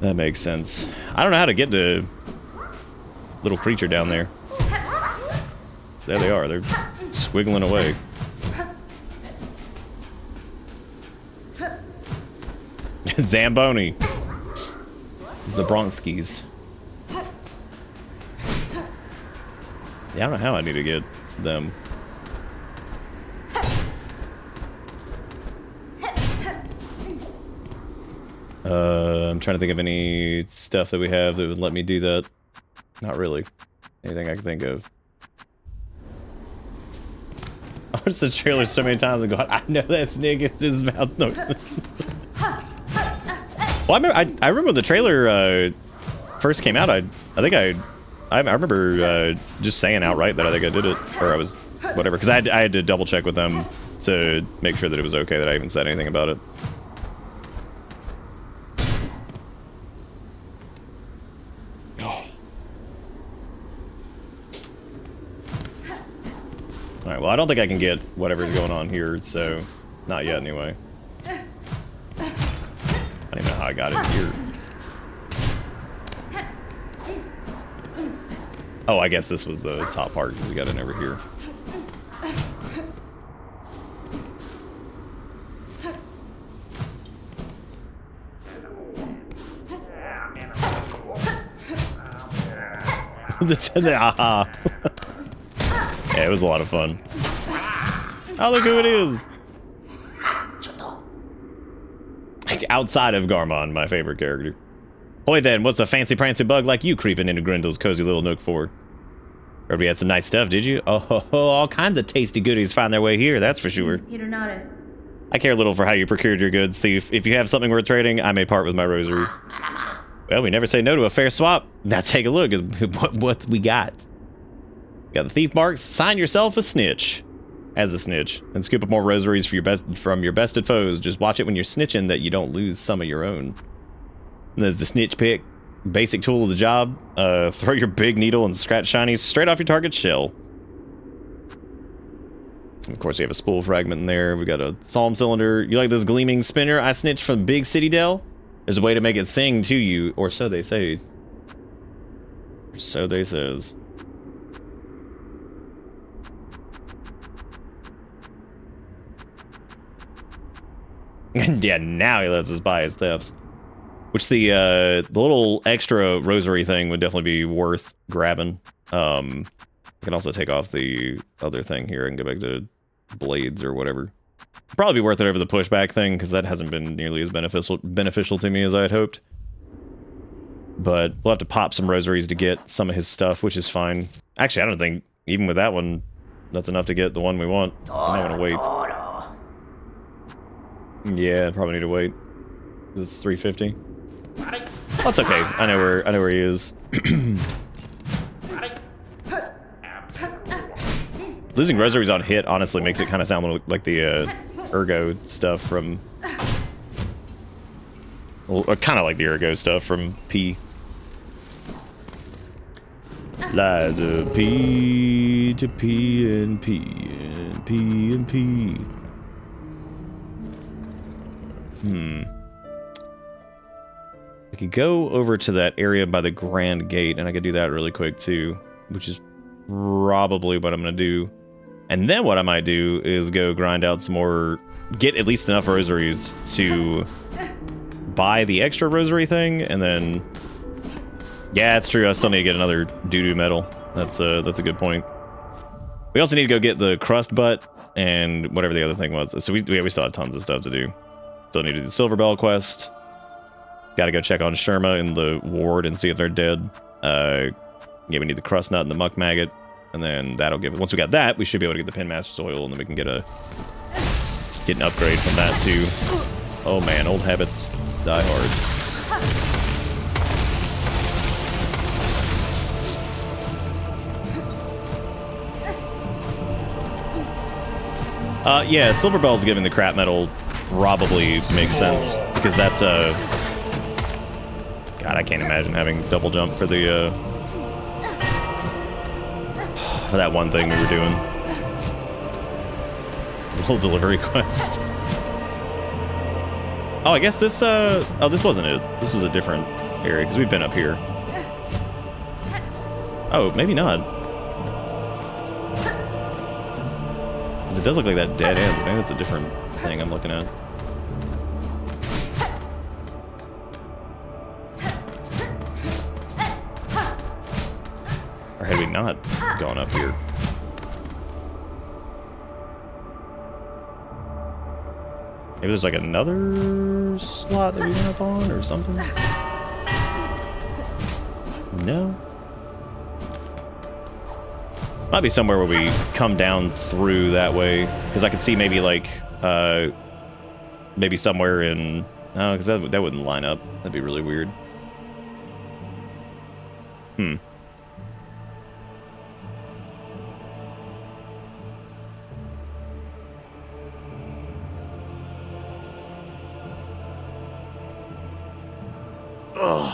Speaker 2: That makes sense. I don't know how to get to little creature down there. there they are. They're squiggling away. Zamboni. Zabronskis. Yeah, I don't know how I need to get them. I'm trying to think of any stuff that we have that would let me do that. Not really. Anything I can think of. I watched the trailer so many times and go, I know that's Nick, it's his mouth noise. Well, I remember when the trailer first came out. I remember just saying outright that I think I did it, or I was whatever, because I had to double check with them to make sure that it was okay that I even said anything about it. All right. Well, I don't think I can get whatever's going on here, so not yet anyway. I don't even know how I got it here. Oh, I guess this was the top part because we got it over here. the aha. Yeah, it was a lot of fun. Oh, look who it is! Outside of Garmond, my favorite character. Boy then, what's a fancy prancy bug like you creeping into Grindel's cozy little nook for? Heard we had some nice stuff, did you? Oh, all kinds of tasty goodies find their way here, that's for sure.
Speaker 4: Peter nodded.
Speaker 2: I care little for how you procured your goods, thief. If you have something worth trading, I may part with my rosary. Well, we never say no to a fair swap. Now take a look at what we got. Got the thief marks. Sign yourself a snitch. As a snitch. And scoop up more rosaries for from your bested foes. Just watch it when you're snitching that you don't lose some of your own. And there's the snitch pick. Basic tool of the job. Throw your big needle and scratch shinies straight off your target's shell. And of course, we have a spool fragment in there. We got a psalm cylinder. You like this gleaming spinner I snitched from Big City Dell? There's a way to make it sing to you, or so they say. So they says. And yeah, now he lets us buy his thefts. Which the little extra rosary thing would definitely be worth grabbing. I can also take off the other thing here and go back to blades or whatever. Probably be worth it over the pushback thing, because that hasn't been nearly as beneficial to me as I had hoped. But we'll have to pop some rosaries to get some of his stuff, which is fine. Actually, I don't think, even with that one, that's enough to get the one we want. I'm not gonna wait. Yeah, probably need to wait. It's 350. That's okay. I know where he is. Losing rosaries on hit honestly makes it kind of sound like the ergo stuff from, or kind of like the ergo stuff from P. Liza P to P and P and P and P. I could go over to that area by the Grand Gate, and I could do that really quick too, which is probably what I'm gonna do. And then what I might do is go grind out some more, get at least enough rosaries to buy the extra rosary thing, and then, yeah, it's true, I still need to get another doo-doo medal. That's a good point. We also need to go get the crust butt and whatever the other thing was. So we still have tons of stuff to do. Still need to do the Silver Bell quest. Gotta go check on Sherma in the ward and see if they're dead. Yeah, we need the crust nut and the muck maggot. And then that'll give it. Once we got that, we should be able to get the Pinmaster's oil, and then we can get an upgrade from that too. Oh man, old habits die hard. Yeah, Silver Bell's giving the crap metal probably makes sense, because that's a... God, I can't imagine having double jump for the for that one thing we were doing. The little delivery quest. Oh, I guess this oh, this wasn't it. This was a different area, because we've been up here. Oh, maybe not. It does look like that dead end. Maybe that's a different thing I'm looking at. Or had we not gone up here? Maybe there's like another slot that we went up on or something? No? Might be somewhere where we come down through that way. Because I could see maybe like, maybe somewhere in... No, because that wouldn't line up. That'd be really weird. Hmm. Ugh.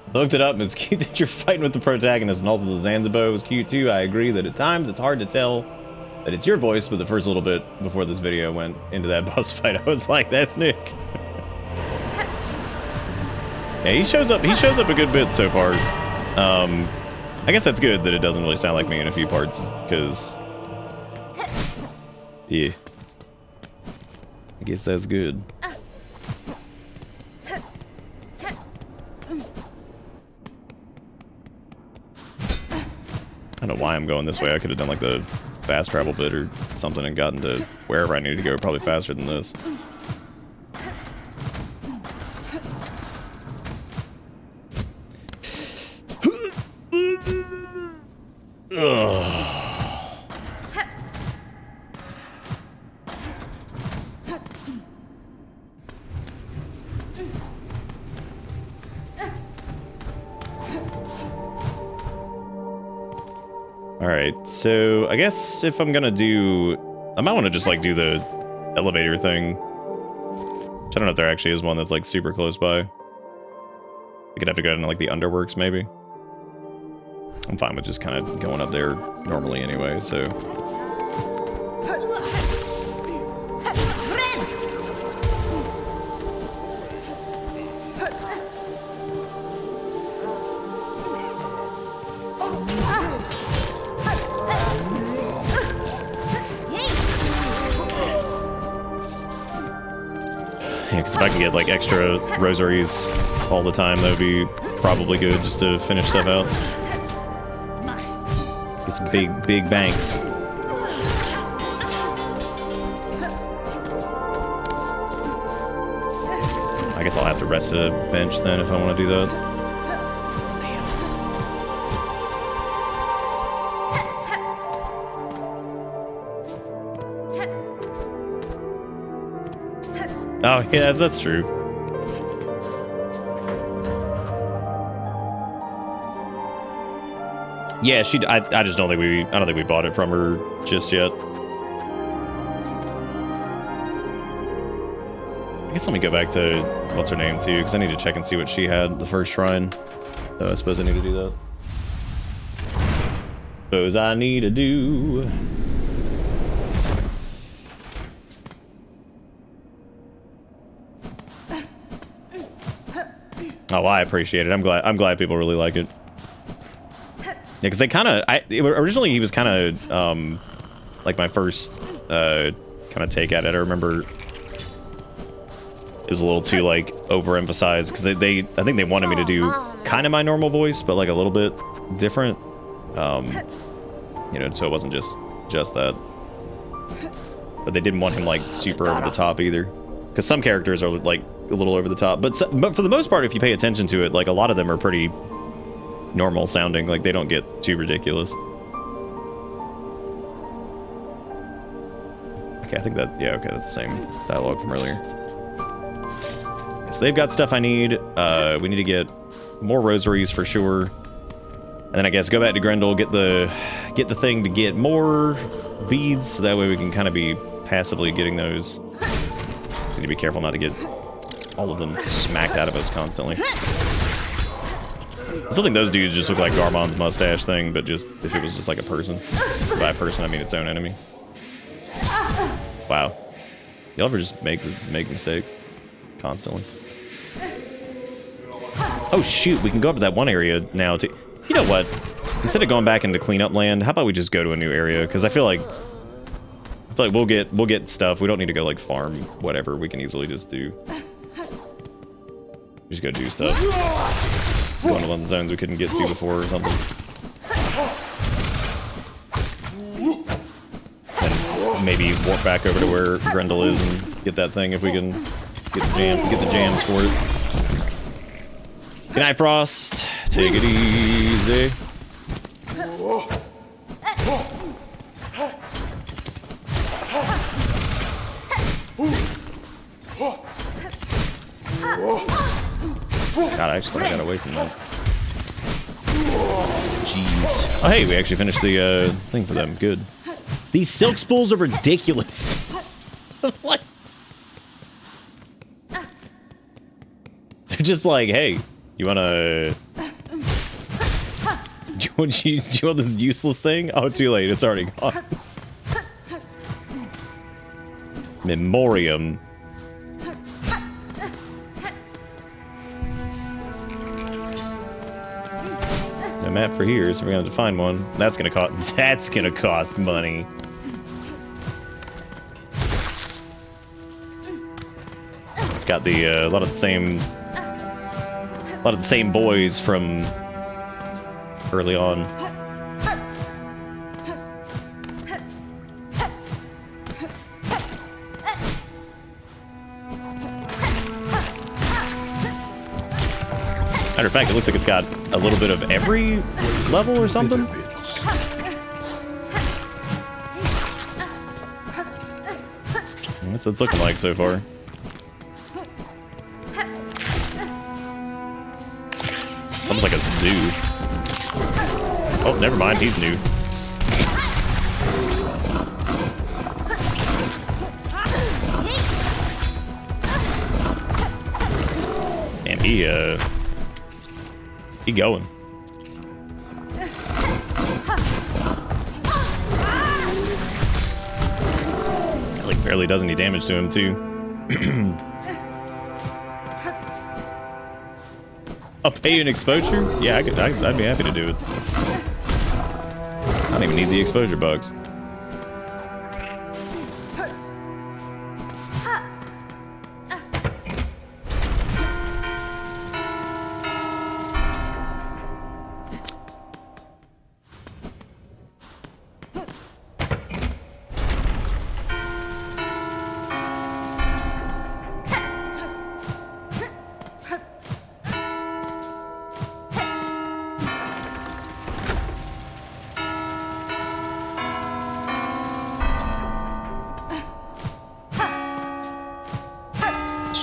Speaker 2: I looked it up and it's cute that you're fighting with the protagonist, and also the Zanzibar was cute too. I agree that at times it's hard to tell that it's your voice, but the first little bit before this video went into that boss fight, I was like, that's Nick. Yeah, he shows up a good bit so far. I guess that's good that it doesn't really sound like me in a few parts, because yeah, I guess that's good. I don't know why I'm going this way. I could have done like the fast travel bit or something and gotten to wherever I needed to go probably faster than this. Alright, so I guess if I'm gonna do... I might want to just like do the elevator thing. Which I don't know if there actually is one that's like super close by. I could have to go into like the underworks maybe. I'm fine with just kind of going up there normally anyway, so... Yeah, because if I can get like extra rosaries all the time, that would be probably good just to finish stuff out. Get some big banks. I guess I'll have to rest at a bench then if I want to do that. Oh yeah, that's true. Yeah, I just don't think we bought it from her just yet. I guess let me go back to what's her name too, because I need to check and see what she had the first shrine. So I suppose I need to do that. Suppose I need to do. Oh, well, I appreciate it. I'm glad people really like it. Yeah, because they kind of... originally, he was kind of, like, my first, kind of take at it. I remember it was a little too, like, overemphasized, because I think they wanted me to do kind of my normal voice, but, like, a little bit different. You know, so it wasn't just that. But they didn't want him, like, super over the top, either. Because some characters are, like, a little over the top, but for the most part, if you pay attention to it, like a lot of them are pretty normal sounding, like they don't get too ridiculous. Okay, I think that, yeah, okay, that's the same dialogue from earlier. So they've got stuff I need. We need to get more rosaries for sure, and then I guess go back to Grendel, get the thing to get more beads, so that way we can kind of be passively getting those. So need to be careful not to get all of them smacked out of us constantly. I still think those dudes just look like Garmond's mustache thing, but just if it was just like a person. By a person, I mean its own enemy. Wow. Y'all ever just make mistakes constantly? Oh shoot, we can go up to that one area now too. You know what? Instead of going back into cleanup land, how about we just go to a new area? Because I feel like we'll get stuff. We don't need to go like farm whatever. We can easily just do. Just go do stuff. Let's go into one of the zones we couldn't get to before or something. And maybe walk back over to where Grendel is and get that thing if we can get the jams for it. Good night, Frost. Take it easy. God, I actually got away from that. Jeez. Oh, hey, we actually finished the thing for them. Good. These silk spools are ridiculous. What? They're just like, hey, you wanna... Do you want this useless thing? Oh, too late. It's already gone. Memoriam. No map for here, so we're gonna have to find one. That's gonna cost money. It's got the a lot of the same boys from early on. Matter of fact, it looks like it's got a little bit of every level or something. That's what it's looking like so far. Almost like a zoo. Oh, never mind, he's new. Damn, he going. Like barely does any damage to him too. I'll pay you an exposure? Yeah, I'd be happy to do it. I don't even need the exposure bugs.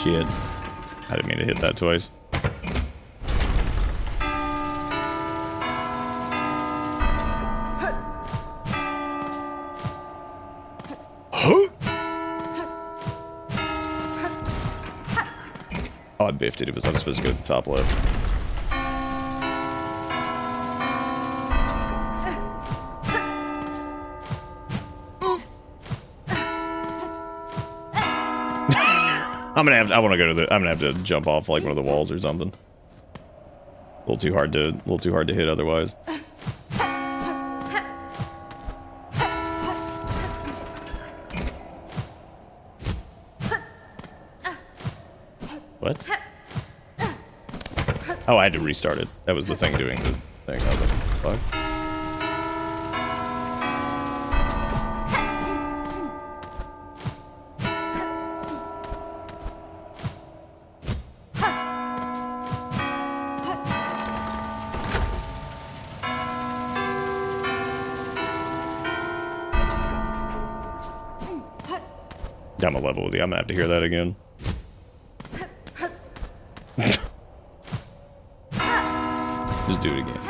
Speaker 2: Shit. I didn't mean to hit that twice. Oh, I biffed it. It was supposed to go to the top left. I'm gonna have to jump off like one of the walls or something. A little too hard to hit otherwise. What? Oh, I had to restart it. That was the thing doing the thing. I was like, fuck. I'm a level with you. I'm gonna have to hear that again. Just do it again.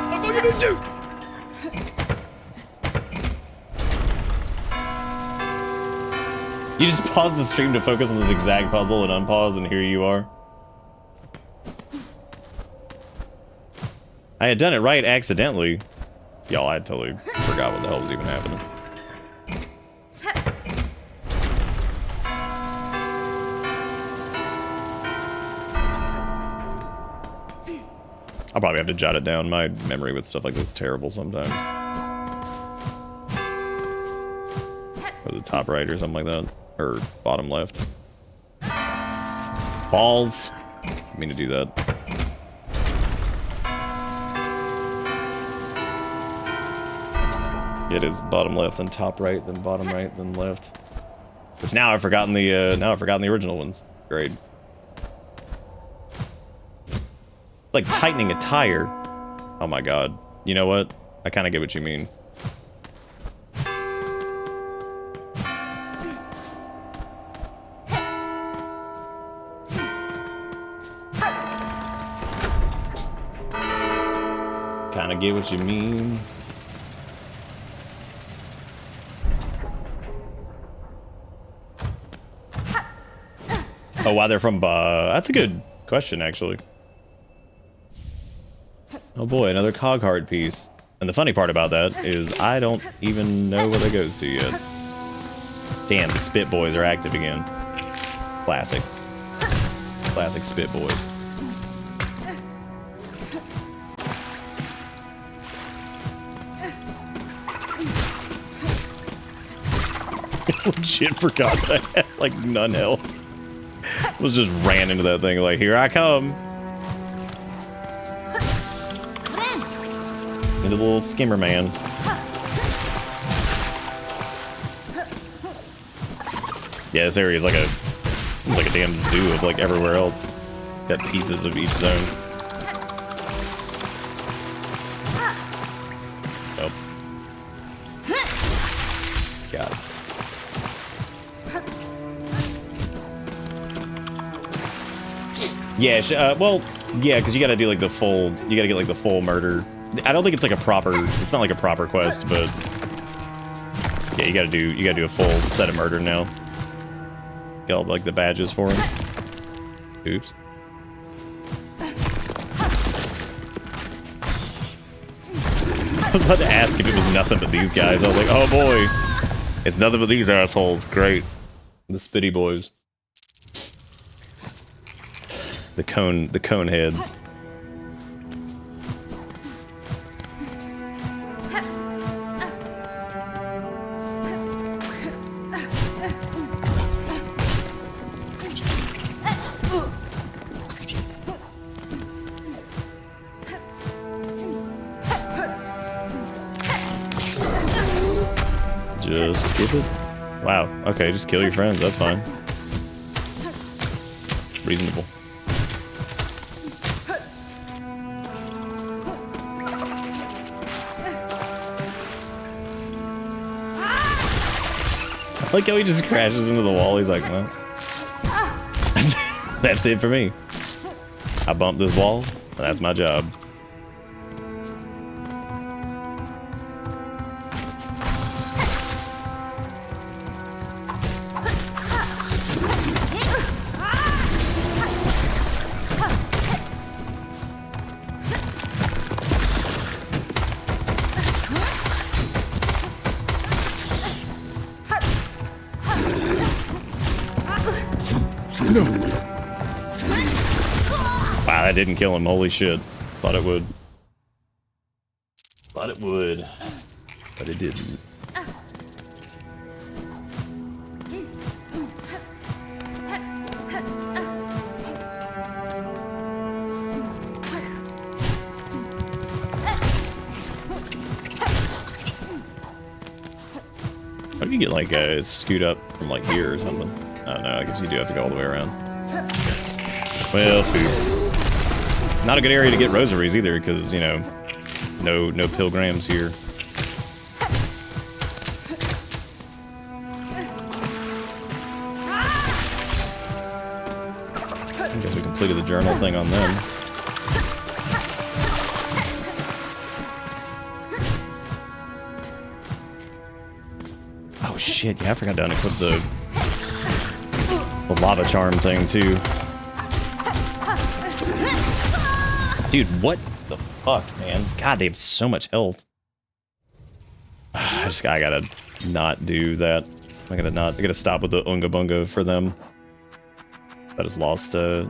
Speaker 2: What am I gonna do? You just paused the stream to focus on this exact puzzle and unpause, and here you are. I had done it right accidentally. Y'all, I totally forgot what the hell was even happening. I'll probably have to jot it down. My memory with stuff like this is terrible sometimes. Or the top right or something like that. Or bottom left. Balls. I mean to do that. It is bottom left, then top right, then bottom right, then left. Which now I've forgotten the original ones. Great. Like tightening a tire. Oh my god. You know what? I kind of get what you mean. Kind of get what you mean. Oh, why they're from that's a good question, actually. Oh boy, another cog hard piece. And the funny part about that is I don't even know where that goes to yet. Damn, the Spit Boys are active again. Classic. Classic Spit Boys. Legit forgot that I had, like, none health. Was just ran into that thing like, here I come. Into the little skimmer man. Yeah, this area is like seems like a damn zoo of like everywhere else. Got pieces of each zone. Oh. God. Yeah, well, yeah, because you gotta do like the full, you gotta get like the full murder. I don't think it's like a proper, it's not like a proper quest, but yeah, you gotta do a full set of murder now. Get all like the badges for him. Oops. I was about to ask if it was nothing but these guys. I was like, oh boy, it's nothing but these assholes. Great. The Spitty Boys. The cone heads. Just skip it. Wow. Okay, just kill your friends. That's fine. Reasonable. I like how he just crashes into the wall. He's like, well, that's it for me. I bumped this wall, and that's my job. Wow, that didn't kill him. Holy shit. Thought it would. Thought it would. But it didn't. How do you get like a scoot up from like here or something? I don't know, I guess you do have to go all the way around. Well, food. Not a good area to get rosaries either, because, you know, no pilgrims here. I guess we completed the journal thing on them. Oh shit, yeah, I forgot to unequip the lava charm thing too. Dude, what the fuck, man? God, they have so much health. I gotta not do that. I gotta stop with the unga bunga for them. I just lost a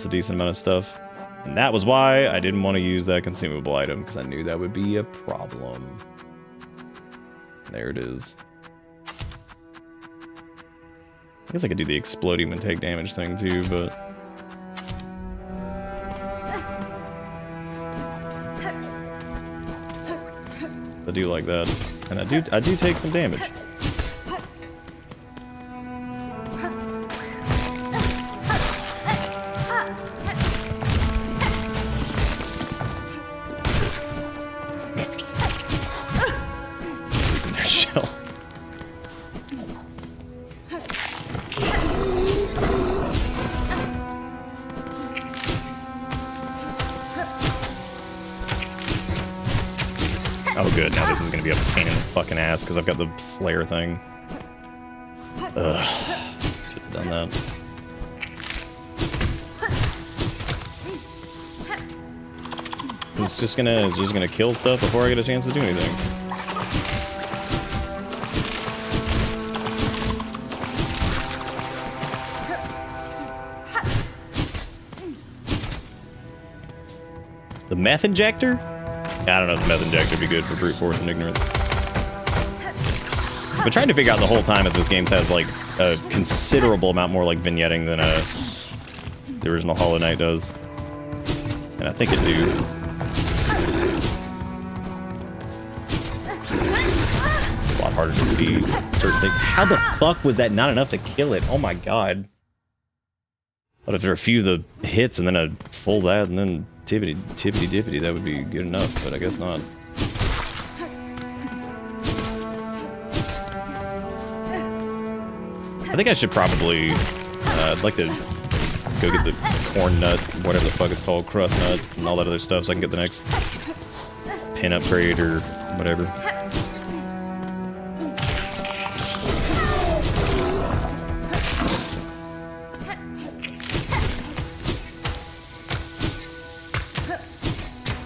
Speaker 2: decent amount of stuff. And that was why I didn't want to use that consumable item, because I knew that would be a problem. There it is. I guess I could do the exploding and take damage thing too, but... I do like that. And I do take some damage. Shell. Oh good, now this is gonna be a pain in the fucking ass because I've got the flare thing. Ugh. Should have done that. It's just gonna kill stuff before I get a chance to do anything. The meth injector? I don't know if the meth injector would be good for brute force and ignorance. I've been trying to figure out the whole time if this game has like a considerable amount more like vignetting than the original Hollow Knight does. And I think it do. It's a lot harder to see certain things. How the fuck was that not enough to kill it? Oh my god. But if there are a few of the hits and then a full that and then tippity dippity, that would be good enough, but I guess not. I think I should probably, I'd like to go get the corn nut, whatever the fuck it's called, crust nut, and all that other stuff so I can get the next pin upgrade or whatever.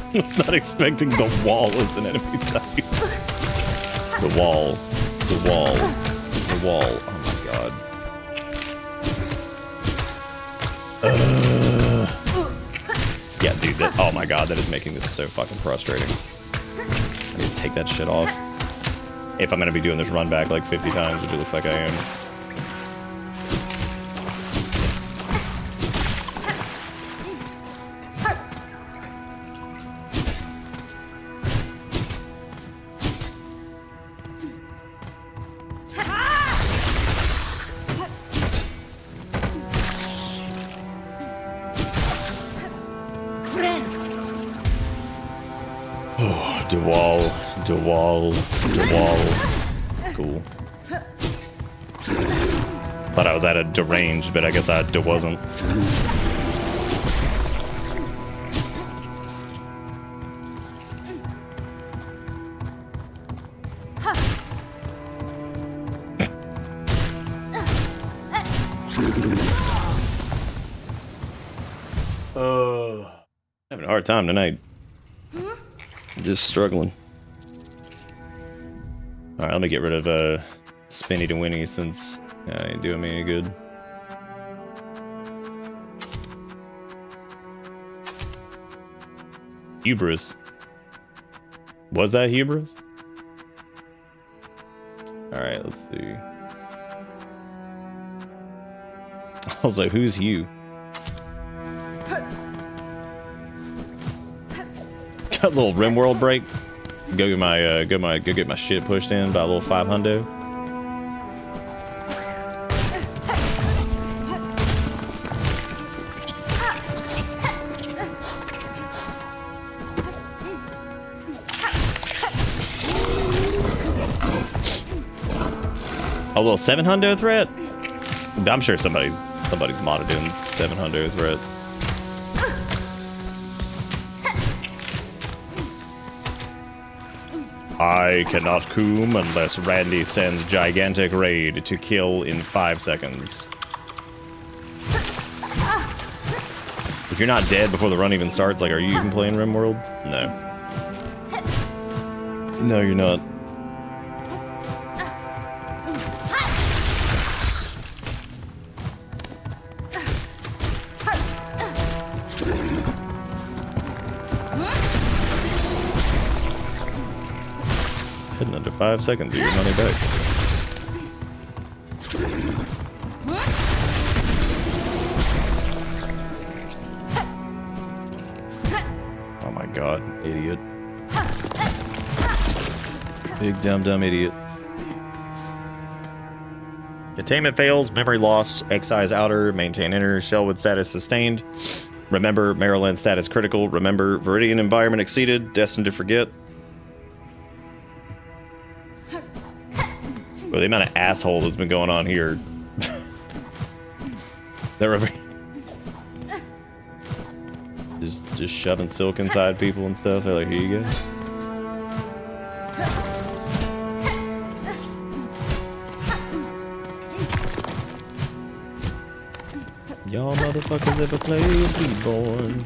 Speaker 2: I was not expecting the wall as an enemy type. The wall. The wall. The wall. Oh my god. Yeah, dude, that, oh my god, that is making this so fucking frustrating. I need to take that shit off. If I'm gonna be doing this run back like 50 times, which it looks like I am. DeWall. Cool. Thought I was at a deranged, but I guess I wasn't. Having a hard time tonight. Just struggling. Alright, let me get rid of Spinny to Winnie since it ain't doing me any good. Hubris. Was that Hubris? Alright, let's see. Also, who's Hugh? Got a little RimWorld break. Go get my go get my shit pushed in by a little 500. A little 700 threat. I'm sure somebody's modded in 700 threat. I cannot coom unless Randy sends gigantic raid to kill in 5 seconds. If you're not dead before the run even starts, like, are you even playing RimWorld? No. No, you're not. In under 5 seconds, do your money back. Oh my god, idiot. Big dumb idiot. Containment fails, memory lost, excise outer, maintain inner, shellwood status sustained. Remember, Maryland status critical. Remember, Viridian environment exceeded, destined to forget. Well, the amount of asshole that's been going on here. They're just shoving silk inside people and stuff. They're like, here you go. Y'all motherfuckers ever play Reborn?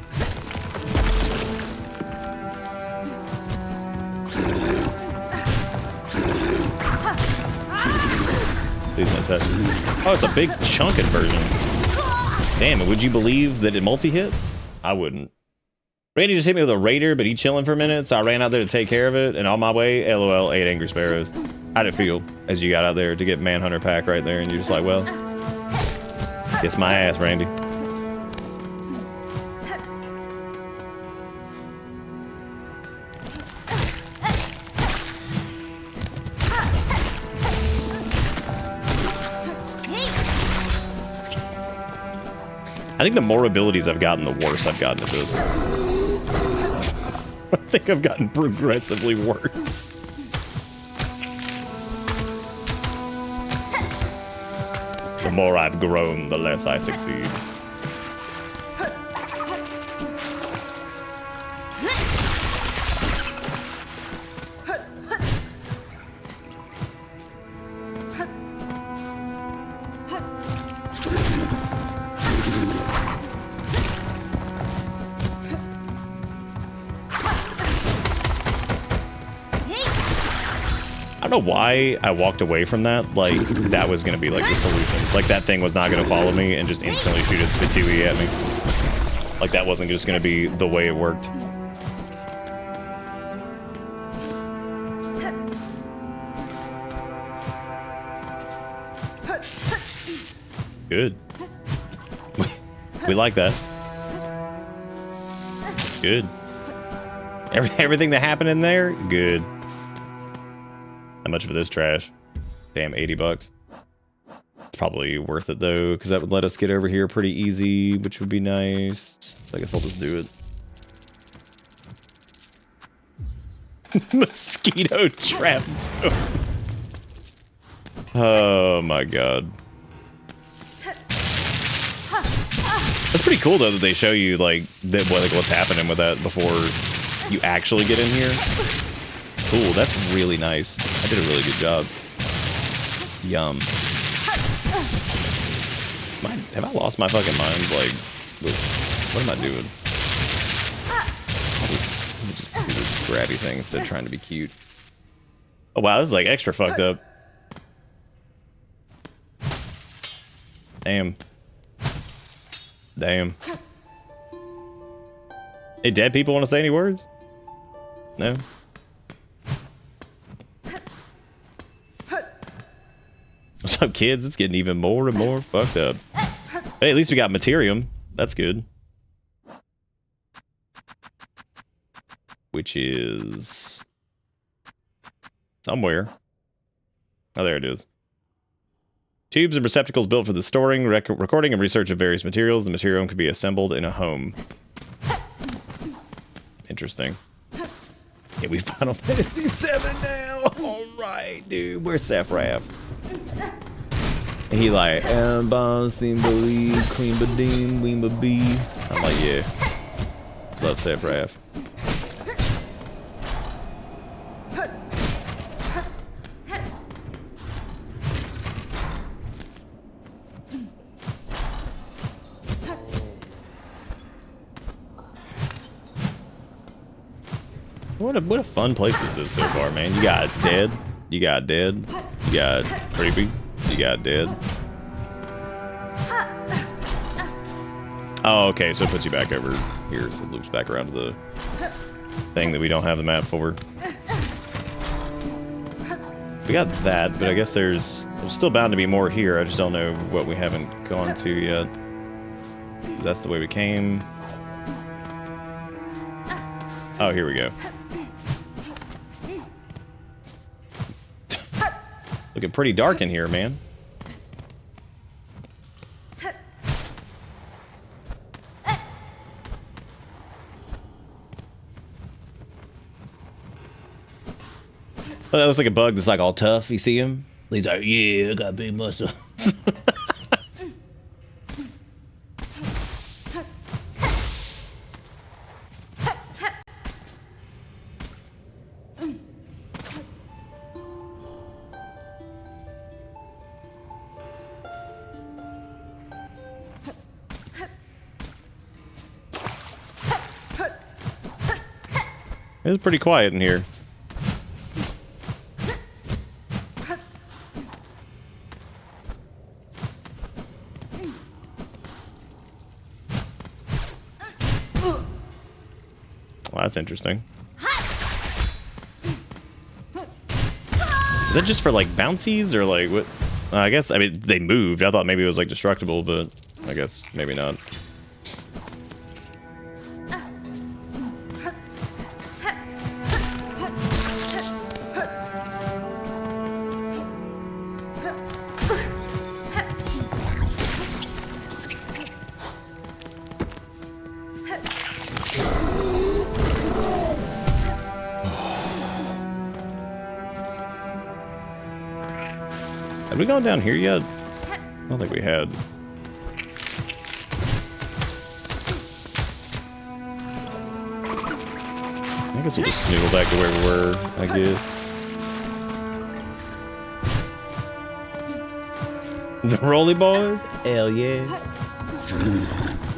Speaker 2: Please not touch. Oh, it's a big chunkin' version. Damn it, would you believe that it multi-hit? I wouldn't. Randy just hit me with a raider, but he chilling for a minute, so I ran out there to take care of it, and on my way, LOL, 8 Angry Sparrows. How'd it feel as you got out there to get Manhunter pack right there, and you're just like, well, kiss my ass, Randy. I think the more abilities I've gotten, the worse I've gotten at this. I think I've gotten progressively worse. The more I've grown, the less I succeed. I don't know why I walked away from that. Like, that was going to be like the solution. Like, that thing was not going to follow me and just instantly shoot the Tui at me. Like, that wasn't just going to be the way it worked. Good. We like that. Good. Everything that happened in there, good. How much for this trash? Damn, 80 bucks. It's probably worth it though, because that would let us get over here pretty easy, which would be nice. So I guess I'll just do it. Mosquito trap zone. Oh my god. That's pretty cool though that they show you like what's happening with that before you actually get in here. Cool, that's really nice. I did a really good job. Yum. Have I lost my fucking mind? Like, what am I doing? Let me just do this grabby thing instead of trying to be cute. Oh wow, this is like extra fucked up. Damn. Damn. Hey, dead people want to say any words? No? What's up, kids? It's getting even more and more fucked up. Hey, at least we got Materium. That's good. Which is... somewhere. Oh, there it is. Tubes and receptacles built for the storing, recording, and research of various materials. The materium can be assembled in a home. Interesting. Yeah, we Final Fantasy 7 now. All right, dude. Where's Sephiroth? He like, bomb, seem believe, queen badim, ween bee. I'm like, yeah. Love Sephiroth. What a fun place this is so far, man. You got dead, you got dead, you got creepy, you got dead. Oh, okay, so it puts you back over here, so it loops back around to the thing that we don't have the map for. We got that, but I guess there's still bound to be more here. I just don't know what we haven't gone to yet. That's the way we came. Oh, here we go. Looking pretty dark in here, man. Oh, that looks like a bug that's like all tough. You see him? He's like, yeah, I got big muscles. It's pretty quiet in here. Well, that's interesting. Is that just for like bouncies or like what? I guess, I mean, they moved. I thought maybe it was like destructible, but I guess maybe not. Have we gone down here yet? I don't think we had. I guess we'll just snoodle back to where we were, I guess. The Rolly Boys? Hell yeah.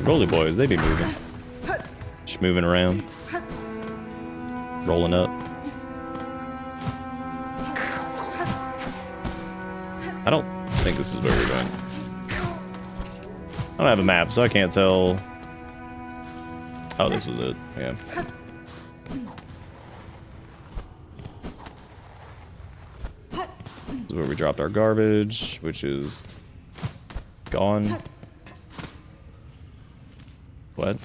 Speaker 2: Rolly Boys, they be moving. Just moving around. Rolling up. I don't think this is where we're going. I don't have a map, so I can't tell. Oh, this was it. Yeah. This is where we dropped our garbage, which is gone. What?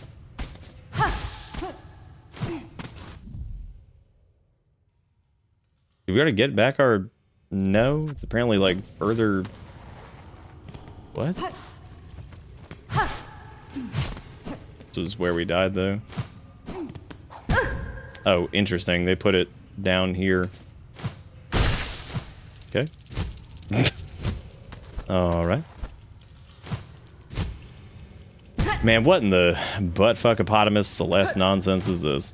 Speaker 2: Did we already get back our... No, it's apparently like further. What? This is where we died though. Oh, interesting. They put it down here. Okay. Alright. Man, what in the buttfuckopotamus Celeste nonsense is this?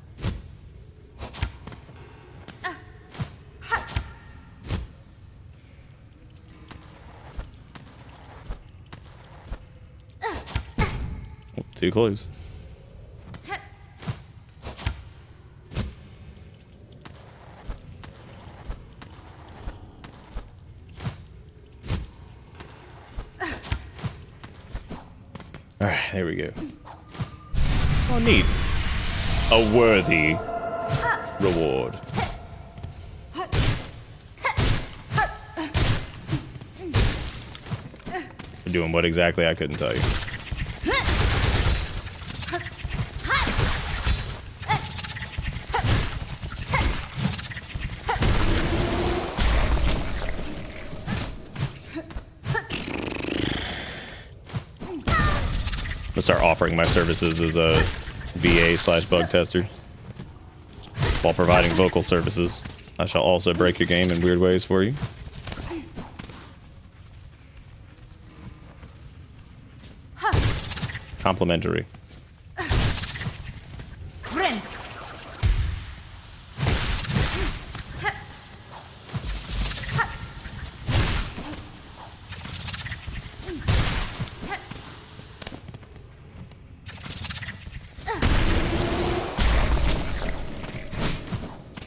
Speaker 2: Too close. Alright, there we go. Oh, neat. A worthy reward. We're doing what exactly? I couldn't tell you. I'm gonna start offering my services as a VA/bug tester while providing vocal services. I shall also break your game in weird ways for you. Complimentary.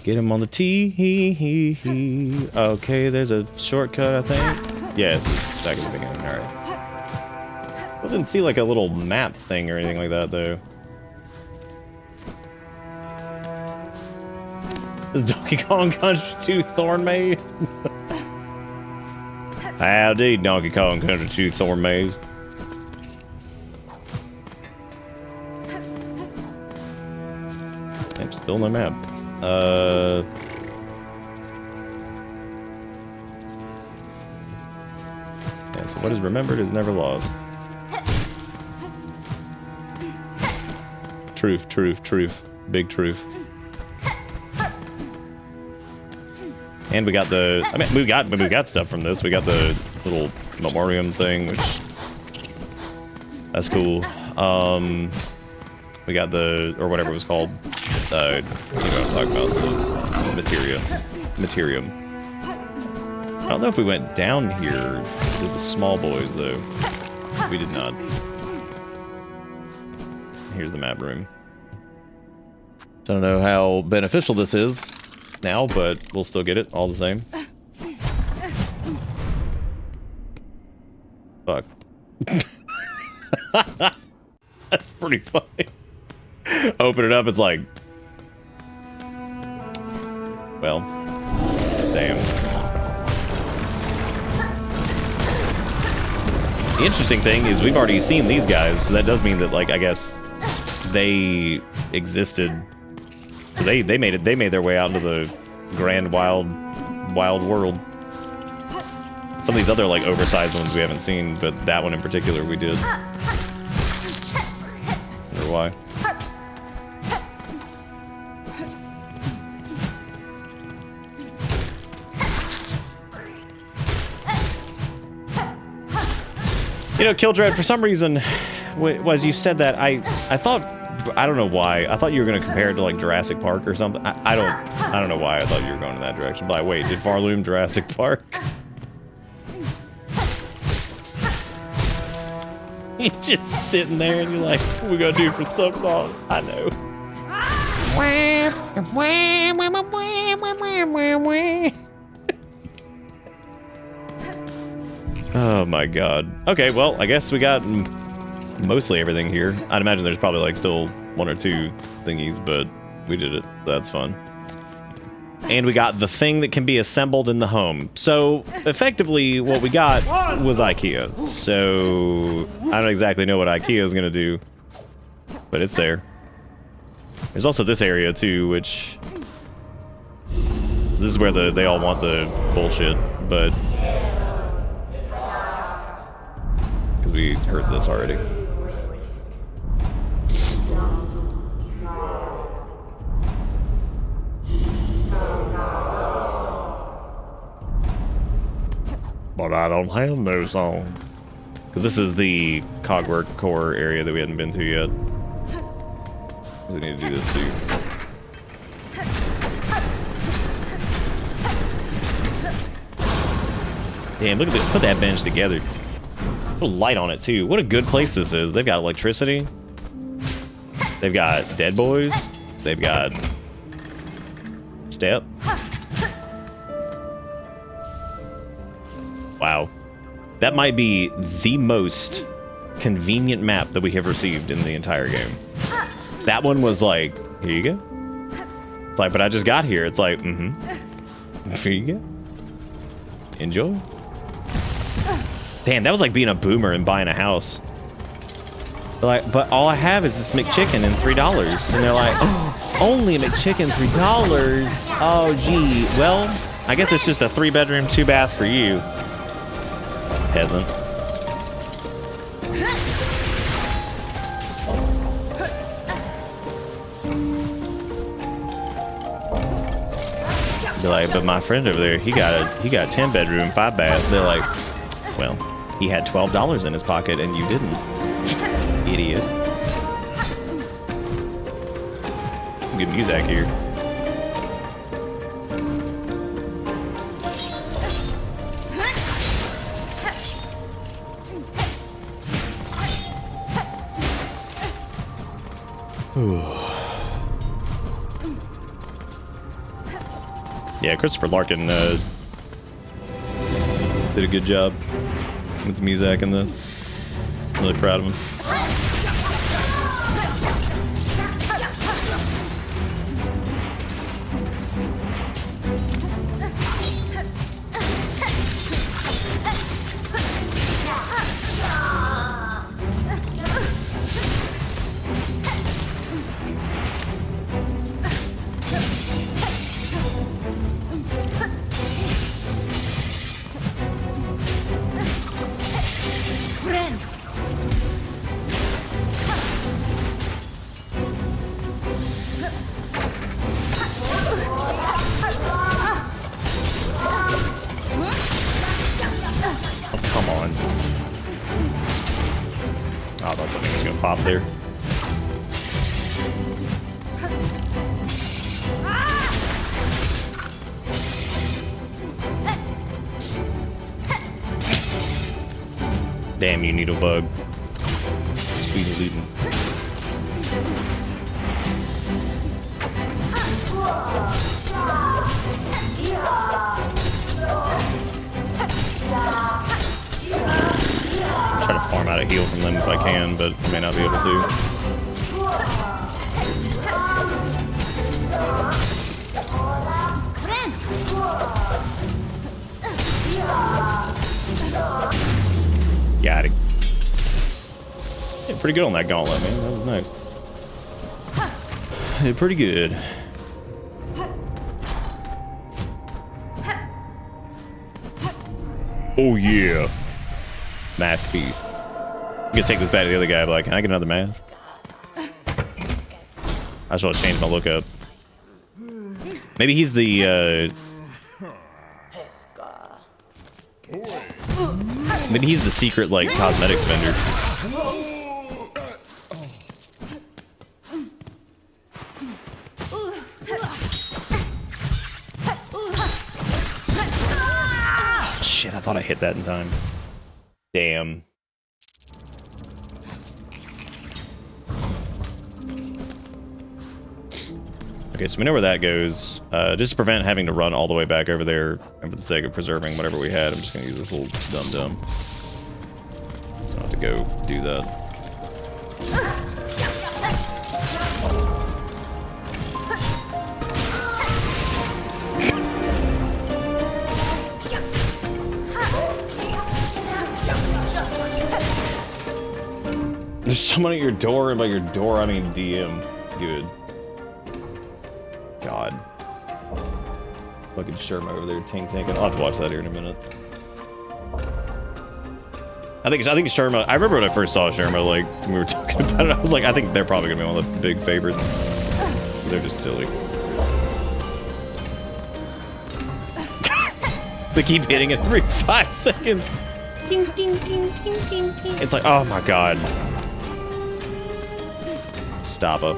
Speaker 2: Get him on the T. Okay, there's a shortcut, I think. Yeah, it's back in the beginning. All right. I didn't see like a little map thing or anything like that, though. Is Donkey Kong Country 2 Thorn Maze? Howdy, Donkey Kong Country 2 Thorn Maze. I'm still no map. Yeah, so what is remembered is never lost. Truth, truth, truth. Big truth. And we got the, I mean, we got stuff from this. We got the little memoriam thing, which, that's cool. We got the, or whatever it was called, you know what I'm talking about, the materium. I don't know if we went down here to the small boys, though. We did not. Here's the map room. Don't know how beneficial this is now, but we'll still get it all the same. Fuck. That's pretty funny. Open it up, it's like... Well, damn. The interesting thing is we've already seen these guys, so that does mean that, like, I guess they existed. So they made their way out into the grand wild world. Some of these other, like, oversized ones we haven't seen, but that one in particular we did. Wonder why. You know, Kildred, for some reason, as you said that, I thought, I don't know why, I thought you were going to compare it to, like, Jurassic Park or something. I don't know why I thought you were going in that direction. But, like, wait, did Farloom Jurassic Park? You're just sitting there and you're like, what we gonna do for Silksong? I know. Oh my god. Okay, well, I guess we got mostly everything here. I'd imagine there's probably like still one or two thingies, but we did it. That's fun. And we got the thing that can be assembled in the home. So, effectively, what we got was IKEA. So, I don't exactly know what IKEA is going to do, but it's there. There's also this area, too, which... This is where they all want the bullshit, but... Because we heard this already. But I don't have no song. Because this is the Cogwork core area that we hadn't been to yet. We need to do this too. Damn, look at this. Put that bench together. Put a light on it too. What a good place this is. They've got electricity. They've got dead boys. They've got step. Wow. That might be the most convenient map that we have received in the entire game. That one was like, here you go. It's like, but I just got here. It's like, here you go. Enjoy. Damn, that was like being a boomer and buying a house. They're like, but all I have is this McChicken and $3. And they're like, oh, only a McChicken, $3. Oh, gee. Well, I guess it's just a 3-bedroom, 2-bath for you. Peasant. They're like, but my friend over there, he got a 10-bedroom, 5-bath. They're like, well, he had $12 in his pocket and you didn't. Idiot. Good music here. Yeah, Christopher Larkin did a good job with the music in this. I'm really proud of him. come on. Oh, I thought something was gonna pop there. Damn you, needle bug. Sweet leading. Try to farm out a heal from them if I can, but may not be able to. Got it. Yeah, pretty good on that gauntlet, man. That was nice. Yeah, pretty good. Oh yeah. Mask piece. I'm gonna take this back to the other guy, but like, can I get another mask? I should have changed my lookup. Maybe he's the maybe he's the secret like cosmetics vendor. Shit, I thought I hit that in time. Damn. Okay, so we know where that goes. Just to prevent having to run all the way back over there, and for the sake of preserving whatever we had, I'm just gonna use this little dum-dum. So I don't have to go do that. There's someone at your door, and by your door, I mean DM. Good. God. Fucking Sherma over there tanking. I'll have to watch that here in a minute. I think Sherma, I remember when I first saw Sherma, like, when we were talking about it, I was like, I think they're probably gonna be one of the big favorites. They're just silly. They keep hitting it every 5 seconds. Ding, ding, ding, ding, ding, ding. It's like, oh my god. Stop up.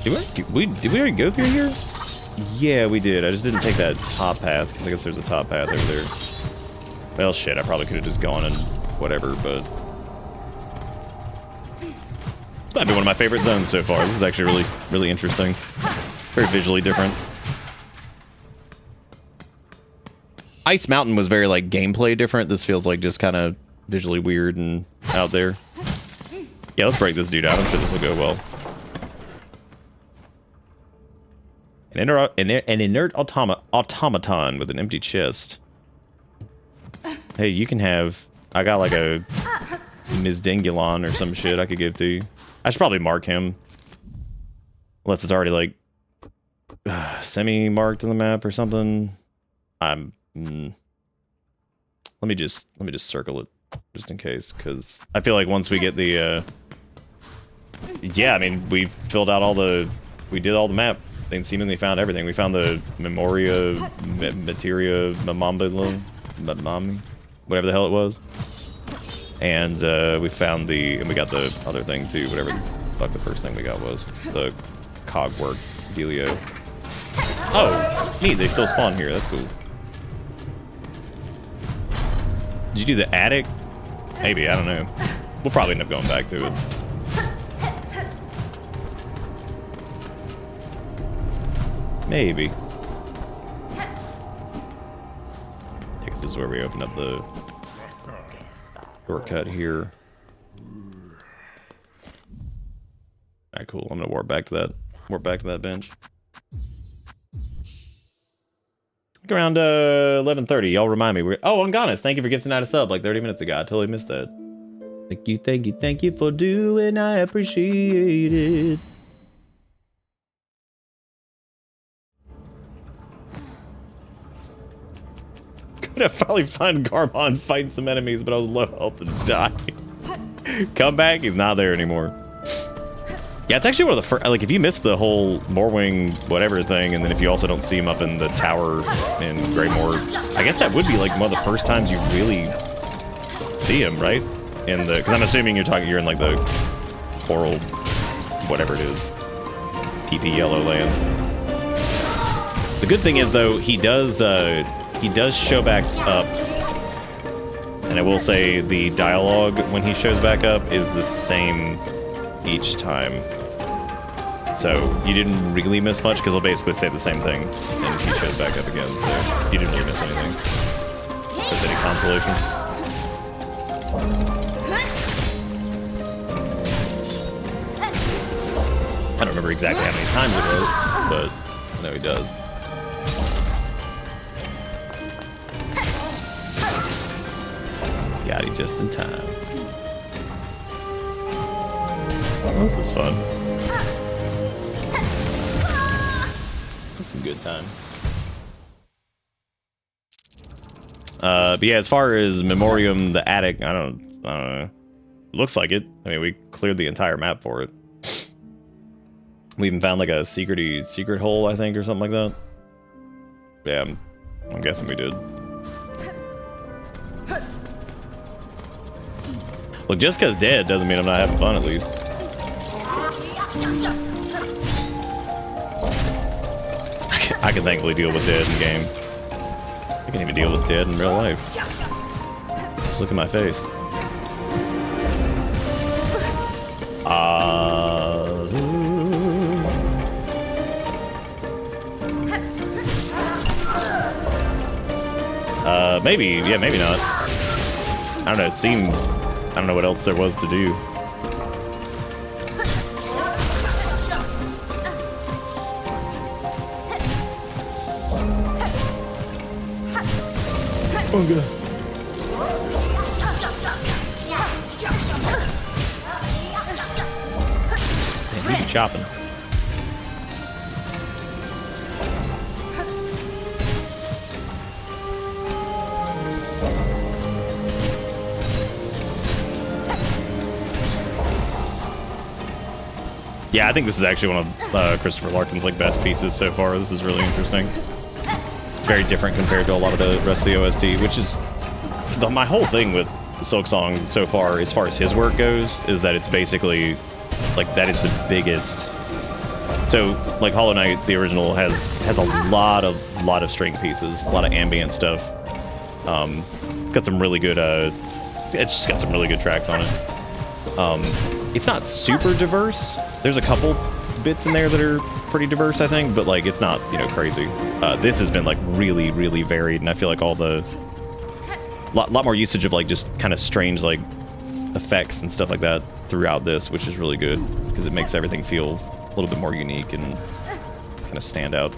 Speaker 2: Did we already go through here? Yeah, we did. I just didn't take that top path, because I guess there's a top path over there. Well, shit, I probably could have just gone and whatever, but... This might be one of my favorite zones so far. This is actually really, really interesting. Very visually different. Ice Mountain was very, like, gameplay different. This feels like just kind of visually weird and out there. Yeah, let's break this dude out. I'm sure this will go well. An inert automaton with an empty chest. Hey, you can have... I got like a Ms. Dingulon or some shit I could give to you. I should probably mark him. Unless it's already like... semi-marked on the map or something. Let me just circle it. Just in case, because I feel like once we get the... Yeah, I mean, we filled out all the... We did all the map. They seemingly found everything. We found the Memoria, Materia, Mamami, whatever the hell it was. And we found and we got the other thing too, whatever the fuck the first thing we got was. The cogwork dealio. Oh, neat, they still spawn here, that's cool. Did you do the attic? Maybe, I don't know. We'll probably end up going back to it. Maybe. Yeah, because this is where we open up the shortcut here. Alright, cool. I'm gonna warp back to that bench. Like around 11:30. Y'all remind me. Oh, Anganis, thank you for gifting out a sub like 30 minutes ago. I totally missed that. Thank you for doing. I appreciate it. I finally find Garmond fighting some enemies, but I was low health and died. Come back, he's not there anymore. Yeah, it's actually one of the first, like, if you miss the whole Morwing whatever thing, and then if you also don't see him up in the tower in Greymoor, I guess that would be, like, one of the first times you really see him, right? In the, because I'm assuming you're in, like, the coral, whatever it is, PP Yellow Land. The good thing is, though, he does show back up, and I will say the dialogue when he shows back up is the same each time. So you didn't really miss much because he'll basically say the same thing and he shows back up again. So you didn't really miss anything. If there's any consolation. I don't remember exactly how many times it was, but I know he does. Got it just in time. This is fun. That's some good time. But yeah, as far as Memoriam, the attic, I don't know. Looks like it. I mean, we cleared the entire map for it. We even found like a secret hole, I think, or something like that. Yeah, I'm guessing we did. Look, just because dead doesn't mean I'm not having fun, at least. I can thankfully deal with dead in game. I can even deal with dead in real life. Just look at my face. Maybe, yeah, maybe not. I don't know, it seemed, I don't know what else there was to do. Oh god. Man, you be chopping. Yeah, I think this is actually one of Christopher Larkin's like best pieces so far. This is really interesting. Very different compared to a lot of the rest of the OST, which is my whole thing with Silksong so far, as his work goes, is that it's basically like that is the biggest. So like Hollow Knight, the original, has a lot of string pieces, a lot of ambient stuff. It's got some really good. It's just got some really good tracks on it. It's not super diverse. There's a couple bits in there that are pretty diverse, I think, but like it's not, you know, crazy. This has been like really, really varied, and I feel like all the lot more usage of like just kind of strange like effects and stuff like that throughout this, which is really good because it makes everything feel a little bit more unique and kind of stand out.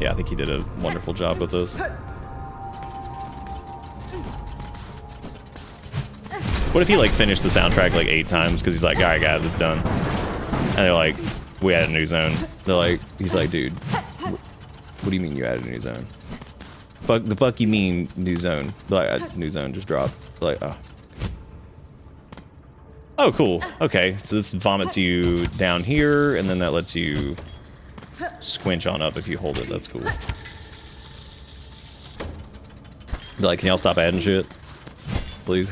Speaker 2: Yeah, I think he did a wonderful job with this. What if he like finished the soundtrack like 8 times because he's like, all right guys, it's done. And they're like, we added a new zone. They're like, he's like, dude, what do you mean you added a new zone? The fuck you mean new zone? They're like, new zone just dropped. They're like, oh. Oh, cool. Okay, so this vomits you down here, and then that lets you squinch on up if you hold it. That's cool. They're like, can y'all stop adding shit? Please.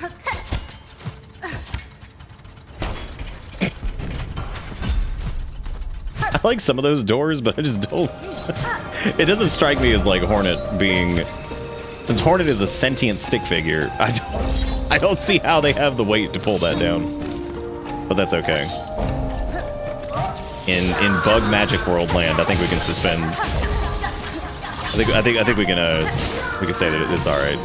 Speaker 2: I like some of those doors, but I just don't. It doesn't strike me as like Hornet being, since Hornet is a sentient stick figure. I don't see how they have the weight to pull that down, but that's okay. In Bug Magic World Land, I think we can suspend. I think we can say that it's all right.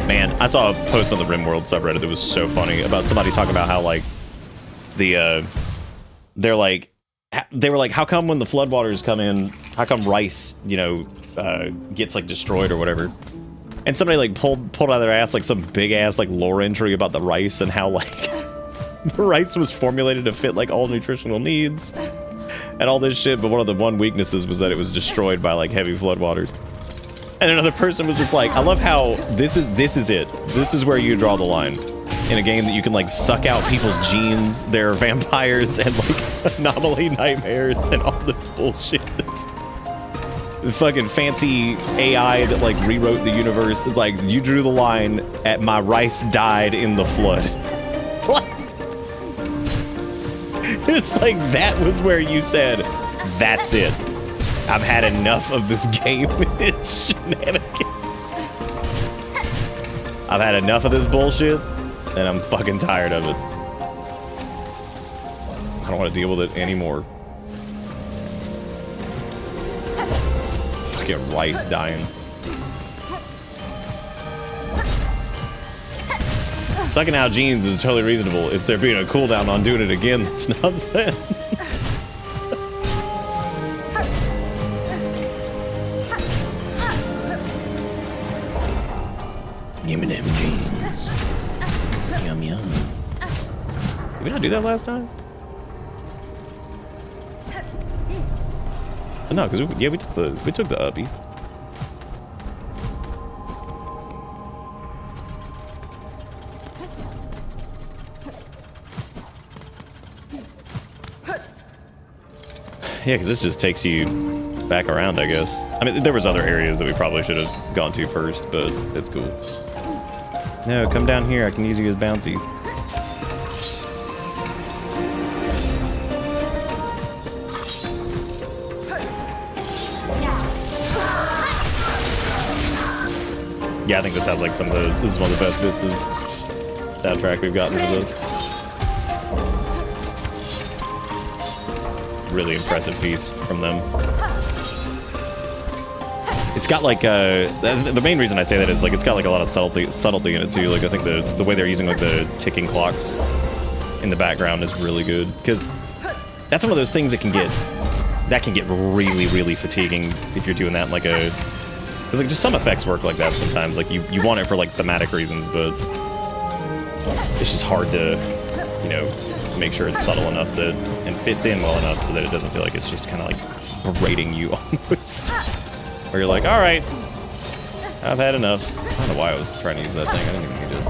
Speaker 2: Man, I saw a post on the RimWorld subreddit that was so funny about somebody talking about how like they were like, how come when the floodwaters come in, how come rice, you know, gets like destroyed or whatever? And somebody like pulled out of their ass like some big ass like lore entry about the rice and how like the rice was formulated to fit like all nutritional needs and all this shit, but one weaknesses was that it was destroyed by like heavy floodwaters. And another person was just like, I love how this is it. This is where you draw the line. In a game that you can like suck out people's genes, their vampires, and like anomaly nightmares and all this bullshit. The fucking fancy AI that like rewrote the universe. It's like, you drew the line at my rice died in the flood. What? It's like, that was where you said, that's it. I've had enough of this game. It's shenanigans. I've had enough of this bullshit, and I'm fucking tired of it. I don't want to deal with it anymore. Fucking rice dying. Sucking out genes is totally reasonable. It's there being a cooldown on doing it again. That's nonsense. Give me them jeans. Yum yum. Did we not do that last time? No, because we took the uppies. Yeah, because this just takes you back around, I guess. I mean, there was other areas that we probably should have gone to first, but it's cool. No, come down here. I can use you as bouncies. Yeah, I think this has like some of the. This is one of the best bits of soundtrack we've gotten for this. Really impressive piece from them. It's got like the main reason I say that is like it's got like a lot of subtlety in it too. Like I think the way they're using like the ticking clocks in the background is really good, because that's one of those things that can get really fatiguing if you're doing that in like a, because like just some effects work like that sometimes. Like you want it for like thematic reasons, but it's just hard to, you know, make sure it's subtle enough that and fits in well enough so that it doesn't feel like it's just kind of like berating you almost. Where you're like, all right, I've had enough. I don't know why I was trying to use that thing. I didn't even need it.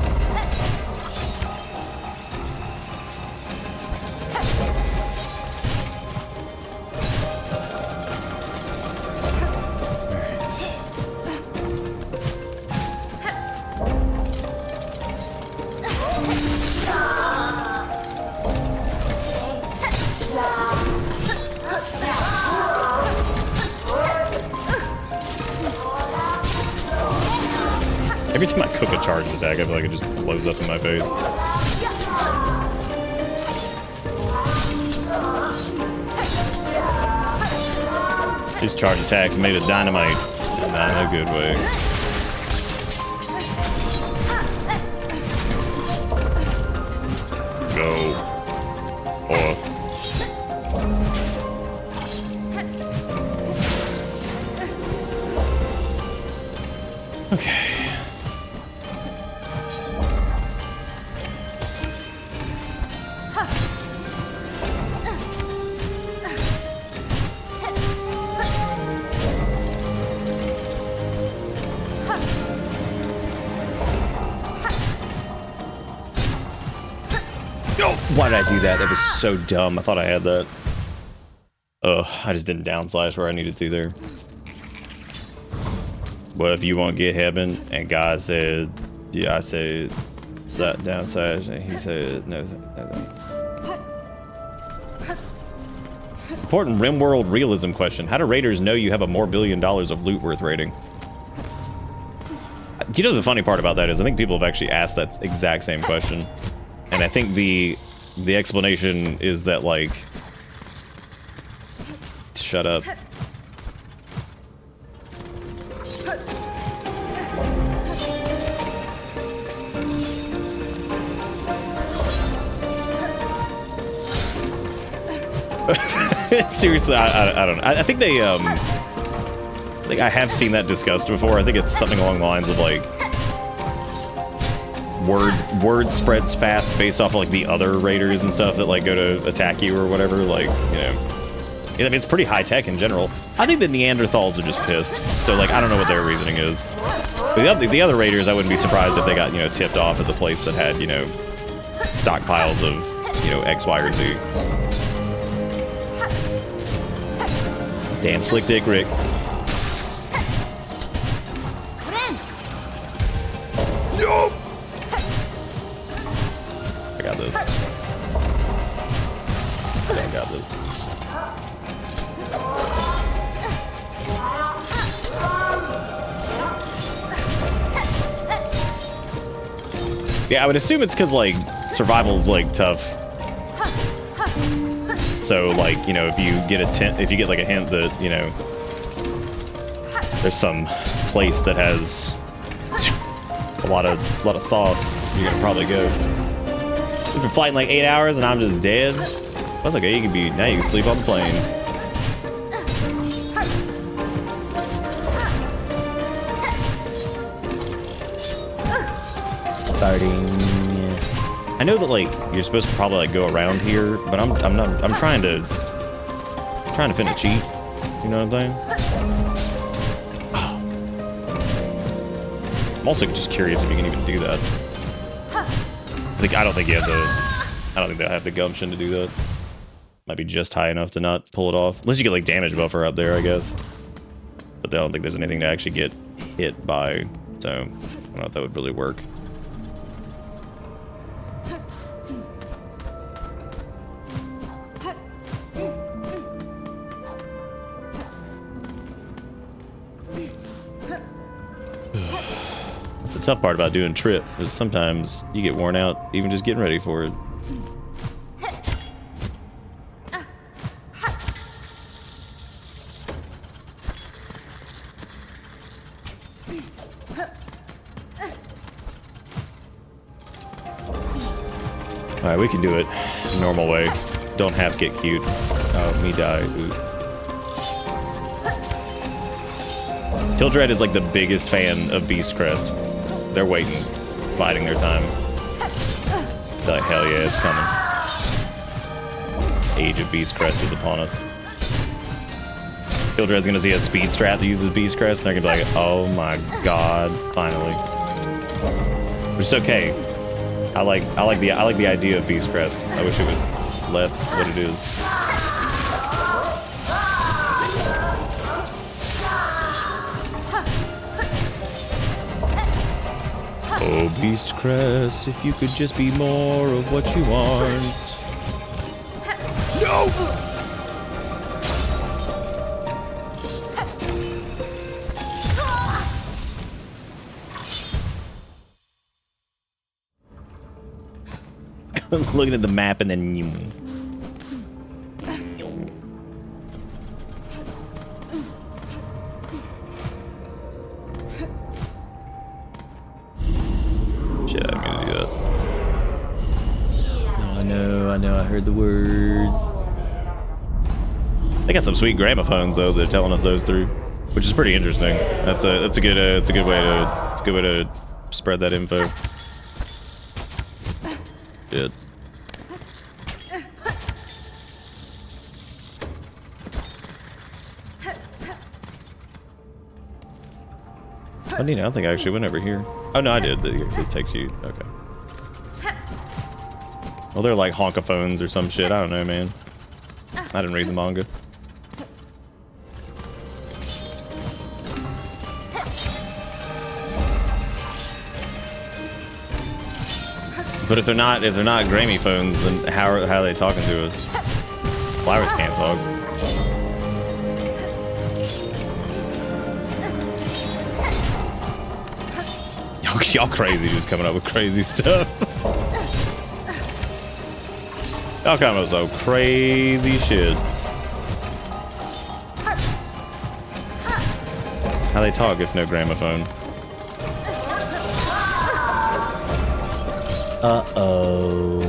Speaker 2: Every time I cook a charged attack, I feel like it just blows up in my face. These charged attacks made of dynamite, and not in a good way. Go. Or. Okay. Why did I do that? That was so dumb. I thought I had that. Ugh, I just didn't downslash where I needed to there. What if you want to get heaven? And God said, yeah, I said, downslash, and he said, no. Important RimWorld realism question. How do raiders know you have a more $1 billion of loot worth raiding? You know, the funny part about that is I think people have actually asked that exact same question. And I think the explanation is that, like... Shut up. Seriously, I don't know. I think they, like, I have seen that discussed before. I think it's something along the lines of, like... Word spreads fast based off of like the other raiders and stuff that like go to attack you or whatever. Like, you know, I mean, it's pretty high tech in general. I think the Neanderthals are just pissed. So like, I don't know what their reasoning is. But the other raiders, I wouldn't be surprised if they got, you know, tipped off at the place that had, you know, stockpiles of, you know, X, Y, or Z. Damn slick dick Rick.
Speaker 1: Yo!
Speaker 2: I got this. I got this. Yeah, I would assume it's because, like, survival's, like, tough. So, like, you know, if you get like a hint that, you know, there's some place that has a lot of sauce, you're gonna probably go. You've been flying like 8 hours and I'm just dead. That's okay. Now you can sleep on the plane. Starting. I know that like you're supposed to probably like go around here, but I'm trying to finna cheat. You know what I'm saying? I'm also just curious if you can even do that. I don't think they'll have the gumption to do that. Might be just high enough to not pull it off. Unless you get like damage buffer up there, I guess. But I don't think there's anything to actually get hit by, so I don't know if that would really work. That's the tough part about doing trip, is sometimes you get worn out even just getting ready for it. Alright, we can do it normal way. Don't have get cute. Oh, me die. Ooh. Tildred is like the biggest fan of Beast Crest. They're waiting, biding their time. They're like, hell yeah, it's coming. Age of Beast Crest is upon us. Tildred's gonna see a speed strat that uses Beast Crest, and they're gonna be like, oh my god, finally. Which is okay. I like the idea of Beast Crest. I wish it was less what it is. Oh, Beast Crest, if you could just be more of what you want.
Speaker 1: No!
Speaker 2: Looking at the map and then shit, I'm gonna do that. No, I know, I heard the words. They got some sweet gramophones though. They're telling us those through, which is pretty interesting. That's a good way to spread that info. Shit. I don't think I actually went over here. Oh no, I did. This takes you. Okay. Well, they're like honkaphones or some shit. I don't know, man. I didn't read the manga. But if they're not Grammy phones, then how are they talking to us? Flowers can't talk. Y'all crazy, just coming up with crazy stuff. Y'all coming up with some crazy shit. How they talk if no gramophone? Uh-oh.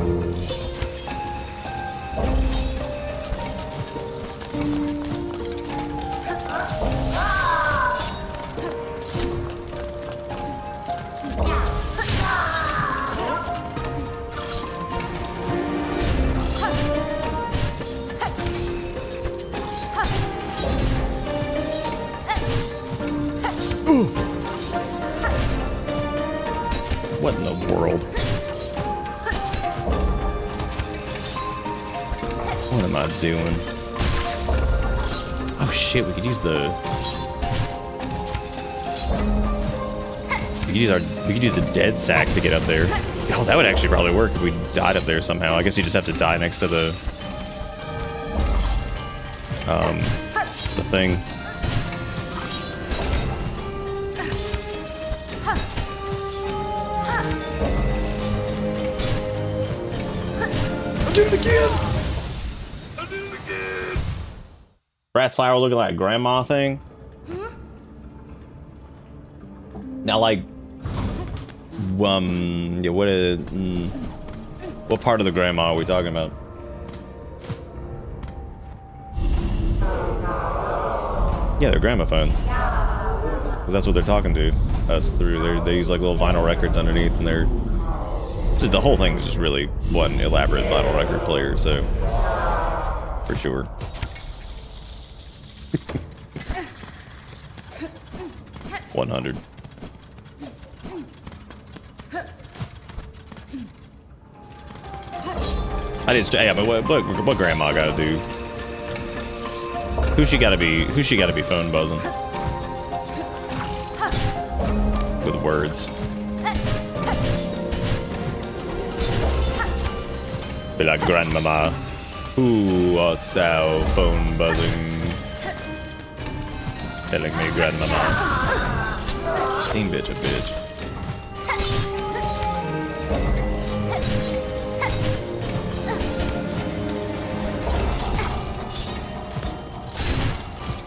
Speaker 2: What in the world? What am I doing? Oh shit, we could use the... We could use a dead sack to get up there. Oh, that would actually probably work if we died up there somehow. I guess you just have to die next to the thing.
Speaker 1: I did it again! I did it again!
Speaker 2: Brass flower looking like a grandma thing. Now, like, yeah, what part of the grandma are we talking about? Yeah, they're gramophones. 'Cause that's what they're talking to us through. They use like little vinyl records underneath, and they're just, the whole thing is just really one elaborate vinyl record player. So, for sure. $100. Yeah, but what grandma gotta do? Who she gotta be phone buzzing? With words. Be like, grandmama, who art thou phone buzzing? Telling me, grandmama. Steam bitch a bitch.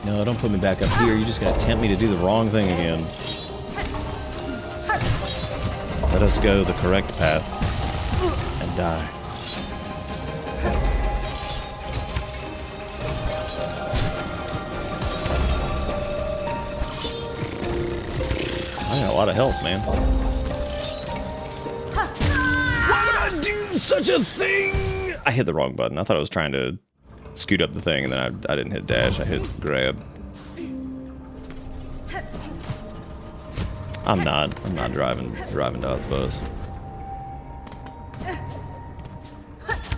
Speaker 2: No, don't put me back up here. You're just gonna tempt me to do the wrong thing again. Let us go the correct path and die. I got a lot of health, man.
Speaker 1: Why would I do such a thing?
Speaker 2: I hit the wrong button. I thought I was trying to scoot up the thing, and then I didn't hit dash. I hit grab. I'm not driving to the bus.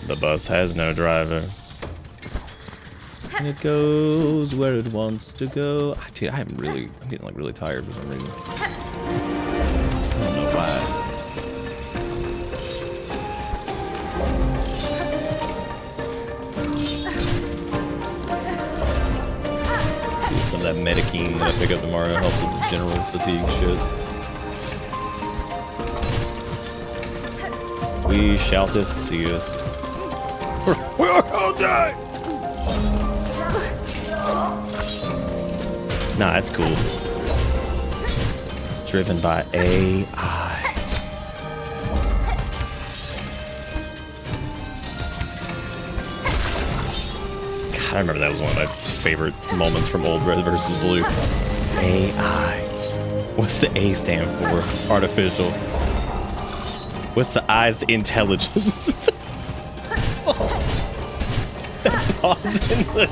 Speaker 2: The bus has no driver. And it goes where it wants to go. Dude, I'm getting like really tired for some reason. I don't know why. Some of that Medikine that I pick up tomorrow helps with the general fatigue shit. We shouteth seeth.
Speaker 1: We are all die!
Speaker 2: Nah, that's cool. It's driven by AI. God, I remember that was one of my favorite moments from Old Red vs. Blue. AI. What's the A stand for? Artificial. What's the I's to intelligence? That pause in the...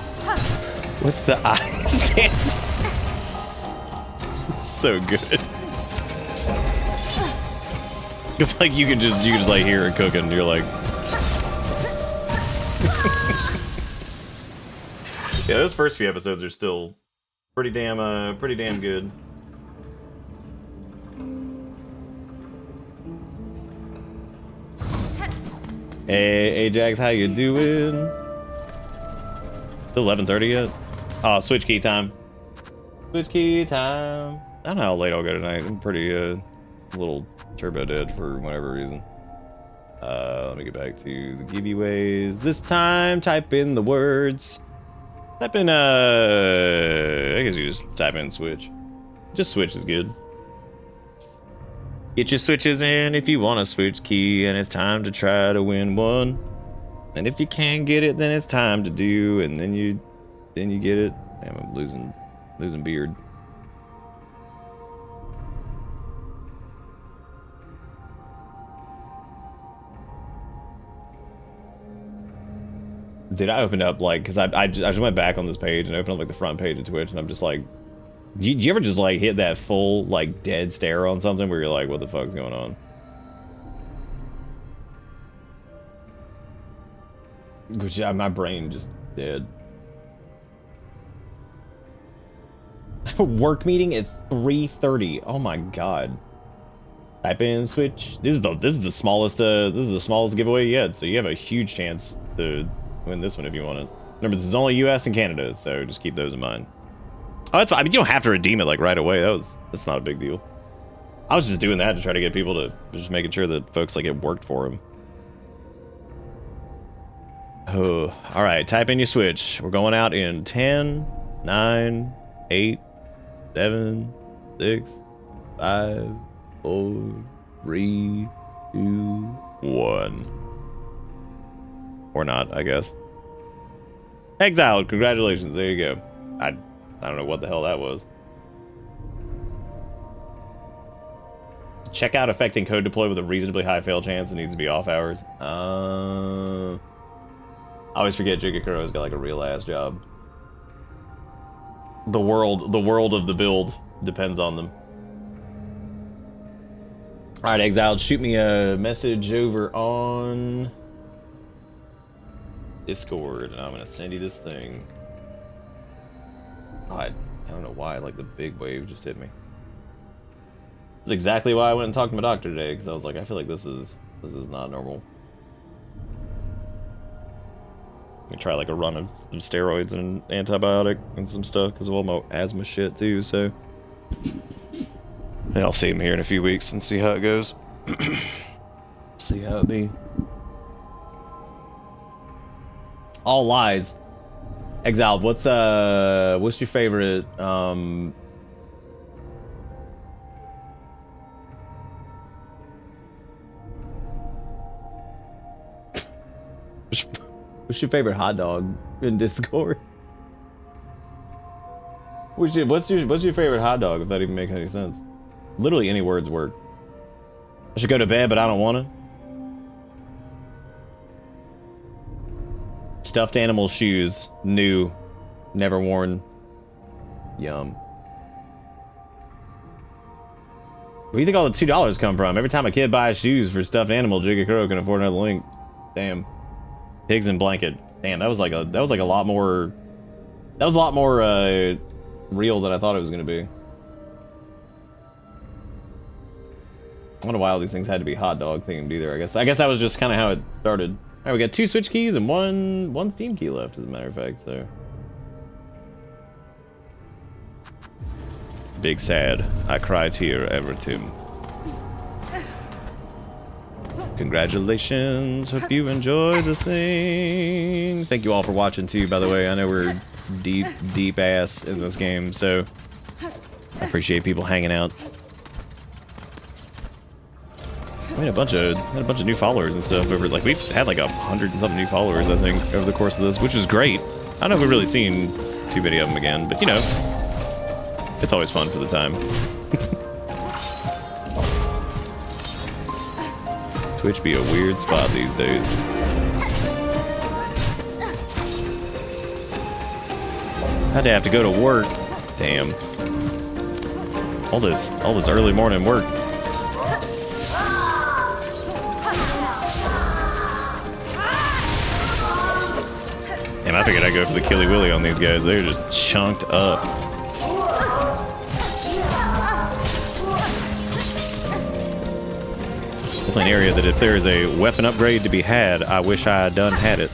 Speaker 2: What's the I stand? It's so good. It's like you can just like hear it cooking and you're like... Yeah, those first few episodes are still pretty damn good. Hey, Ajax, how you doing? Still 11:30 yet? Oh, switch key time. Switch key time. I don't know how late I'll go tonight. I'm pretty a little turbo dead for whatever reason. Let me get back to the giveaways. This time, type in the words. Type in I guess you just type in switch. Just switch is good. Get your switches in if you want a switch key, and it's time to try to win one. And if you can't get it, then it's time to do, and then you get it. Damn, I'm losing beard. Did I open up like, cause I just went back on this page and opened up like the front page of Twitch, and I'm just like, you ever just like hit that full like dead stare on something where you're like, what the fuck's going on? Good job, my brain just dead. Work meeting at 3:30. Oh my god. Type in switch. This is the smallest giveaway yet, so you have a huge chance to win this one if you want it. Remember, this is only US and Canada, so just keep those in mind. Oh, that's fine. I mean, you don't have to redeem it like right away. That's not a big deal. I was just doing that to try to get people to just making sure that folks like it worked for them. Oh, all right. Type in your switch. We're going out in 10, 9, 8, 7, 6, 5, 4, 3, 2, 1. Or not, I guess. Exiled. Congratulations. There you go. I don't know what the hell that was. Checkout affecting code deploy with a reasonably high fail chance. It needs to be off hours. I always forget Jigakuro's got like a real ass job. The world of the build depends on them. All right, Exiled, shoot me a message over on Discord, and I'm gonna send you this thing. I don't know why, like the big wave just hit me. That's exactly why I went and talked to my doctor today, because I was like, I feel like this is not normal. I'm gonna try like a run of some steroids and an antibiotic and some stuff because of all my asthma shit too, so. And I'll see him here in a few weeks and see how it goes. See how it be. All lies. Exiled, what's your favorite what's your favorite hot dog in Discord? What's your favorite hot dog, if that even makes any sense? Literally any words work. I should go to bed, but I don't want to. Stuffed animal shoes, new, never worn. Yum. Where do you think all the $2 come from? Every time a kid buys shoes for stuffed animal, Jigakuro can afford another link. Damn. Pigs and blanket. Damn, that was like a lot more. That was a lot more real than I thought it was gonna be. I wonder why all these things had to be hot dog themed either. I guess that was just kind of how it started. All right, we got 2 Switch keys and one Steam key left, as a matter of fact. So big sad. I cried here, Everton. Congratulations. Hope you enjoy the thing. Thank you all for watching too, by the way. I know we're deep ass in this game, so I appreciate people hanging out. I mean, a bunch of new followers and stuff over, like, we've had like 100 and something new followers, I think, over the course of this, which is great. I don't know if we've really seen too many of them again, but you know, it's always fun for the time. Twitch be a weird spot these days. How'd they have to go to work? Damn. All this early morning work. Damn, I figured I'd go for the Killy Willy on these guys. They're just chunked up. Definitely an area that if there is a weapon upgrade to be had, I wish I had done had it.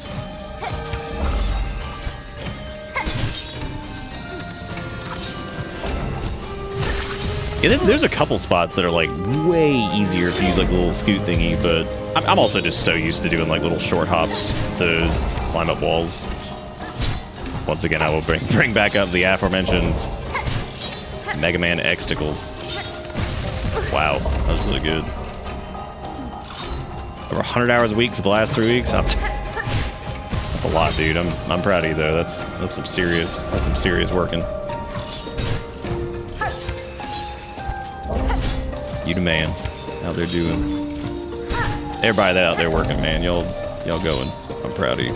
Speaker 2: Yeah, there's a couple spots that are like way easier if you use like a little scoot thingy, but I'm also just so used to doing like little short hops to climb up walls. Once again, I will bring back up the aforementioned Mega Man Xticles. Wow, that was really good. Over 100 hours a week for the last 3 weeks. That's a lot, dude. I'm proud of you though. That's some serious working. You the man out there doing. Everybody that out there working, man. Y'all going. I'm proud of you.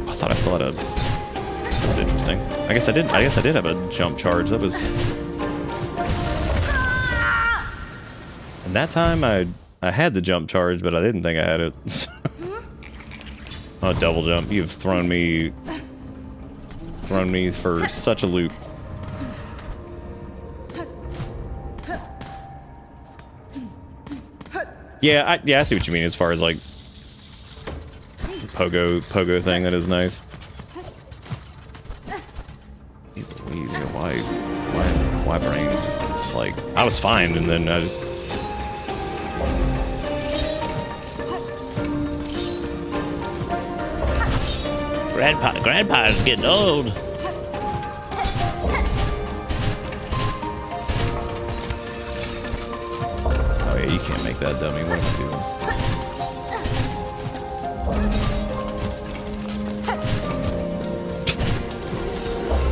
Speaker 2: I thought I still had a. That was interesting. I guess I did have a jump charge. That was That time I had the jump charge, but I didn't think I had it. Oh, double jump. You've thrown me for such a loop. Yeah, I see what you mean as far as like pogo thing. That is nice. Why brain? Just like I was fine, and then I just.
Speaker 3: Grandpa's getting old.
Speaker 2: Oh yeah, you can't make that dummy. What am I doing?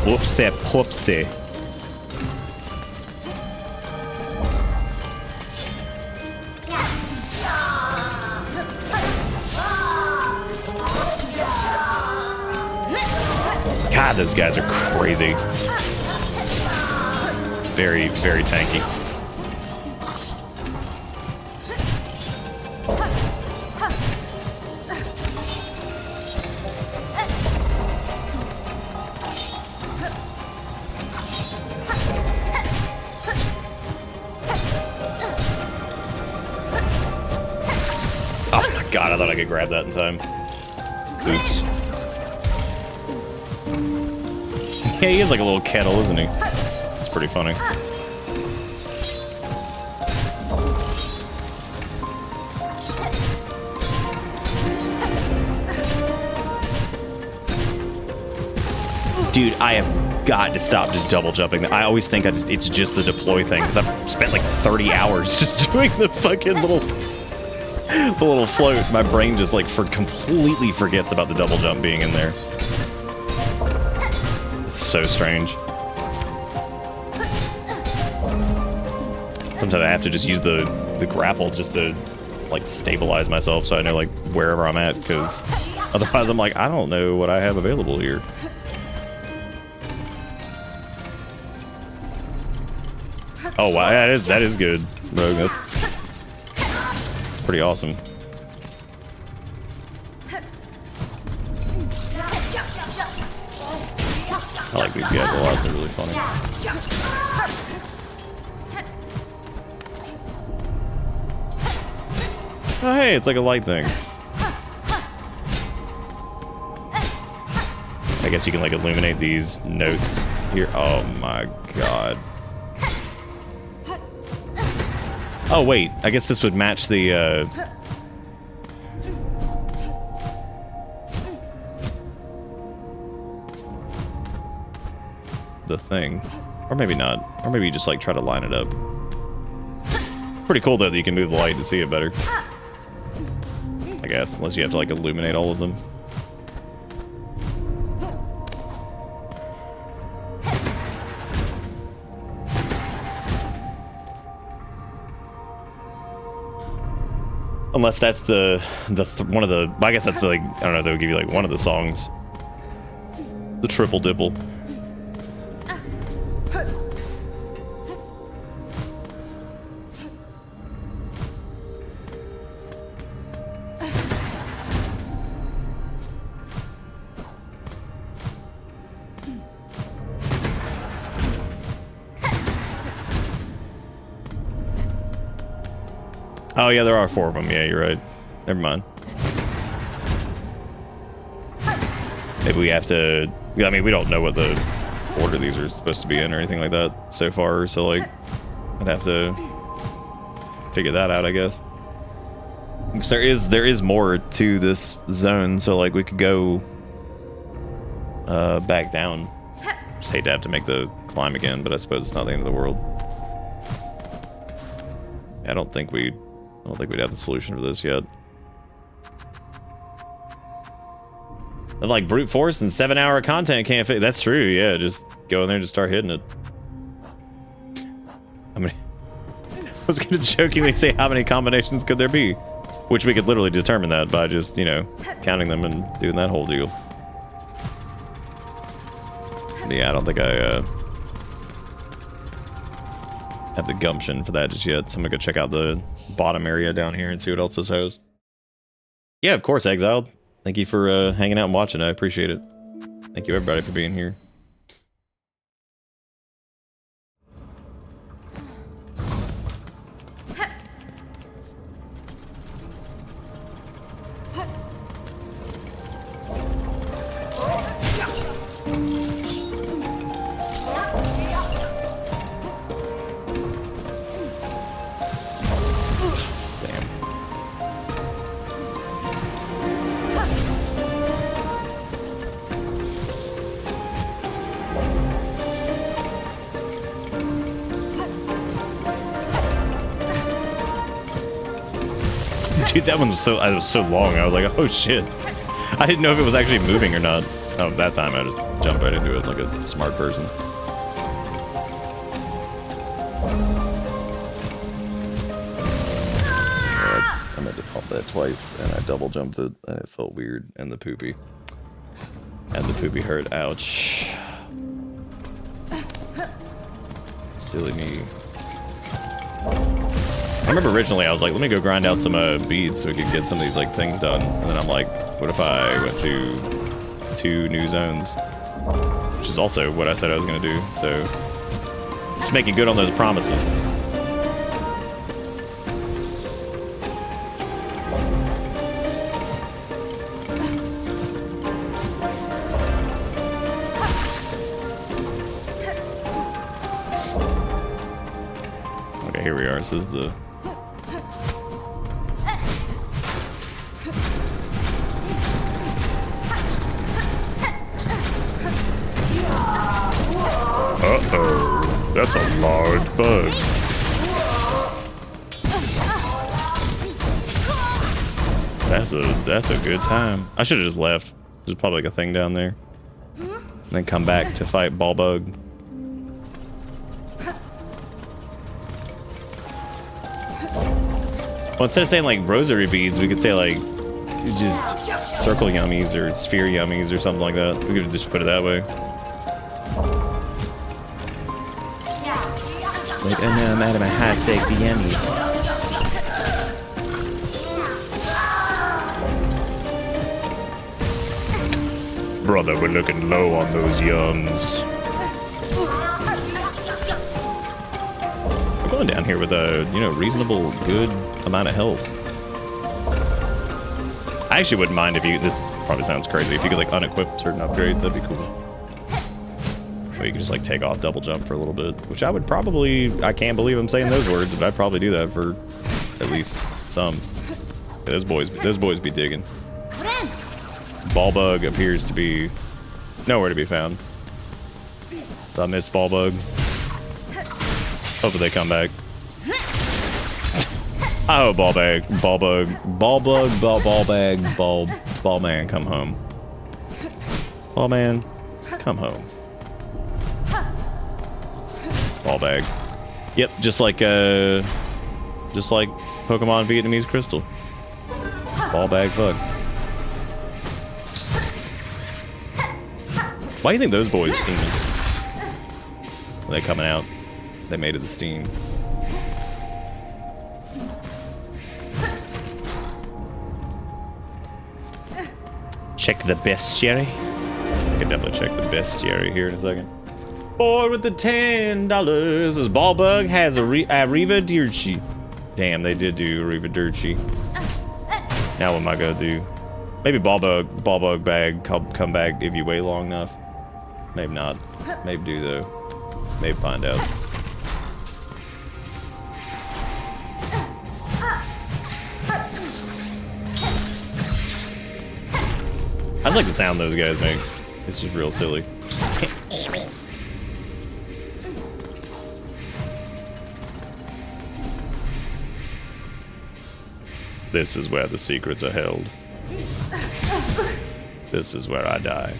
Speaker 2: Whoopsie poopsie. God, those guys are crazy. Very, very tanky. Oh my god, I thought I could grab that in time. Oops. Yeah, he is like a little kettle, isn't he? It's pretty funny. Dude, I have got to stop just double jumping. I always think it's just the deploy thing, because I've spent like 30 hours just doing the fucking little float. My brain just like completely forgets about the double jump being in there. It's so strange. Sometimes I have to just use the grapple just to like stabilize myself so I know like wherever I'm at, because otherwise I'm like, I don't know what I have available here. Oh wow, that is good, Rogue. That's pretty awesome. I like these guys a lot. They're really funny. Oh hey, it's like a light thing. I guess you can like illuminate these notes here. Oh my god. Oh wait, I guess this would match the thing. Or maybe not. Or maybe you just like try to line it up. Pretty cool though that you can move the light to see it better. I guess, unless you have to like illuminate all of them. Unless that's one of the, I guess that's like, I don't know, they'll give you like one of the songs. The triple dipple. Oh yeah, there are 4 of them. Yeah, you're right. Never mind. Maybe we have to... I mean, we don't know what the order these are supposed to be in or anything like that so far, so like, I'd have to figure that out, I guess. Because there is more to this zone, so like we could go back down. Just hate to have to make the climb again, but I suppose it's not the end of the world. I don't think we'd have the solution for this yet. And like brute force and 7-hour content can't fit. That's true, yeah. Just go in there and just start hitting it. I mean, I was gonna jokingly say how many combinations could there be? Which we could literally determine that by just, you know, counting them and doing that whole deal. But yeah, I don't think I have the gumption for that just yet, so I'm gonna go check out the bottom area down here and see what else this has. Yeah, of course, Exiled. Thank you for hanging out and watching. I appreciate it. Thank you, everybody, for being here. Dude, that one was so long. I was like, oh shit. I didn't know if it was actually moving or not. Oh, that time I just jumped right into it like a smart person. I meant to pump that twice and I double jumped it and it felt weird. And the poopy. And the poopy hurt. Ouch. Silly me. I remember originally I was like, let me go grind out some beads so we could get some of these like things done. And then I'm like, what if I went to 2 new zones? Which is also what I said I was gonna do, so just making good on those promises. Okay, here we are. This is the uh-oh, that's a large bug. That's a good time. I should have just left. There's probably like a thing down there. And then come back to fight ball bug. Well, instead of saying like rosary beads, we could say like just circle yummies or sphere yummies or something like that. We could just put it that way. Like, oh no, I'm out of my hot, sexy yummy. Brother, we're looking low on those yums. We're going down here with a, you know, reasonable, good amount of health. I actually wouldn't mind if you, this probably sounds crazy, if you could like unequip certain upgrades, that'd be cool. Or you could just like take off double jump for a little bit, which I would probably, I can't believe I'm saying those words, but I'd probably do that for at least some. Yeah, those boys be digging. Ball bug appears to be nowhere to be found. So I missed ball bug. Hopefully they come back. Oh, ball bag, ball bug, ball bug, ball bag, ball man, come home. Ball man, come home. Ball bag. Yep, just like Pokemon Vietnamese Crystal. Ball bag bug. Why do you think those boys steaming? Are they coming out? They made it the steam. Check the bestiary. I can definitely check the bestiary here in a second. Boy with the $10. This ball bug has a Arrivederci. Damn, they did do Arrivederci. Now what am I gonna do? Maybe ball bug bag come back if you wait long enough. Maybe not. Maybe do though. Maybe find out. I just like the sound those guys make. It's just real silly. This is where the secrets are held. This is where I die.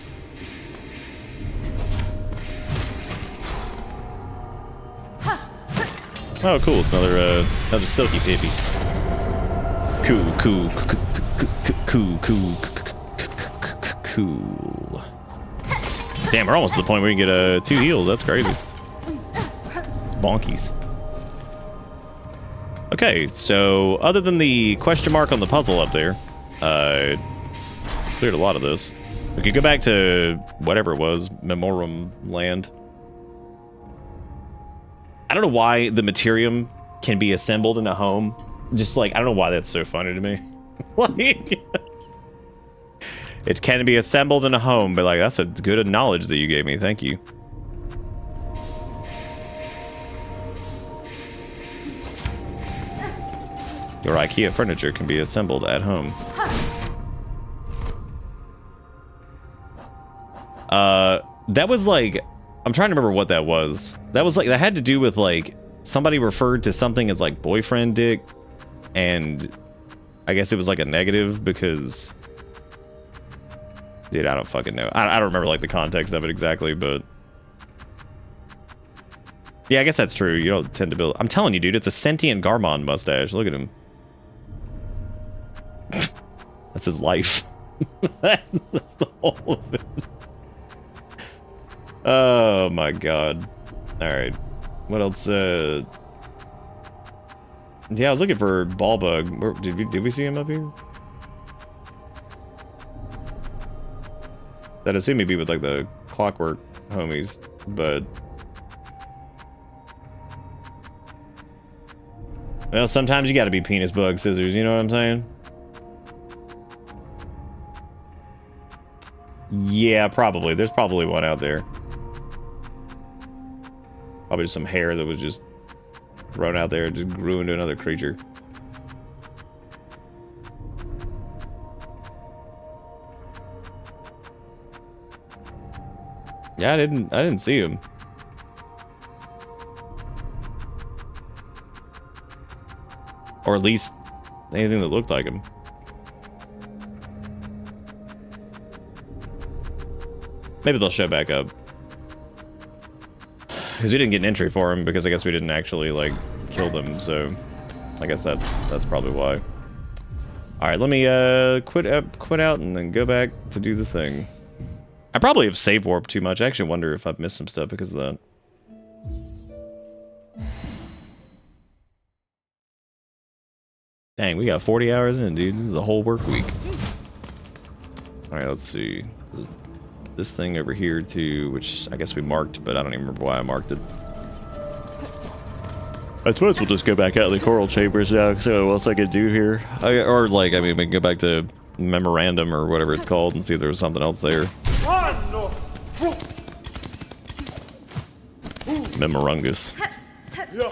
Speaker 2: Oh, cool! It's another silky pippy. Cool. Damn, we're almost to the point where you can get 2 heals. That's crazy. It's bonkies. Okay, so other than the question mark on the puzzle up there, cleared a lot of this. We could go back to whatever it was, Memorum Land. I don't know why the Materium can be assembled in a home. Just like, I don't know why that's so funny to me. Like, it can be assembled in a home, but like, that's a good knowledge that you gave me. Thank you. Your IKEA furniture can be assembled at home. That was like, I'm trying to remember what that was. That was like, that had to do with like, somebody referred to something as like boyfriend dick, and I guess it was like a negative because, dude, I don't fucking know. I don't remember like the context of it exactly, but yeah, I guess that's true. You don't tend to build. I'm telling you, dude, it's a sentient Garmond mustache. Look at him. That's his life. That's the whole of it. Oh my god. Alright. What else? Yeah, I was looking for Ballbug. Did we see him up here? That assumed he'd be with like the Clockwork homies, but well, sometimes you gotta be penis bug scissors, you know what I'm saying? Yeah, probably. There's probably one out there. Probably just some hair that was just thrown out there and just grew into another creature. Yeah, I didn't see him. Or at least anything that looked like him. Maybe they'll show back up. Because we didn't get an entry for him, because I guess we didn't actually, like, kill them, so I guess that's probably why. Alright, let me quit out and then go back to do the thing. I probably have save warped too much. I actually wonder if I've missed some stuff because of that. Dang, we got 40 hours in, dude. This is a whole work week. Alright, let's see. This thing over here too, which I guess we marked, but I don't even remember why I marked it. I suppose we'll just go back out of the coral chambers now, so what else I could do here? Or like, I mean, we can go back to Memorandum or whatever it's called and see if there was something else there. Memorungus.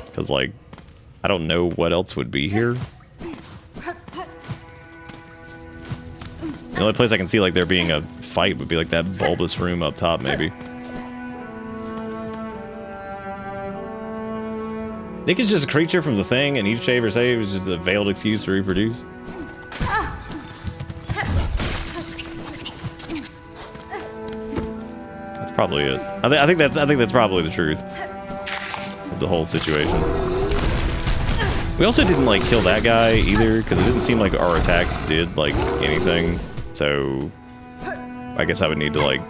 Speaker 2: Because like, I don't know what else would be here. The only place I can see like there being a fight would be like that bulbous room up top, maybe. Nick is just a creature from the thing, and each save or save is just a veiled excuse to reproduce. That's probably it. I think that's probably the truth of the whole situation. We also didn't like kill that guy either, because it didn't seem like our attacks did like anything. So I guess I would need to like.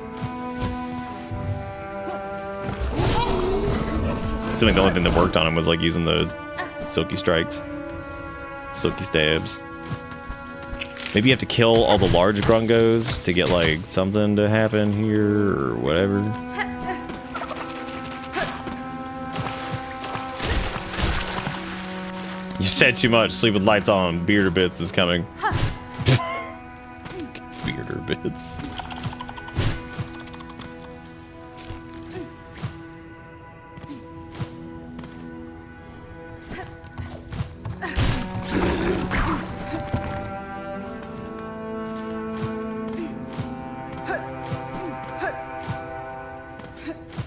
Speaker 2: Assuming the only thing that worked on him was like using the silky strikes, silky stabs. Maybe you have to kill all the large grungos to get like something to happen here or whatever. You said too much. Sleep with lights on. Bearder Bits is coming. Bearder Bits.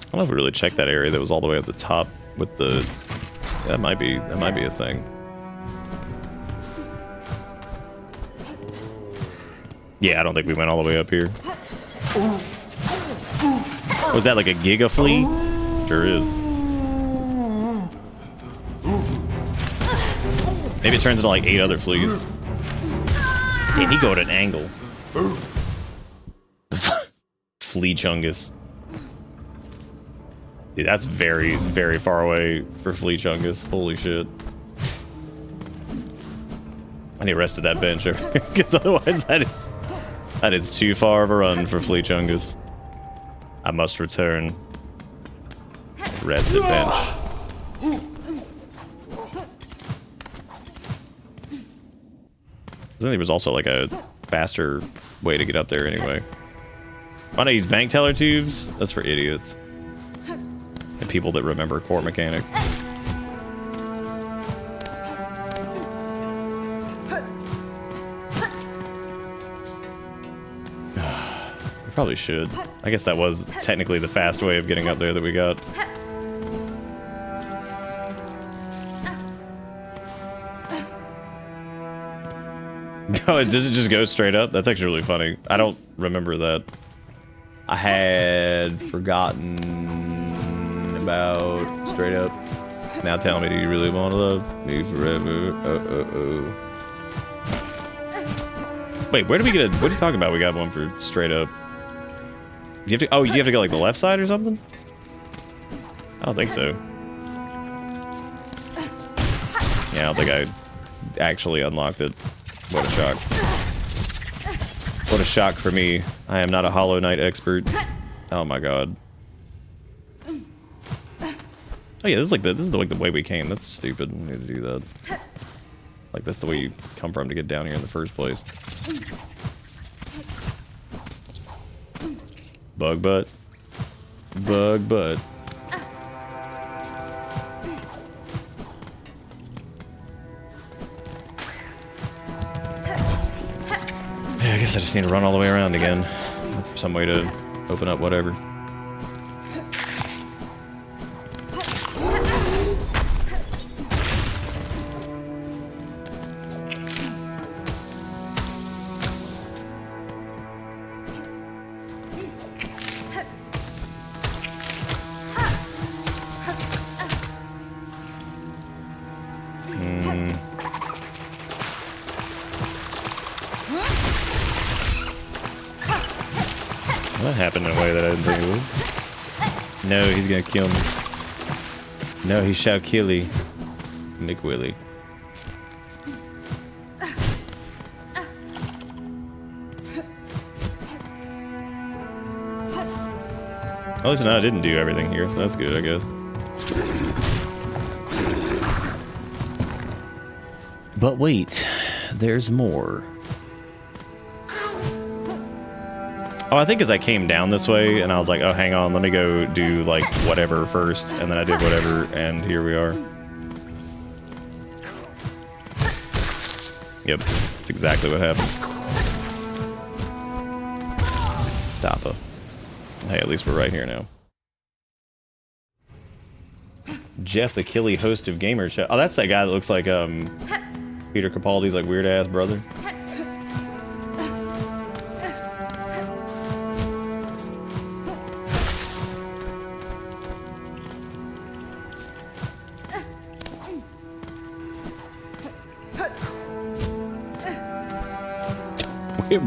Speaker 2: I don't know if we really checked that area that was all the way at the top with the. That might be a thing. Yeah, I don't think we went all the way up here. Was that like a Giga Flea? Sure is. Maybe it turns into like 8 other fleas. Damn, he go at an angle. Flea Chungus. Dude, that's very, very far away for Flea Chungus. Holy shit. I need to rest at that bench, because otherwise that is too far of a run for Flea Chungus. I must return. Rest at bench. I think there was also like a faster way to get up there anyway. Why not use bank teller tubes? That's for idiots. And people that remember core mechanic. We probably should. I guess that was technically the fast way of getting up there that we got. Oh, does it just go straight up? That's actually really funny. I don't remember that. I had forgotten about straight up. Now tell me, do you really want to love me forever? Wait, where do we get a... What are you talking about? We got one for straight up. You have to... Oh, you have to go like the left side or something? I don't think so. Yeah, I don't think I actually unlocked it. What a shock. What a shock for me. I am not a Hollow Knight expert. Oh my god. Oh yeah, this is like this is the way we came. That's stupid. We need to do that. Like that's the way you come from to get down here in the first place. Bug butt. Bug butt. I guess I just need to run all the way around again. Look for some way to open up whatever. That happened in a way that I didn't think it would. No, he's gonna kill me. No, he shall kill thee, McWillie. At least now I didn't do everything here, so that's good, I guess. But wait, there's more. Oh, I think as I came down this way, and I was like, oh, hang on, let me go do, like, whatever first, and then I did whatever, and here we are. Yep, that's exactly what happened. Stop it. Hey, at least we're right here now. Jeff, the Killy, host of Gamer Show. Oh, that's that guy that looks like, Peter Capaldi's, like, weird-ass brother.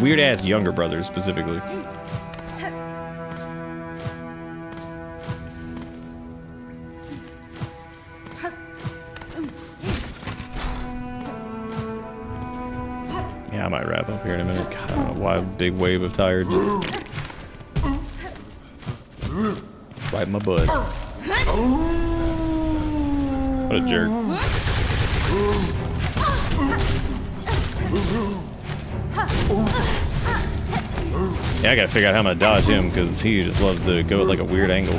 Speaker 2: Weird-ass younger brother, specifically. Yeah, I might wrap up here in a minute. God, I don't know why a big wave of tired just... Wipe my butt. What a jerk. Yeah, I gotta figure out how I'm gonna dodge him, because he just loves to go at like a weird angle.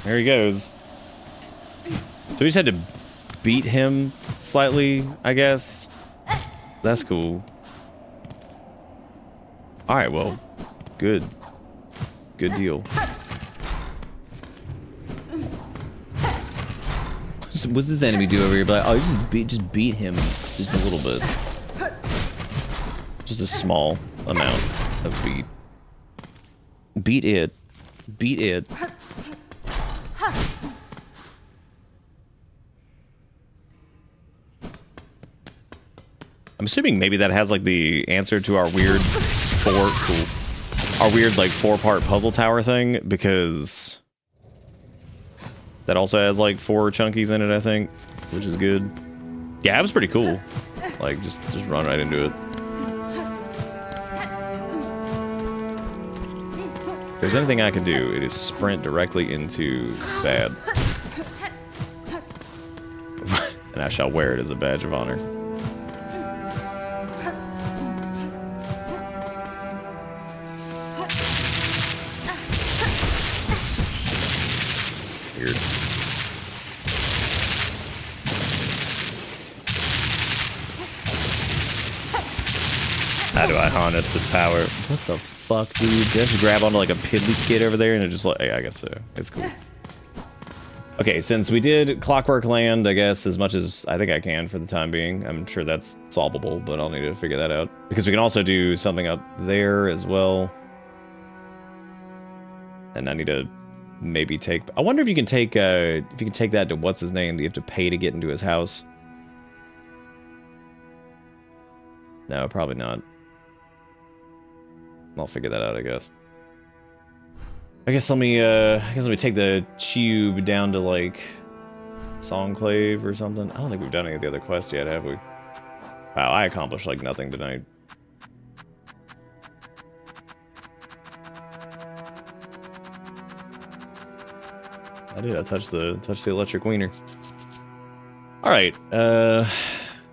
Speaker 2: There he goes. So we just had to beat him slightly, I guess. That's cool. Alright, well, good. Good deal. What's this enemy do over here? But like, oh, just beat him just a little bit. Just a small amount of beat. Beat it. Beat it. I'm assuming maybe that has like the answer to our weird 4. Cool. our weird like 4-part puzzle tower thing, because that also has like 4 chunkies in it, I think, which is good. Yeah, it was pretty cool. Like just run right into it. If there's anything I can do, it is sprint directly into bad. And I shall wear it as a badge of honor. Weird. How do I harness this power? What the fuck, dude? Did I just grab onto like a piddly skid over there and it just like, yeah, I guess so. It's cool. Okay, since we did Clockwork Land, I guess, as much as I think I can for the time being. I'm sure that's solvable, but I'll need to figure that out. Because we can also do something up there as well. And I need to maybe take... I wonder if you can take that to what's-his-name. Do you have to pay to get into his house? No, probably not. I'll figure that out, I guess. I guess let me take the tube down to like Songclave or something. I don't think we've done any of the other quests yet, have we? Wow, I accomplished like nothing tonight. I did. I touched the electric wiener. All right. Yeah,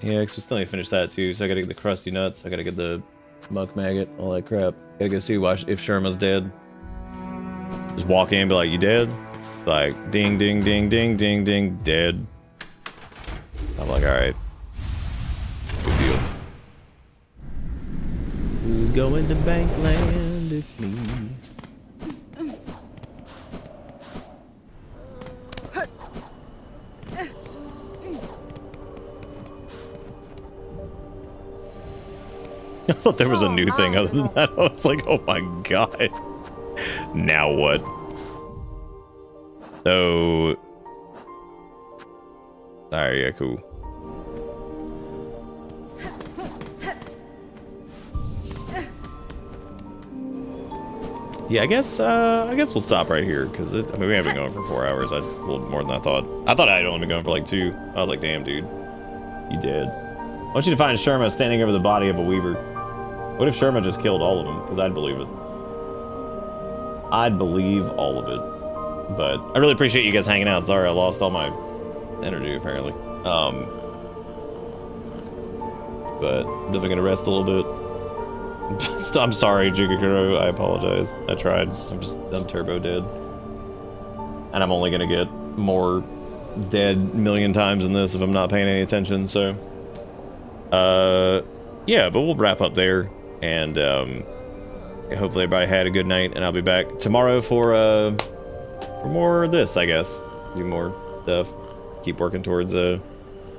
Speaker 2: because we still need to finish that too. So I gotta get the crusty nuts. I gotta get the muck maggot, all that crap. Gotta go see if Sherma's dead. Just walk in and be like, you dead? Like, ding, ding, ding, ding, ding, ding, dead. I'm like, alright. Good deal. Who's going to Bankland? It's me. I thought there was a new thing other than that. I was like, oh my god. Now what? So... Alright, yeah, cool. Yeah, I guess we'll stop right here, because I mean, we have been going for 4 hours. A little more than I thought. I thought I'd only been going for like 2. I was like, damn, dude. You did. I want you to find Sherma standing over the body of a weaver. What if Sherma just killed all of them? Because I'd believe it. I'd believe all of it. But I really appreciate you guys hanging out. Sorry, I lost all my energy, apparently. But I'm definitely gonna rest a little bit. I'm sorry, Jigakuro. I apologize. I tried. I'm turbo dead. And I'm only gonna get more dead a million times in this if I'm not paying any attention, so... yeah, but we'll wrap up there. And, hopefully everybody had a good night, and I'll be back tomorrow for more of this, I guess. Do more stuff. Keep working towards, I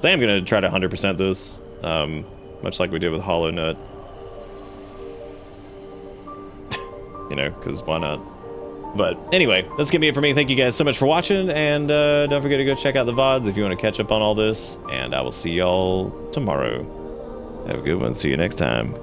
Speaker 2: am gonna try to 100% this, much like we did with Hollow Nut. You know, because why not? But anyway, that's gonna be it for me. Thank you guys so much for watching, and don't forget to go check out the VODs if you want to catch up on all this, and I will see y'all tomorrow. Have a good one. See you next time.